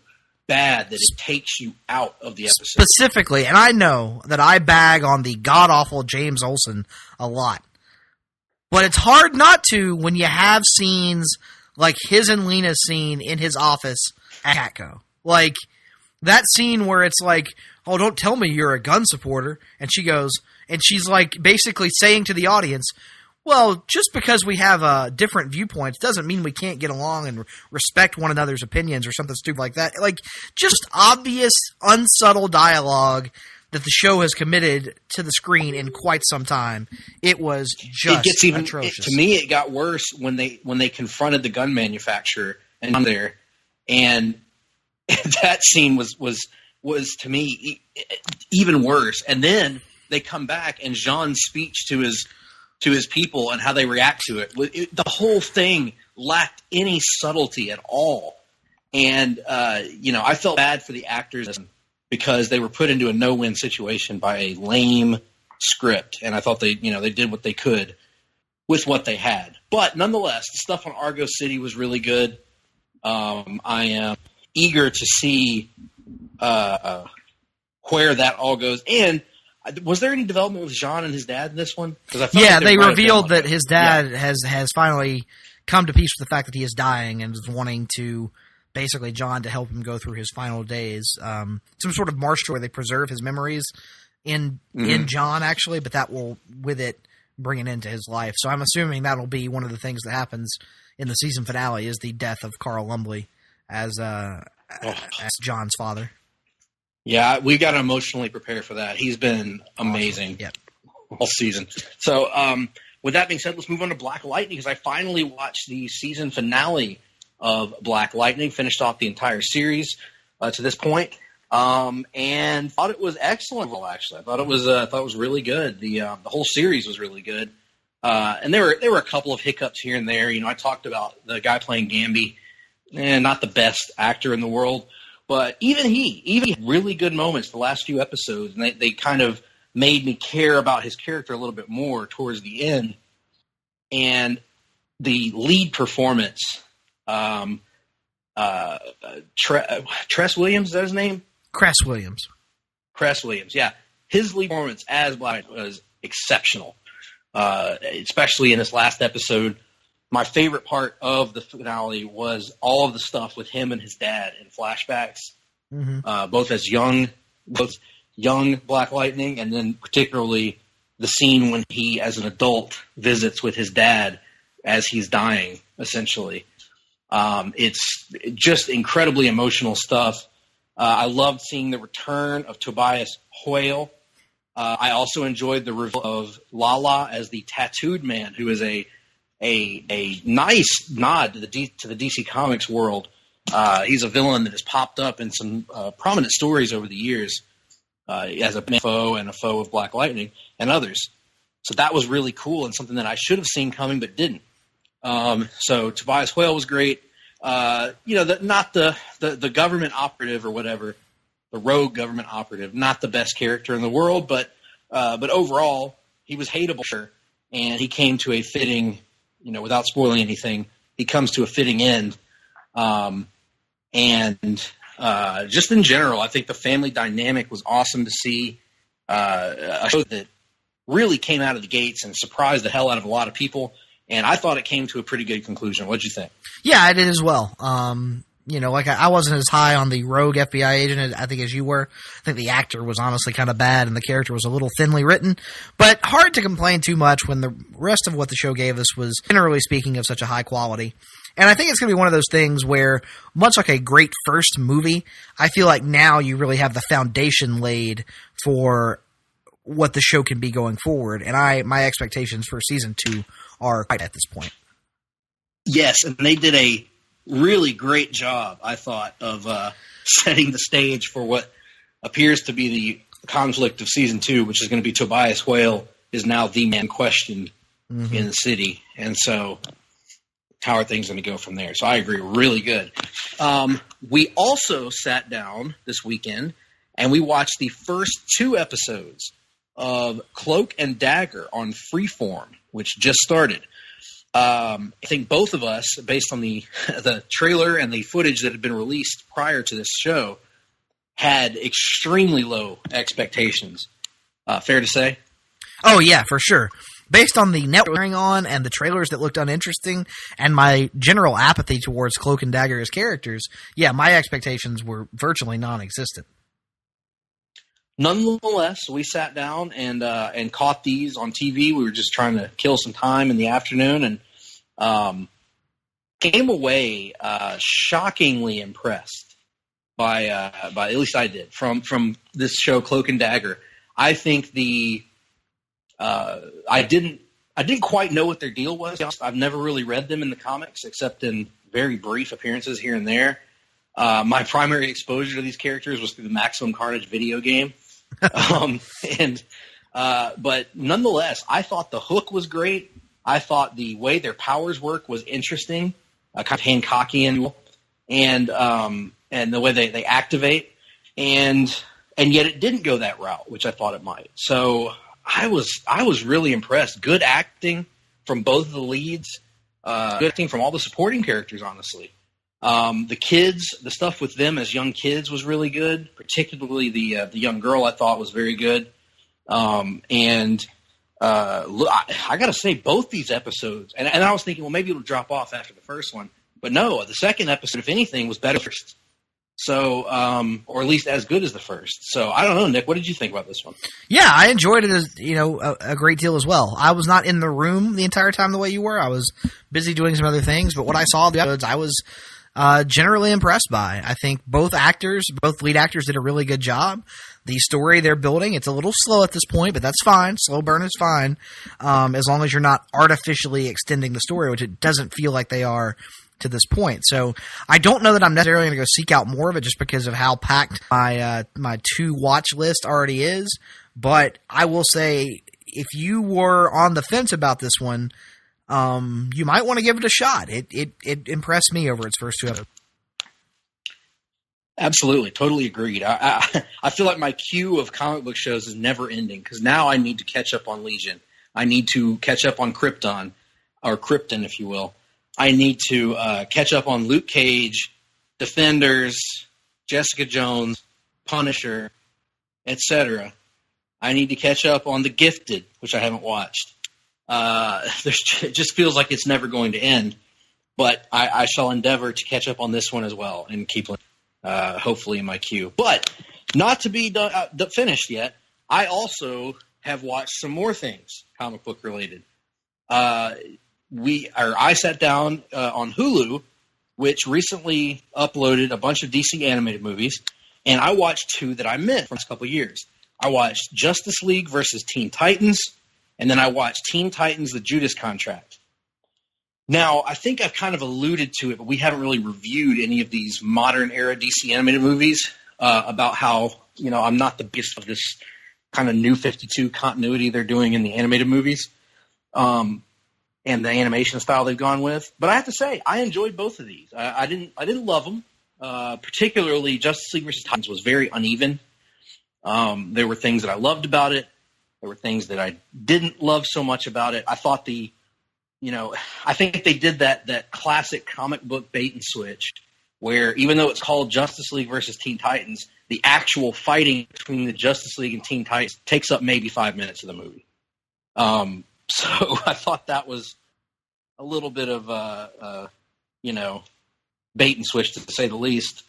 bad that it takes you out of the episode. Specifically, and I know that I bag on the god-awful James Olsen a lot, but it's hard not to when you have scenes like his and Lena's scene in his office at Catco. Like, that scene where it's like, oh, don't tell me you're a gun supporter, and she goes, and she's like basically saying to the audience, well, just because we have different viewpoints doesn't mean we can't get along and respect one another's opinions or something stupid like that. Like, just obvious, unsubtle dialogue that the show has committed to the screen in quite some time. It was just atrocious. To me, it got worse when they confronted the gun manufacturer and I'm there, and that scene was to me even worse. And then they come back and Jean's speech to his people and how they react to it. The whole thing lacked any subtlety at all. And, I felt bad for the actors because they were put into a no-win situation by a lame script. And I thought they did what they could with what they had. But nonetheless, the stuff on Argo City was really good. I am eager to see where that all goes. And was there any development with Jean and his dad in this one? They revealed that his dad has finally come to peace with the fact that he is dying and is wanting to basically John to help him go through his final days. Some sort of march where they preserve his memories in John, actually, but that will, with it, bring an end to his life. So I'm assuming that'll be one of the things that happens in the season finale is the death of Carl Lumbly as John's father. Yeah, we got to emotionally prepare for that. He's been amazing all season. So with that being said, let's move on to Black Lightning, because I finally watched the season finale of Black Lightning, finished off the entire series to this point, and thought it was excellent. Well, actually, I thought it was really good. The whole series was really good, and there were a couple of hiccups here and there. I talked about the guy playing Gamby, not the best actor in the world. But even he had really good moments the last few episodes, and they kind of made me care about his character a little bit more towards the end. And the lead performance, Tress Williams, is that his name? Cress Williams, yeah. His lead performance as Black was exceptional, especially in this last episode. My favorite part of the finale was all of the stuff with him and his dad in flashbacks, both young Black Lightning, and then particularly the scene when he, as an adult, visits with his dad as he's dying, essentially. It's just incredibly emotional stuff. I loved seeing the return of Tobias Hoyle. I also enjoyed the reveal of Lala as the tattooed man, who is a nice nod to the DC Comics world. He's a villain that has popped up in some prominent stories over the years as a foe and a foe of Black Lightning and others. So that was really cool and something that I should have seen coming but didn't. So Tobias Hoyle was great. Not the government operative or whatever, the rogue government operative, not the best character in the world, but overall, he was hateable, sure, and he came to a fitting, without spoiling anything, he comes to a fitting end. Just in general, I think the family dynamic was awesome to see. A show that really came out of the gates and surprised the hell out of a lot of people. And I thought it came to a pretty good conclusion. What'd you think? Yeah, I did as well. I wasn't as high on the rogue FBI agent, I think, as you were. I think the actor was honestly kind of bad and the character was a little thinly written. But hard to complain too much when the rest of what the show gave us was, generally speaking, of such a high quality. And I think it's going to be one of those things where, much like a great first movie, I feel like now you really have the foundation laid for what the show can be going forward. And my expectations for season 2 are quite at this point. Yes, and they did a really great job, I thought, of setting the stage for what appears to be the conflict of season 2, which is going to be Tobias Whale is now the man questioned in the city. And so how are things going to go from there? So I agree, really good. We also sat down this weekend and we watched the first 2 episodes of Cloak and Dagger on Freeform, which just started. I think both of us, based on the trailer and the footage that had been released prior to this show, had extremely low expectations. Fair to say? Oh, yeah, for sure. Based on the network wearing on and the trailers that looked uninteresting and my general apathy towards Cloak and Dagger as characters, yeah, my expectations were virtually non-existent. Nonetheless, we sat down and caught these on TV. We were just trying to kill some time in the afternoon and came away shockingly impressed by at least I did from this show Cloak and Dagger. I think I didn't quite know what their deal was. I've never really read them in the comics except in very brief appearances here and there. My primary exposure to these characters was through the Maximum Carnage video game. But nonetheless, I thought the hook was great. I thought the way their powers work was interesting, kind of Hancockian, and the way they activate, and yet it didn't go that route, which I thought it might. So I was really impressed. Good acting from both of the leads, good acting from all the supporting characters, honestly. The kids, the stuff with them as young kids was really good. Particularly the young girl, I thought was very good. I got to say, both these episodes, and I was thinking, well, maybe it'll drop off after the first one, but no, the second episode, if anything, was better first. So, or at least as good as the first. So I don't know, Nick, what did you think about this one? Yeah, I enjoyed it as, a great deal as well. I was not in the room the entire time the way you were. I was busy doing some other things, but what I saw of the episodes, I was generally impressed by. I think both lead actors did a really good job. The story they're building, it's a little slow at this point, but that's fine. Slow burn is fine, as long as you're not artificially extending the story, which it doesn't feel like they are to this point. So I don't know that I'm necessarily going to go seek out more of it just because of how packed my to watch list already is. But I will say, if you were on the fence about this one, you might want to give it a shot. It impressed me over its first 2 episodes. Absolutely. Totally agreed. I feel like my queue of comic book shows is never ending because now I need to catch up on Legion. I need to catch up on Krypton, or Krypton, if you will. I need to catch up on Luke Cage, Defenders, Jessica Jones, Punisher, etc. I need to catch up on The Gifted, which I haven't watched. It just feels like it's never going to end. But I shall endeavor to catch up on this one as well and keep hopefully in my queue. But not to be finished yet, I also have watched some more things comic book related. I sat down on Hulu, which recently uploaded a bunch of DC animated movies, and I watched 2 that I missed from the last couple of years. I watched Justice League versus Teen Titans, and then I watched Teen Titans: The Judas Contract. Now, I think I've kind of alluded to it, but we haven't really reviewed any of these modern era DC animated movies about how, I'm not the biggest of this kind of new 52 continuity they're doing in the animated movies. And the animation style they've gone with. But I have to say, I enjoyed both of these. I didn't love them. Particularly Justice League vs. Titans was very uneven. There were things that I loved about it. There were things that I didn't love so much about it. I thought I think they did that classic comic book bait and switch where even though it's called Justice League versus Teen Titans, the actual fighting between the Justice League and Teen Titans takes up maybe 5 minutes of the movie. So I thought that was a little bit of bait and switch, to say the least.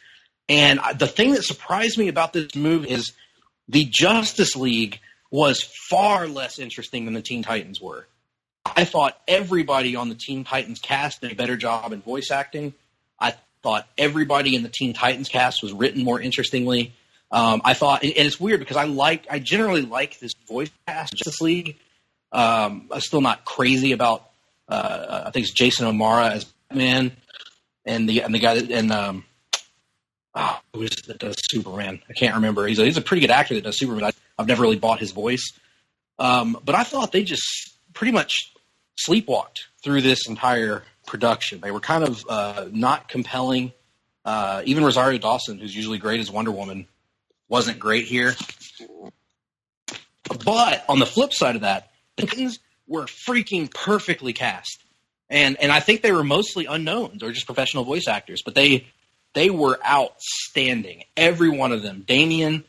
And the thing that surprised me about this movie is the Justice League was far less interesting than the Teen Titans were. I thought everybody on the Teen Titans cast did a better job in voice acting. I thought everybody in the Teen Titans cast was written more interestingly. I thought, and it's weird because I generally like this voice cast, Justice League. I'm still not crazy about, I think it's Jason O'Mara as Batman, and the guy that, who is it that does Superman? I can't remember. He's a pretty good actor that does Superman. I've never really bought his voice. But I thought they just pretty much sleepwalked through this entire production. They were kind of not compelling. Even Rosario Dawson, who's usually great as Wonder Woman, wasn't great here. But on the flip side of that, the Titans were freaking perfectly cast. And I think they were mostly unknowns or just professional voice actors, but they were outstanding. Every one of them. Damien,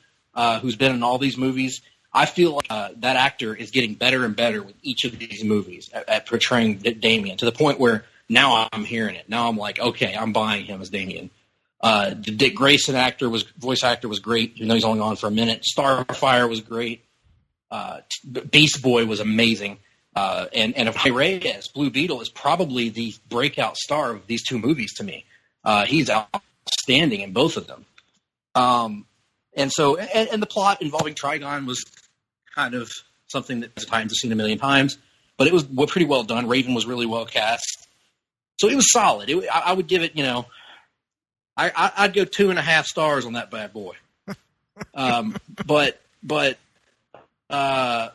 who's been in all these movies, I feel like that actor is getting better and better with each of these movies at portraying Damien, to the point where now I'm hearing it. Now I'm like, okay, I'm buying him as Damien. The Dick Grayson voice actor was great, even though he's only on for a minute. Starfire was great. Beast Boy was amazing. And Reyes, Blue Beetle, is probably the breakout star of these two movies to me. He's outstanding in both of them. And the plot involving Trigon was kind of something that Titans have seen a million times, but it was pretty well done. Raven was really well cast. So it was solid. I would give it, I'd go 2.5 stars on that bad boy. But I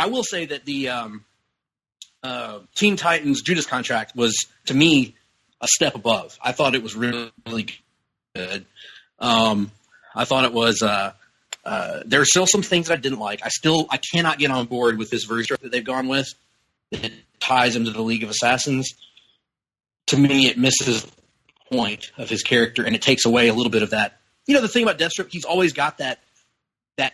will say that the Teen Titans Judas Contract was, to me, a step above. I thought it was really, really good. I thought it was. There are still some things that I didn't like. I cannot get on board with this version that they've gone with. It ties him to the League of Assassins. To me, it misses the point of his character, and it takes away a little bit of that. The thing about Deathstroke, he's always got that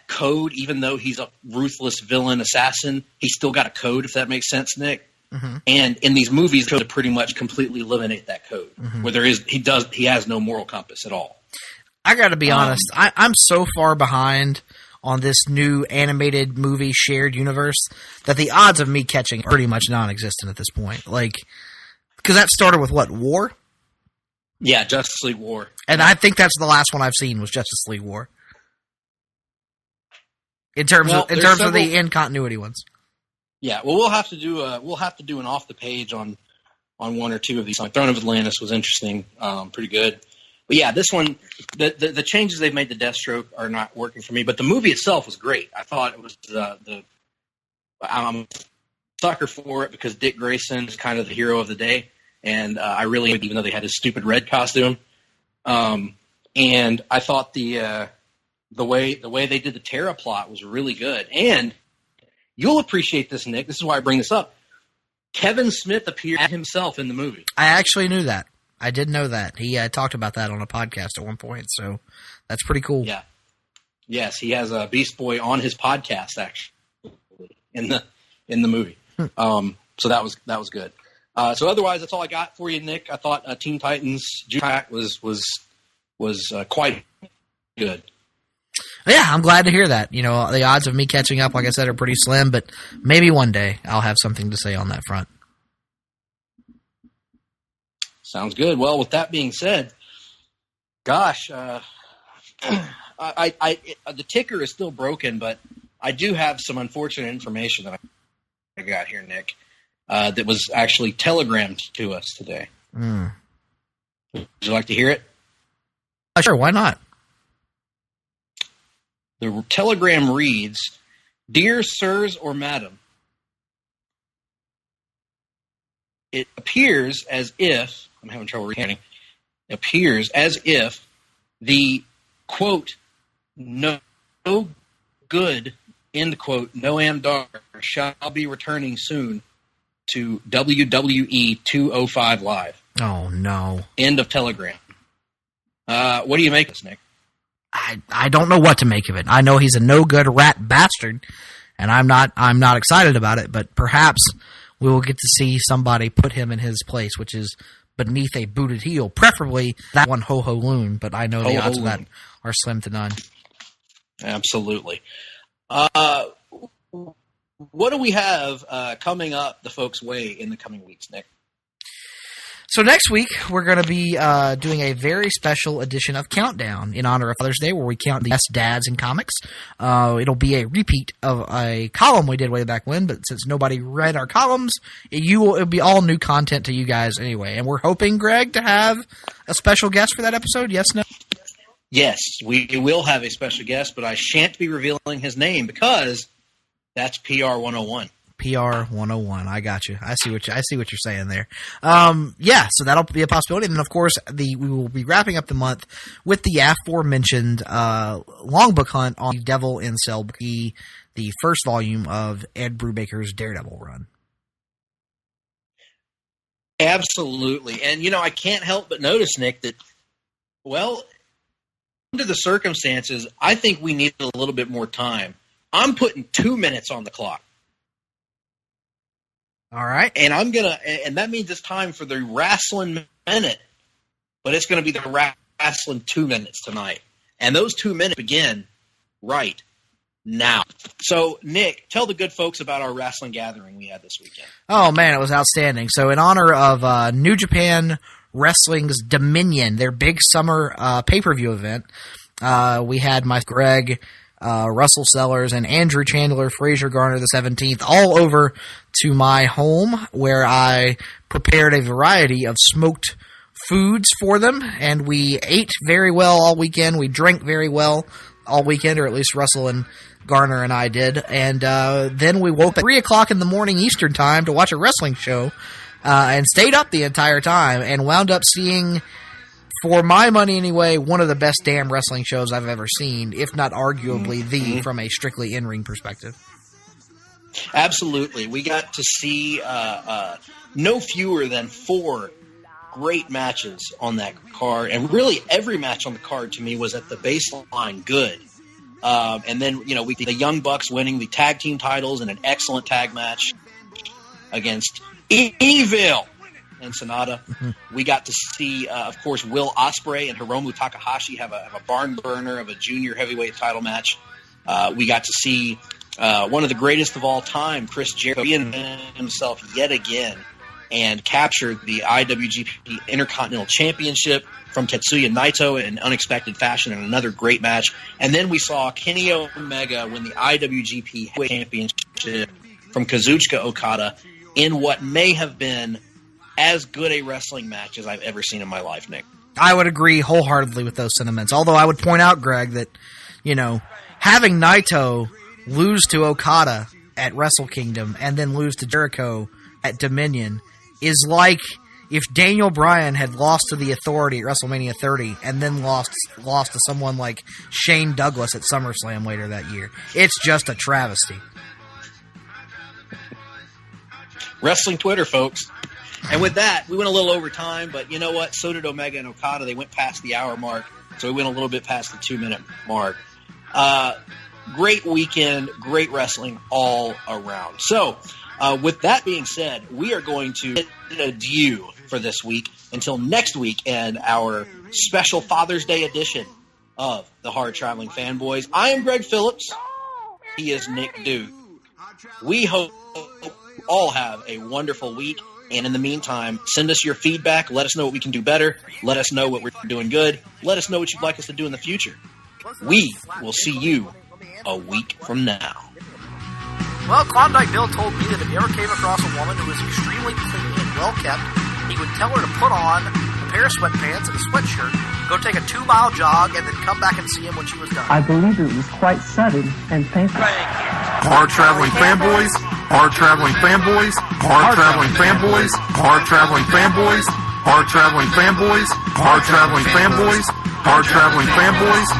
code, even though he's a ruthless villain assassin. He's still got a code, if that makes sense, Nick. Mm-hmm. And in these movies, they pretty much completely eliminate that code, where he has no moral compass at all. I got to be honest. I'm so far behind on this new animated movie shared universe that the odds of me catching are pretty much non-existent at this point. Because that started with what, War? Yeah, Justice League War. And I think that's the last one I've seen was Justice League War. In terms of the in continuity ones. Yeah, well, we'll have to do an off the page on one or two of these. Like Throne of Atlantis was interesting, pretty good. But yeah, this one, the changes they've made to Deathstroke are not working for me. But the movie itself was great. I thought it was I'm a sucker for it because Dick Grayson is kind of the hero of the day, and I really, even though they had his stupid red costume, and I thought the way they did the Terra plot was really good. And you'll appreciate this, Nick. This is why I bring this up. Kevin Smith appeared himself in the movie. I actually knew that. I did know that. He talked about that on a podcast at one point, so that's pretty cool. Yeah. Yes, he has a Beast Boy on his podcast, actually, in the movie. So that was good. So otherwise, that's all I got for you, Nick. I thought Teen Titans Jupac was quite good. Yeah, I'm glad to hear that. The odds of me catching up, like I said, are pretty slim, but maybe one day I'll have something to say on that front. Sounds good. Well, with that being said, gosh, the ticker is still broken, but I do have some unfortunate information that I got here, Nick, that was actually telegrammed to us today. Would you like to hear it? Sure, why not? The telegram reads, "Dear Sirs or Madam, it appears as if," I'm having trouble reading, "it appears as if the, quote, no good end quote, Noam Dar shall be returning soon to WWE 205 Live. Oh, no. End of Telegram. What do you make of this, Nick? I don't know what to make of it. I know he's a no-good rat bastard, and I'm not excited about it, but perhaps we will get to see somebody put him in his place, which is beneath a booted heel, preferably that one Ho-Ho Loon, but I know the odds of that are slim to none. Absolutely. What do we have coming up the folks' way in the coming weeks, Nick? So next week, we're going to be doing a very special edition of Countdown in honor of Father's Day, where we count the best dads in comics. It'll be a repeat of a column we did way back when, but since nobody read our columns, it'll be all new content to you guys anyway. And we're hoping, Greg, to have a special guest for that episode. Yes, no? Yes, we will have a special guest, but I shan't be revealing his name because that's PR 101. PR 101. I got you. I see what you're saying there. Yeah, so that'll be a possibility. And then, of course, we will be wrapping up the month with the aforementioned long book hunt on Devil in Cell B, the first volume of Ed Brubaker's Daredevil run. Absolutely. And, I can't help but notice, Nick, that, well, under the circumstances, I think we need a little bit more time. I'm putting 2 minutes on the clock. All right. And and that means it's time for the Wrestling Minute, but it's going to be the Wrestling 2 minutes tonight. And those 2 minutes begin right now. So, Nick, tell the good folks about our wrestling gathering we had this weekend. Oh, man, it was outstanding. So, in honor of New Japan Wrestling's Dominion, their big summer pay-per-view event, we had my Greg, Russell Sellers, and Andrew Chandler, Fraser Garner the 17th, all over to my home where I prepared a variety of smoked foods for them, and we ate very well all weekend. We drank very well all weekend, or at least Russell and Garner and I did, and then we woke up at 3 o'clock in the morning Eastern time to watch a wrestling show, and stayed up the entire time, and wound up seeing, for my money anyway, one of the best damn wrestling shows I've ever seen, if not arguably from a strictly in-ring perspective. Absolutely. We got to see no fewer than 4 great matches on that card, and really every match on the card to me was at the baseline good. And then, the Young Bucks winning the tag team titles in an excellent tag match against Evil and Sonata. We got to see, of course, Will Ospreay and Hiromu Takahashi have a barn burner of a junior heavyweight title match. We got to see one of the greatest of all time, Chris Jericho, reinvent himself yet again and captured the IWGP Intercontinental Championship from Tetsuya Naito in unexpected fashion in another great match. And then we saw Kenny Omega win the IWGP Heavyweight Championship from Kazuchika Okada in what may have been as good a wrestling match as I've ever seen in my life, Nick. I would agree wholeheartedly with those sentiments. Although I would point out, Greg, that, having Naito lose to Okada at Wrestle Kingdom and then lose to Jericho at Dominion is like if Daniel Bryan had lost to the Authority at WrestleMania 30 and then lost to someone like Shane Douglas at SummerSlam later that year. It's just a travesty. Wrestling Twitter, folks. And with that, we went a little over time, but you know what? So did Omega and Okada. They went past the hour mark, so we went a little bit past the 2 minute mark. Great weekend, great wrestling all around. So, with that being said, we are going to bid adieu for this week until next week and our special Father's Day edition of the Hard-Traveling Fanboys. I am Greg Phillips. He is Nick Duke. We hope you all have a wonderful week. And in the meantime, send us your feedback. Let us know what we can do better. Let us know what we're doing good. Let us know what you'd like us to do in the future. We will see you a week from now. Well, Klondike Bill told me that if he ever came across a woman who was extremely clean and well-kept, he would tell her to put on a pair of sweatpants and a sweatshirt, go take a 2-mile jog, and then come back and see him when she was done. I believe it was quite sudden and painful. Hard-Traveling Fanboys, Hard-Traveling Fanboys, Hard-Traveling Fanboys, Hard-Traveling Fanboys, Hard-Traveling Fanboys, Hard-Traveling Fanboys, Hard-Traveling Fanboys.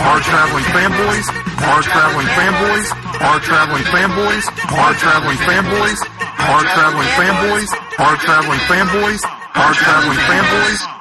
Hard-Traveling Fanboys, Hard-Traveling Fanboys, Hard-Traveling Fanboys, Hard-Traveling Fanboys, Hard-Traveling Fanboys, Hard-Traveling Fanboys, Hard-Traveling Fanboys,